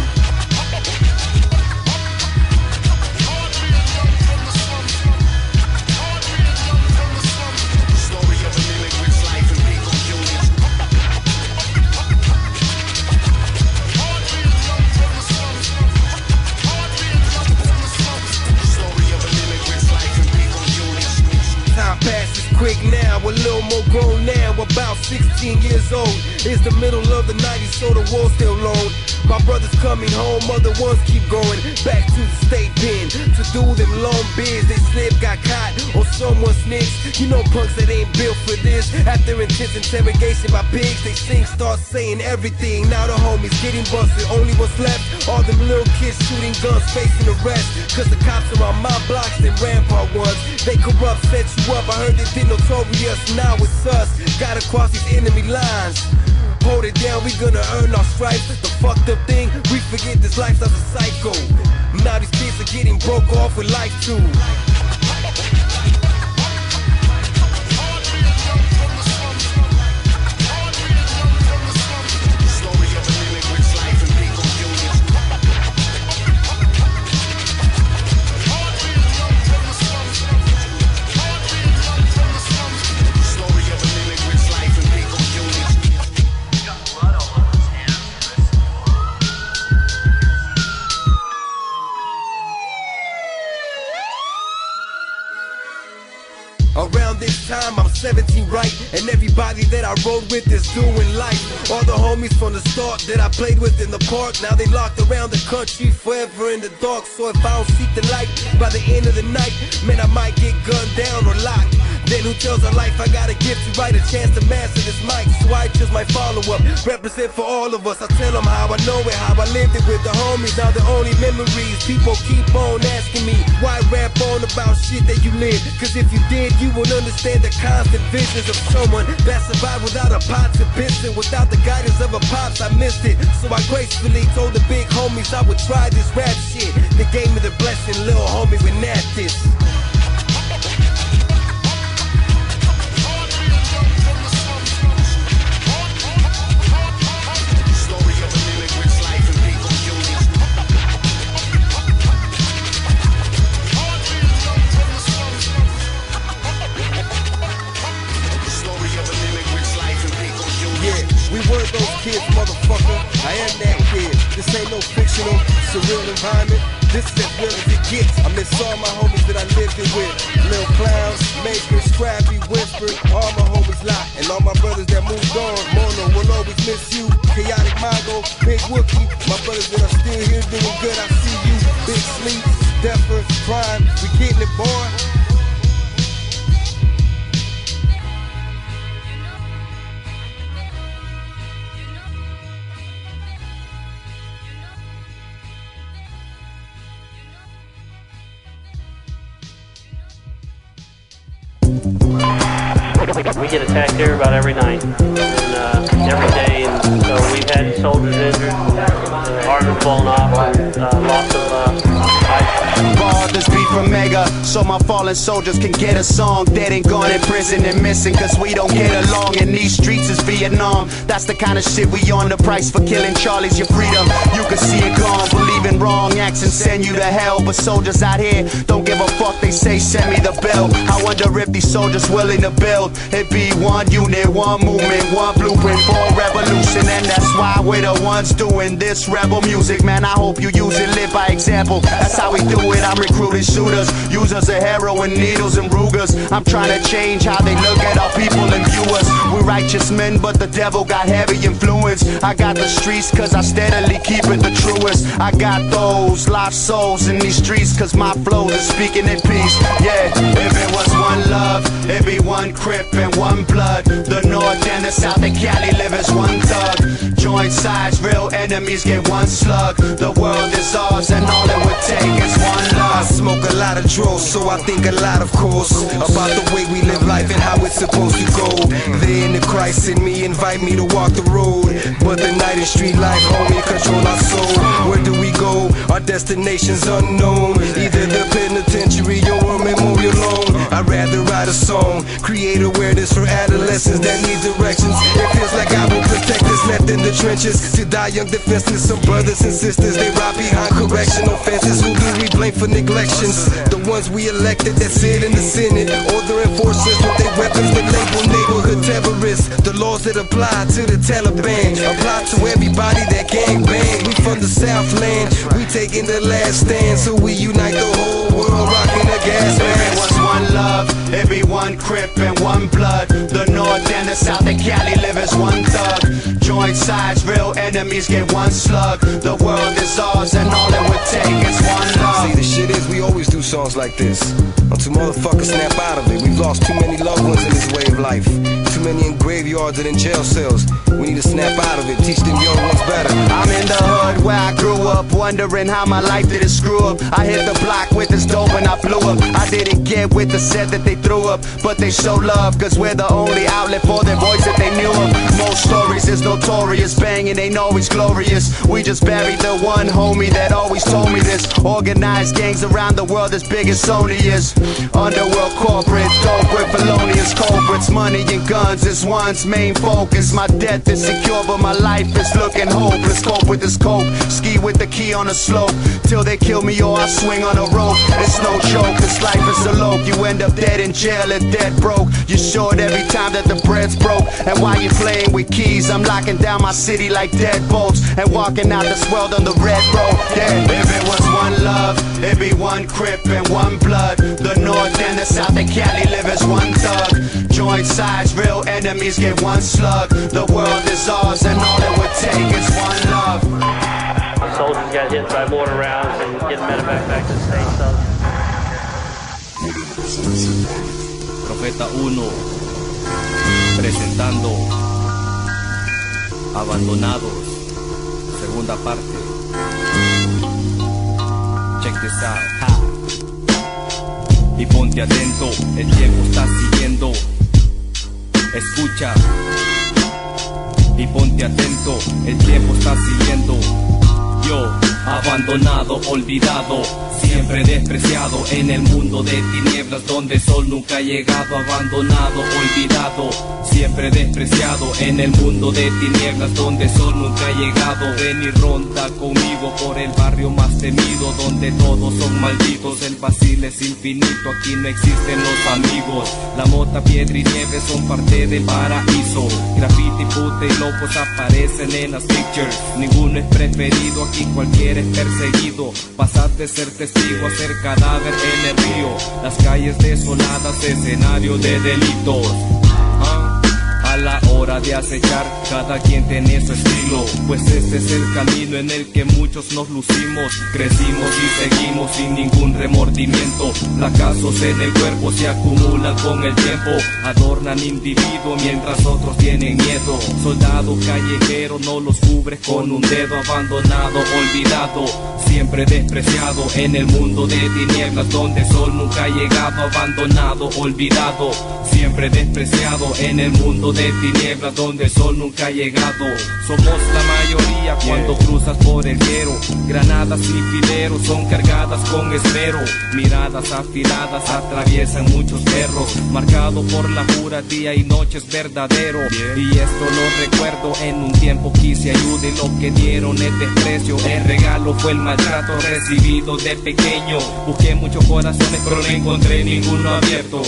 Time passes quick now, a little more grown now, about 16 years old. It's the middle of the 90s, so the war's still long. My brother's coming home, other ones keep going back to the state pen to do them long bids. They slip, got caught, or someone snitched. You know punks that ain't built for this. After intense interrogation by pigs, they sing, start saying everything. Now the homies getting busted, only what's left, all them little kids shooting guns, facing arrest. Cause the cops are on my blocks, them rampart ones. They corrupt, set you up, I heard they did notorious, now it's us. Gotta cross these enemy lines. Hold it down, we gonna earn our stripes. The fucked up thing, we forget this lifestyle's a cycle. Now these kids are getting broke off with life too. Around this time I'm 17 right, and everybody that I rode with is doing life. All the homies from the start that I played with in the park, now they locked around the country forever in the dark. So if I don't seek the light by the end of the night, man, I might get gunned down or locked. Then who tells a life I got a gift to write a chance to master this mic? So I just might follow up, represent for all of us. I tell them how I know it, how I lived it with the homies. Now the only memories, people keep on asking me, why rap on about shit that you live? Cause if you did, you would understand the constant visions of someone that survived without a pot to piss it. Without the guidance of a pops, I missed it. So I gracefully told the big homies I would try this rap shit. They gave me the blessing, little homie, we nat this. We were those kids, motherfucker. I am that kid. This ain't no fictional, it's a real environment. This is as real as it gets. I miss all my homies that I lived it with. Lil Clowns, Maker, Scrappy, Whisper, all my homies locked. And all my brothers that moved on. Mono will always miss you. Chaotic Mongo, Big Wookie. My brothers that are still here doing good, I see you. Big Sleep, Deffer, Prime, we getting it, boy. We get attacked here about every night and every day, and so we've had soldiers injured, arms blown off, lots of Ball, this beat from Mega, so my fallen soldiers can get a song. Dead and gone in prison and missing, cause we don't get along. And these streets is Vietnam. That's the kind of shit we on. The price for killing Charlie's your freedom. You can see it gone. Believing wrong acts and send you to hell. But soldiers out here don't give a fuck fuck they say, send me the bill. I wonder if these soldiers willing to build. It be one unit, one movement, one blueprint for revolution. And that's why we're the ones doing this rebel music. Man, I hope you use it, live by example. That's how we do it. I'm recruiting shooters, users of heroin, needles and Rugers. I'm trying to change how they look at our people and view us. We're righteous men, but the devil got heavy influence. I got the streets cause I steadily keep it the truest. I got those lost souls in these streets cause my flows is speaking in peace. Yeah, if it was one love, it'd be one Crip and one blood. The north and the south and Cali live as one thug. Joint sides, real enemies get one slug. The world is ours and all it would take is one love. I smoke a lot of drugs, so I think a lot, of course, about the way we live life and how it's supposed to go. They in the Christ in me, invite me to walk the road, but the night is street life, homie, control our soul. Where do we go? Our destination's unknown. Either the penitentiary or a memorial loan. I'd rather write a song, create awareness for adolescents that need directions. It feels like I will protect us, left in the trenches to die young defenseless. Some brothers and sisters, they rob behind correctional fences. Who do we blame for neglections? The ones we elected that sit in the Senate, or the enforcers with their weapons that label neighborhood terrorists. The laws that apply to the Taliban apply to everybody that gang bang. We from the Southland, we taking the last stand, so we unite the whole world, rocking the gas mask. If it was one love, it'd be one Crip and one blood. The north and the south and Cali live as one thug. Joint sides, real enemies get one slug. The world is ours and all it would take is one love. See, the shit is we always do songs like this until motherfuckers snap out of it. We've lost too many loved ones in this way of life. Too many in graveyards and in jail cells. We need to snap out of it, teach them young ones better. I'm in the hood where I grew up, wondering how my life didn't screw up. I hit the block with this dope and I blew up. I didn't get with the set that they threw up, but they show love, cause we're the only outlet for their voice that they knew of. Most stories is notorious, banging ain't always glorious. We just buried the one homie that always told me this. Organized gangs around the world as big as Sony is. Underworld corporate, dope with felonious culprits. Money and guns is one's main focus. My death is secure, but my life is looking hopeless. Cope with this cope, ski with the key on a slope, till they kill me or I swing on a rope. It's no joke, this life is a lope. You end up dead in jail and dead broke. You're short every time that the bread's broke. And while you're playing with keys, I'm locking down my city like deadbolts and walking out this world on the red road. Yeah, if it was one love, it'd be one Crip and one blood. The north and the south and Cali live as one thug. Joint sides, real enemies get one slug. The world is ours and all it would take is one love. The soldiers got hit by mortar rounds and get medevac back to the States. Profeta 1 presentando Abandonados, segunda parte. Check this out. Y ponte atento, el tiempo está siguiendo. Escucha. Y ponte atento, el tiempo está siguiendo. Yo, abandonado, olvidado, siempre despreciado en el mundo de tinieblas donde el sol nunca ha llegado. Abandonado, olvidado, siempre despreciado en el mundo de tinieblas donde el sol nunca ha llegado. Ven y ronda conmigo por el barrio más temido donde todos son malditos. El vacío es infinito, aquí no existen los amigos. La mota, piedra y nieve son parte del paraíso. Graffiti, puta y locos aparecen en las pictures. Ninguno es preferido, aquí cualquiera es perseguido. Pasar de ser testigo a ser cadáver en el río. Las calles desoladas, escenario de delitos. A la hora de acechar, cada quien tiene su estilo, pues este es el camino en el que muchos nos lucimos. Crecimos y seguimos sin ningún remordimiento. Fracasos en el cuerpo se acumulan con el tiempo. Adornan individuo mientras otros tienen miedo. Soldado callejero no los cubre con un dedo. Abandonado, olvidado, siempre despreciado en el mundo de tinieblas donde el sol nunca ha llegado. Abandonado, olvidado, siempre despreciado en el mundo de tinieblas tinieblas donde el sol nunca ha llegado. Somos la mayoría cuando cruzas por el guero. Granadas y fileros son cargadas con esmero. Miradas afiladas atraviesan muchos perros. Marcado por la jura, día y noche es verdadero. Y esto lo recuerdo, en un tiempo quise ayuda y lo que dieron es desprecio. El regalo fue el maltrato recibido de pequeño. Busqué muchos corazones pero no encontré ninguno abierto.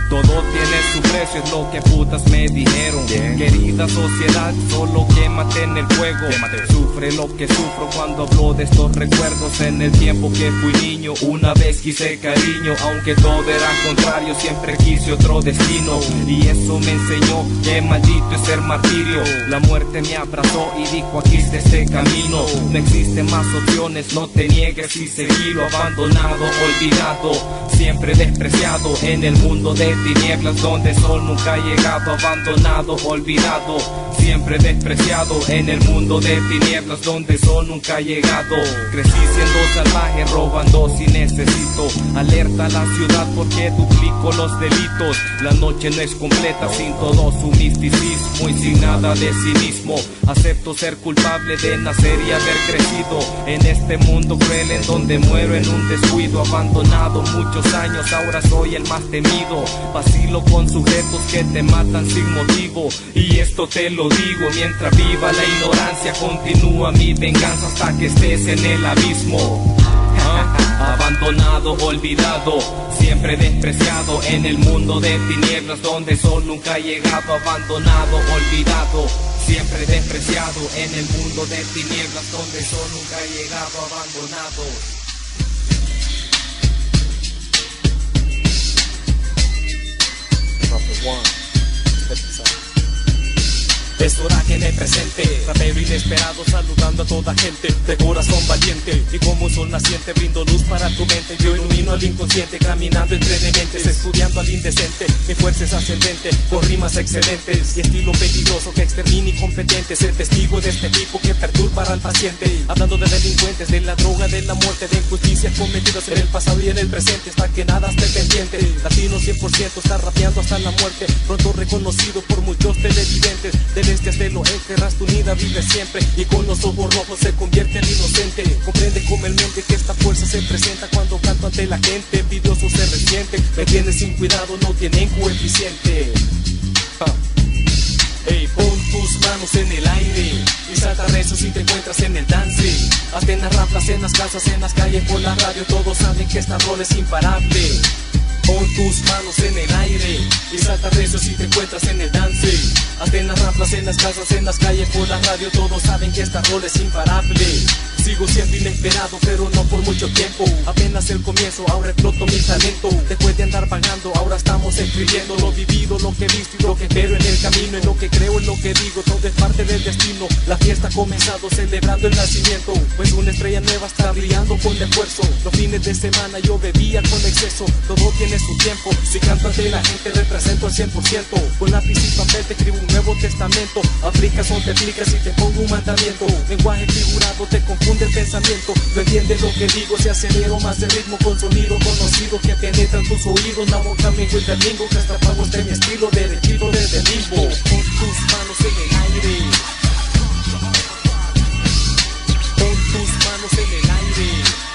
Todo tiene su precio, es lo que putas me dijeron. Querida sociedad, solo quémate en el fuego. Sufre lo que sufro cuando hablo de estos recuerdos. En el tiempo que fui niño, una vez quise cariño. Aunque todo era contrario, siempre quise otro destino. Y eso me enseñó que maldito es ser martirio. La muerte me abrazó y dijo, aquí está este camino. No existen más opciones, no te niegues y seguilo. Abandonado, olvidado, siempre despreciado en el mundo de tinieblas donde el sol nunca ha llegado. Abandonado, olvidado, siempre despreciado en el mundo de tinieblas donde el sol nunca ha llegado. Crecí siendo salvaje, robando si necesito. Alerta a la ciudad porque duplico los delitos. La noche no es completa sin todo su misticismo y sin nada de cinismo. Acepto ser culpable de nacer y haber crecido en este mundo cruel en donde muero en un descuido. Abandonado muchos años, ahora soy el más temido. Vacilo con sujetos que te matan sin motivo. Y esto te lo digo, mientras viva la ignorancia, continúa mi venganza hasta que estés en el abismo. Abandonado, olvidado, siempre despreciado en el mundo de tinieblas donde el sol nunca ha llegado. Abandonado, olvidado, siempre despreciado en el mundo de tinieblas donde el sol nunca ha llegado. Abandonado. Es hora que en el presente, rapero inesperado saludando a toda gente de corazón valiente. Y como un sol naciente brindo luz para tu mente. Yo ilumino al inconsciente caminando entre dementes, estudiando al indecente. Mi fuerza es ascendente, con rimas excelentes y estilo peligroso que extermina incompetentes. Ser testigo de este tipo que perturba al paciente. Hablando de delincuentes, de la droga, de la muerte, de injusticias cometidas en el pasado y en el presente. Hasta que nada esté pendiente. Latino 100% está rapeando hasta la muerte. Pronto reconocido por muchos televidentes. Del este hasta el oeste, Rastunida vive siempre. Y con los ojos rojos se convierte en inocente. Comprende comúnmente que esta fuerza se presenta cuando canto ante la gente. Envidioso se resiente. Me tiene sin cuidado, no tienen coeficiente. Ey, pon tus manos en el aire y salta recio si te encuentras en el dance. Hasta en las ramplas, en las casas, en las calles, por la radio, todos saben que esta rol es imparable. Pon tus manos en el aire y salta recio si te encuentras en el dance. Hasta en las ramplas, en las casas, en las calles, por la radio, todos saben que esta rol es imparable. Sigo siendo inesperado, pero no por mucho tiempo. Apenas el comienzo, ahora exploto mi talento. Después de andar pagando, ahora estamos escribiendo lo vivido, lo que he visto y lo que espero en el camino. En lo que creo, en lo que digo, todo es parte del destino. La fiesta ha comenzado, celebrando el nacimiento. Pues una estrella nueva está brillando con esfuerzo. Los fines de semana yo bebía con exceso. Todo tiene su tiempo, si canto ante la gente represento al 100%. Con lápiz y papel te escribo un nuevo testamento. Aplicas o te aplicas y te pongo un mandamiento. Lenguaje figurado te confunde el pensamiento. No entiendes lo que digo, si acelero más el ritmo con sonido conocido que penetra en tus oídos. La boca me encuentra el bingo, que hasta pago de mi estilo, derechito desde el limbo. Pon tus manos en el aire. Pon tus manos en el aire.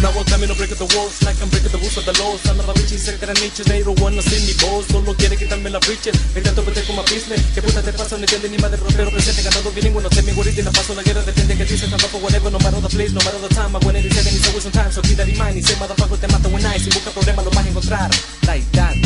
Now I'm coming to break the walls like I'm breaking the rules of the laws. I'm not bitches, cerca de niches, they don't wanna see me boss. Solo quiere quitarme la bridges, me intento meter como a business. ¿Qué puta te pasa? No entiende ni madre rapero presente. Ganando bilingüe, no sé mi gorita y la paso la guerra. Depende que dices, tampoco whatever, no matter the place, no matter the time. I went 87 and it's always on time, so keep that in mind. Y sé, motherfucker, te mato when I. Si busca problemas lo vas a encontrar, like that.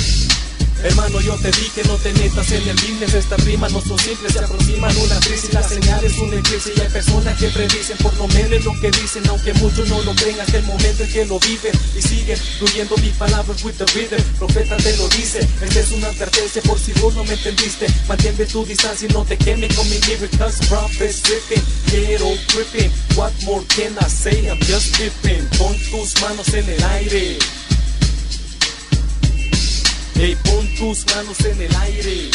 Hermano, yo te di que no te metas en el business. Estas rimas no son simples, se aproximan una crisis. La señal es un eclipse y hay personas que predicen por lo menos lo que dicen, aunque muchos no lo creen hasta el momento en que lo viven. Y siguen fluyendo mis palabras with the rhythm. Profeta te lo dice, esta es una advertencia por si vos no me entendiste. Mantén tu distancia y no te quemes con mi lyric, cause prophet's dripping, quiero gripping. What more can I say? I'm just dipping. Pon tus manos en el aire. Hey, pon tus manos en el aire.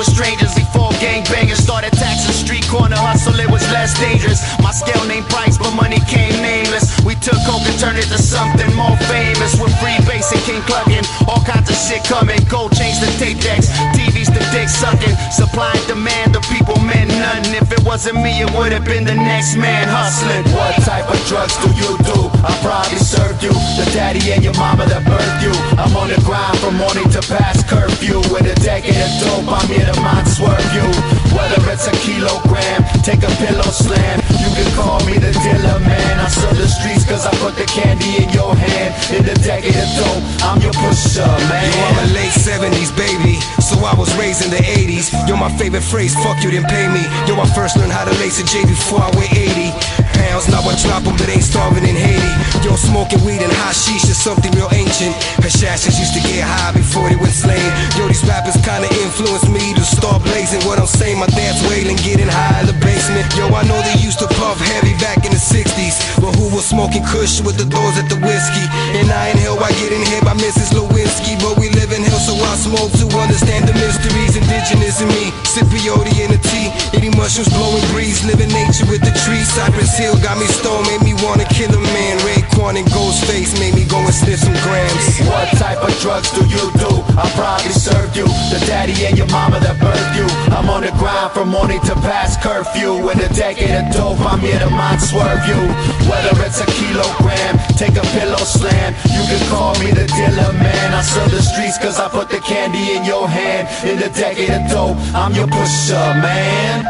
with strangers before gangbangers started taxing street corner hustle. It was less dangerous. My scale named Price, but money came nameless. We took coke and turned it to something more famous. With free bass and king clucking, all kinds of shit coming. Gold chains to tape decks, TVs to dick sucking. Supply and demand, the people meant nothing. If it wasn't me, it would have been the next man hustling. What type of drugs do you do? I probably served you, the daddy and your mama that birthed you. I'm on the grind from morning to past curfew. With a decade of dope, I'm here to mind swerve you. Whether it's a kilogram, take a pillow slam. You can call me the dealer, man. I serve the streets cause I put the candy in your hand. In the decade of dope, I'm your pusher, man. Yo, I'm a late 70s baby, so I was raised in the 80s. Yo, my favorite phrase, fuck you, didn't pay me. Yo, I first learned how to lace a J before I weigh 80 pounds. Now I drop them, but ain't starving in Haiti. Yo, smoking weed and hashish is something real ancient. Hashashes used to get high before they went slain. Yo, these rappers kinda influenced me to start blazing. What I'm saying, my dad's wailing, getting high in the basement. Yo, I know they used to puff heavy back in the 60s, but who was smoking kush with the doors at the whiskey? And I inhale while getting hit by Mrs. Lewinsky. But we live in hell, so I smoke to understand the mysteries. Indigenous in me, sip peyote in the tea, eating mushrooms, blowing breeze, living nature with the trees. Cypress Hill got me stoned, made me wanna kill a man. Raekwon and Ghostface made me go and sniff some grams. What type of drugs do you do? I probably served you, the daddy and your mama that birthed you. I'm on the grind from morning to past curfew. In a decade of dope, I'm here to mind swerve you. Whether it's a kilogram, take a pillow slam. You can call me the dealer, man. I serve the streets cause I put the candy in your hand. In the decade of dope, I'm your pusher, man.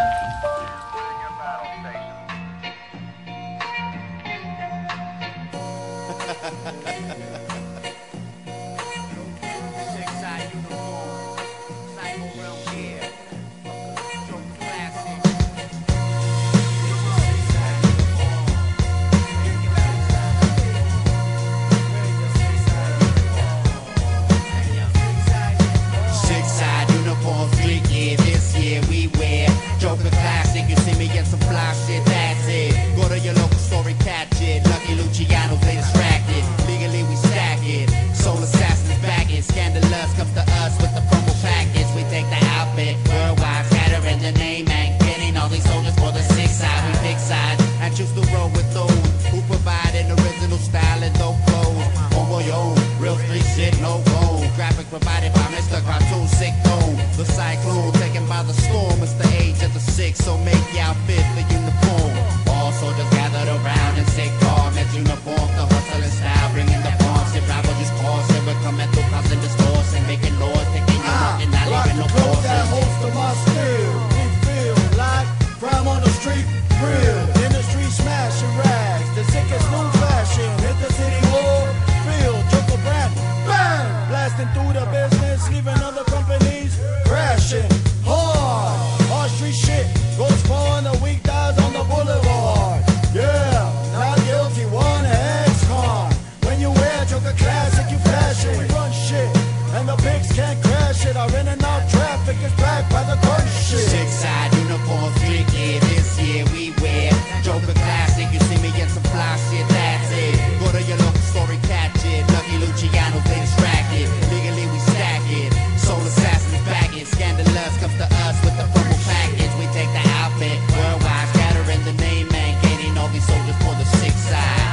So make y'all fit the uniform. All soldiers gathered around and say calm as uniform. The hustle and style, bringing the bombs. If rival just cause, and we're coming through causing discourse and making laws, taking you out and not leaving no cause. That host of my skill, we feel like crime on the street, real. In the street smashing rags, the sickest new fashion. Hit the city hall, feel, Joker brand, bang, blasting through the business, leaving other companies crashing hard. Our street shit goes far and the weak dies on the boulevard. Yeah, not guilty, one ex-con. When you wear Joker classic, you flash it. We run shit, and the pigs can't crash it. Our in and out traffic is backed by the gun shit. Six-side uniforms, street gear, this year we wear Joker classic. You see me get some fly shit, that's it. Go to your local store and catch it. Lucky Luciano's, they distracted. Legally we stack it. Soul assassins back it. Scandalous comes to us with the purple package. We take the outfit worldwide, scattering the name and gaining all these soldiers for the six side.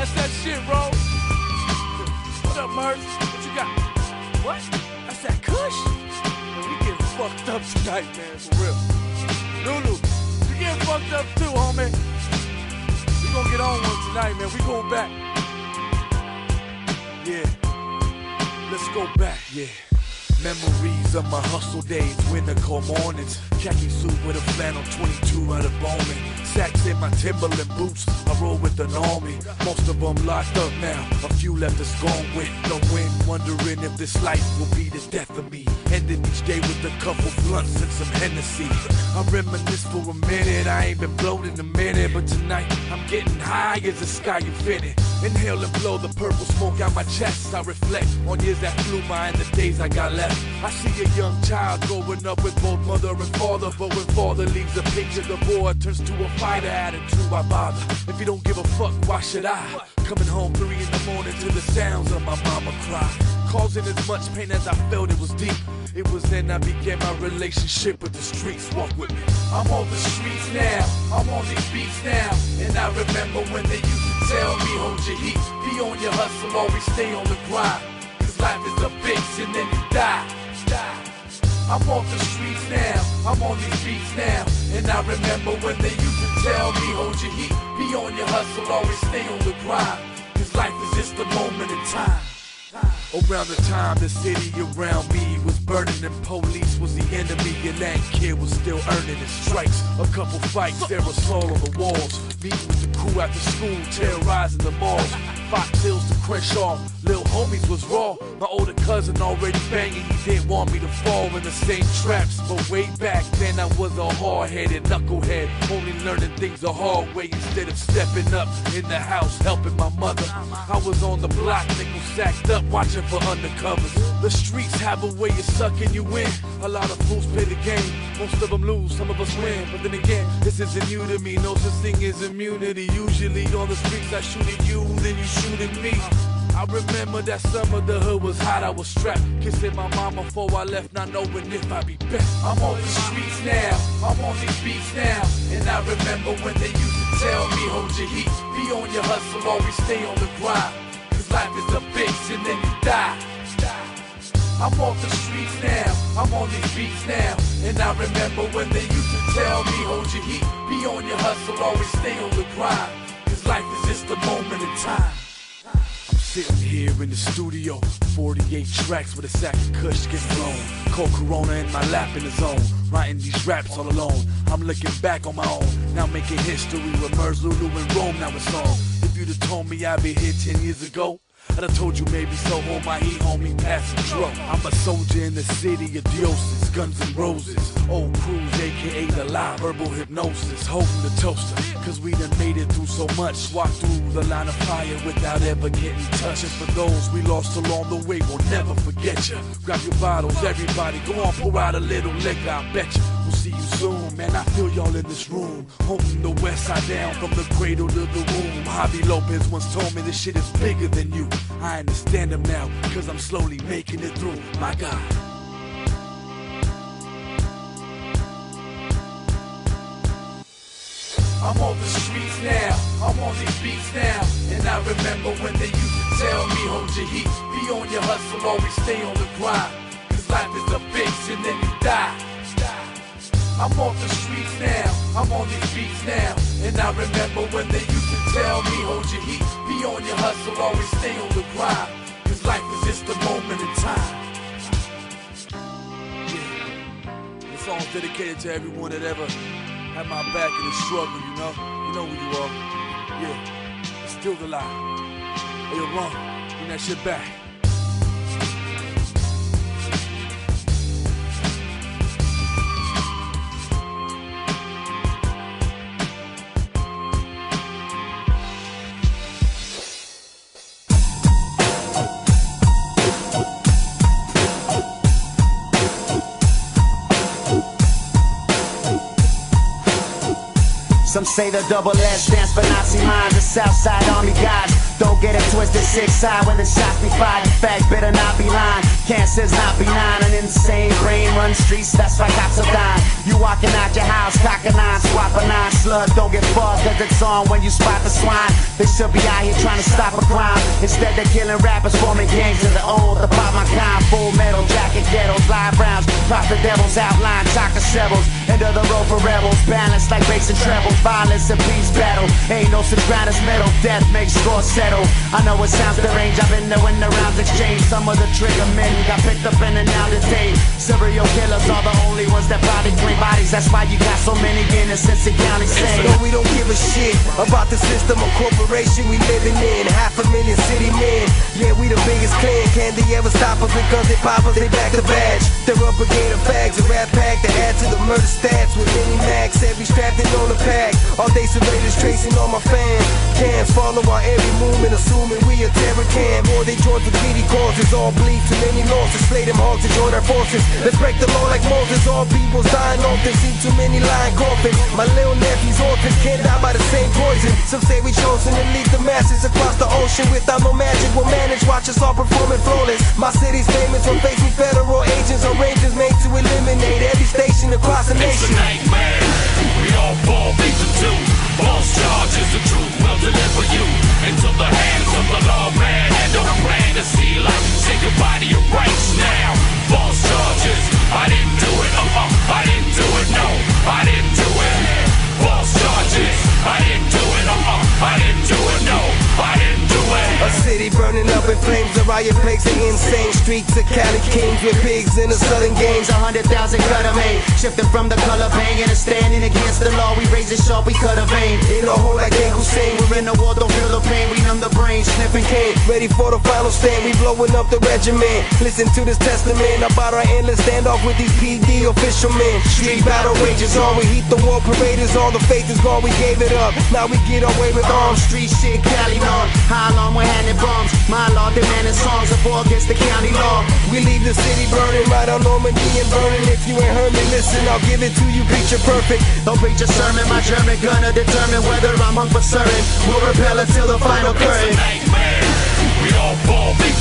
That's that shit, bro. What up, Merc? What you got? What? That's that Kush? Man, we getting fucked up tonight, man, for real. Lulu, you getting fucked up too, homie. We gonna get on one tonight, man. We going back. Yeah. Let's go back, yeah. Memories of my hustle days, winter cold mornings. Khaki suit with a flannel 22 out of Bowman. Sacks in my Timberland boots, I roll with an army. Most of them locked up now, a few left us gone with no wind. Wondering if this life will be the death of me. Ending each day with a couple blunts and some Hennessy. I reminisce for a minute, I ain't been blown in a minute. But tonight, I'm getting high as the sky infinite. Inhale and blow the purple smoke out my chest. I reflect on years that flew by and the days I got left. I see a young child growing up with both mother and father. But when father leaves a picture, the boy turns to a fighter. Attitude, why bother? If you don't give a fuck, why should I? Coming home 3 in the morning to the sounds of my mama cry. Causing as much pain as I felt, it was deep. It was then I began my relationship with the streets. Walk with me. I'm on the streets now, I'm on these beats now. And I remember when they used to tell me, hold your heat, be on your hustle, always stay on the grind. Cause life is a bitch and then you die. I'm on the streets now, I'm on these beats now. And I remember when they used to tell me, hold your heat, be on your hustle, always stay on the grind. Cause life is just a moment in time. Around the time the city around me was burning and police was the enemy, and that kid was still earning his stripes. A couple fights, aerosol on the walls, meeting with the crew after school, terrorizing the malls. Fox Hills to Crenshaw, lil' homies was raw. My older cousin already banging, he didn't want me to fall in the same traps. But way back then I was a hard-headed knucklehead, only learning things the hard way instead of stepping up in the house helping my mother. I was on the block, nickel sacked up, watching for undercovers. The streets have a way of sucking you in. A lot of fools play the game, most of them lose, some of us win. But then again, this isn't new to me, no such thing as immunity. Usually on the streets I shoot at you, then you shoot at me. I remember that summer the hood was hot, I was strapped, kissing my mama before I left, not knowing if I'd be back. I'm on the streets now, I'm on these beats now. And I remember when they used to tell me, hold your heat, be on your hustle, always stay on the grind. Cause life is a bitch and then you die. I'm on the streets now, I'm on these beats now. And I remember when they used to tell me, hold your heat, be on your hustle, always stay on the grind. Cause life is just a moment in time. I'm sitting here in the studio, 48 tracks with a sack of kush getting blown. Cold Corona in my lap in the zone, writing these raps all alone. I'm looking back on my own, now making history with Merz, Lulu, and Rome, now it's on. If you'd have told me I'd be here 10 years ago, I'd have told you maybe so, hold my heat, homie, pass the dro. I'm a soldier in the city of Dioses, guns and roses. Old crews, aka the lie, verbal hypnosis. Holding the toaster, cause we done made it through so much. Walk through the line of fire without ever getting touched. And for those we lost along the way, we'll never forget you. Grab your bottles, everybody, go on, pour out a little liquor, I bet you. We'll see you soon, man, I feel y'all in this room. Holding the west side down from the cradle to the womb. Javi Lopez once told me this shit is bigger than you. I understand him now, cause I'm slowly making it through, my God. I'm on the streets now, I'm on these beats now. And I remember when they used to tell me, hold your heat, be on your hustle, always stay on the grind. Cause life is a bitch and then you die. I'm on the streets now, I'm on these beats now. And I remember when they used to tell me, hold your heat, be on your hustle, always stay on the grind. Cause life is just a moment in time. Yeah. This song's dedicated to everyone that ever had my back in the struggle, you know? You know who you are. Yeah, it's still the lie. Hey, yo, Ron, bring that shit back. Some say the double S stands for Nazi minds, the Southside Army guys. Don't get it twisted, 6'9" when the shots be fired. In fact, better not be lying. Cancer's not benign, an insane brain runs streets, that's why cops are dying. You walking out your house, cock a nine, swap a nine. Slug, don't get fucked, cause it's on when you spot the swine. They should be out here trying to stop a crime. Instead they're killing rappers, forming gangs of the old, the pop my kind. Full metal jacket, ghettos, live rounds, Pop the devils, outline chocolate shovels. Into the road for rebels, balanced like bass and trebles. Violence and peace battle, ain't no sopranos metal. Death makes score settle. I know it sounds deranged, I've been there when the rounds exchange. Some of the trigger men got picked up in and out today. Serial killers are the only ones that probably claim bodies. That's why you got so many innocents in county saying, no, we don't give a shit about the system or corporation we living in. 500,000 city men, yeah, we the biggest clan. Can they ever stop us? Because they pop us, they back the badge. They're up a gate of fags, a rap pack to add to the murder stats. With mini max, every strapped in on the pack. All day surveillance tracing on my fan. Cams follow our every movement, assuming we a terror cam. Or they join for greedy causes, all bleed too many losses. Slay them hogs to join our forces. Let's break the law like Moses. All people's dying often, see too many lying coffins. My little nephew's orphans can't die by the same poison. Some say we chosen to lead the masses across the ocean. Without no magic, we'll manage. Watch us all performing flawless. My city's famous for facing federal agents or rangers made to eliminate every station across the nation. It's a nightmare. We all fall victim to false charges. The truth will deliver you into the hands of the lawman. And don't plan to see life. Say goodbye to your rights now. False charges. I didn't do it. I didn't do it. No, I didn't do it. False charges. I didn't do it. I didn't do it. No, I didn't do it. A city burning up in flames, the riot plagues the insane streets of Cali Kings with pigs in the southern gangs. 100,000 cut a vein, shifting from the color bang and standing against the law. We raise it sharp, we cut a vein. In a hole like Hussein, we're in the war, don't feel the pain. We numb the brain, sniffing cane. Ready for the final stand, we blowing up the regiment. Listen to this testament about our endless standoff with these PD official men. Street battle rages on, we heat the war paraders. All the faith is gone, we gave it up. Now we get away with arms. Street shit, Cali long. How long we're handing bombs? My law demanding songs of war against the county law. We leave the city burning right on Normandy and burning. If you ain't heard me, listen, I'll give it to you, picture perfect. Don't preach a sermon, my German gonna determine whether I'm hung for certain. We'll repel until the final curtain. It's a nightmare. We all fall victim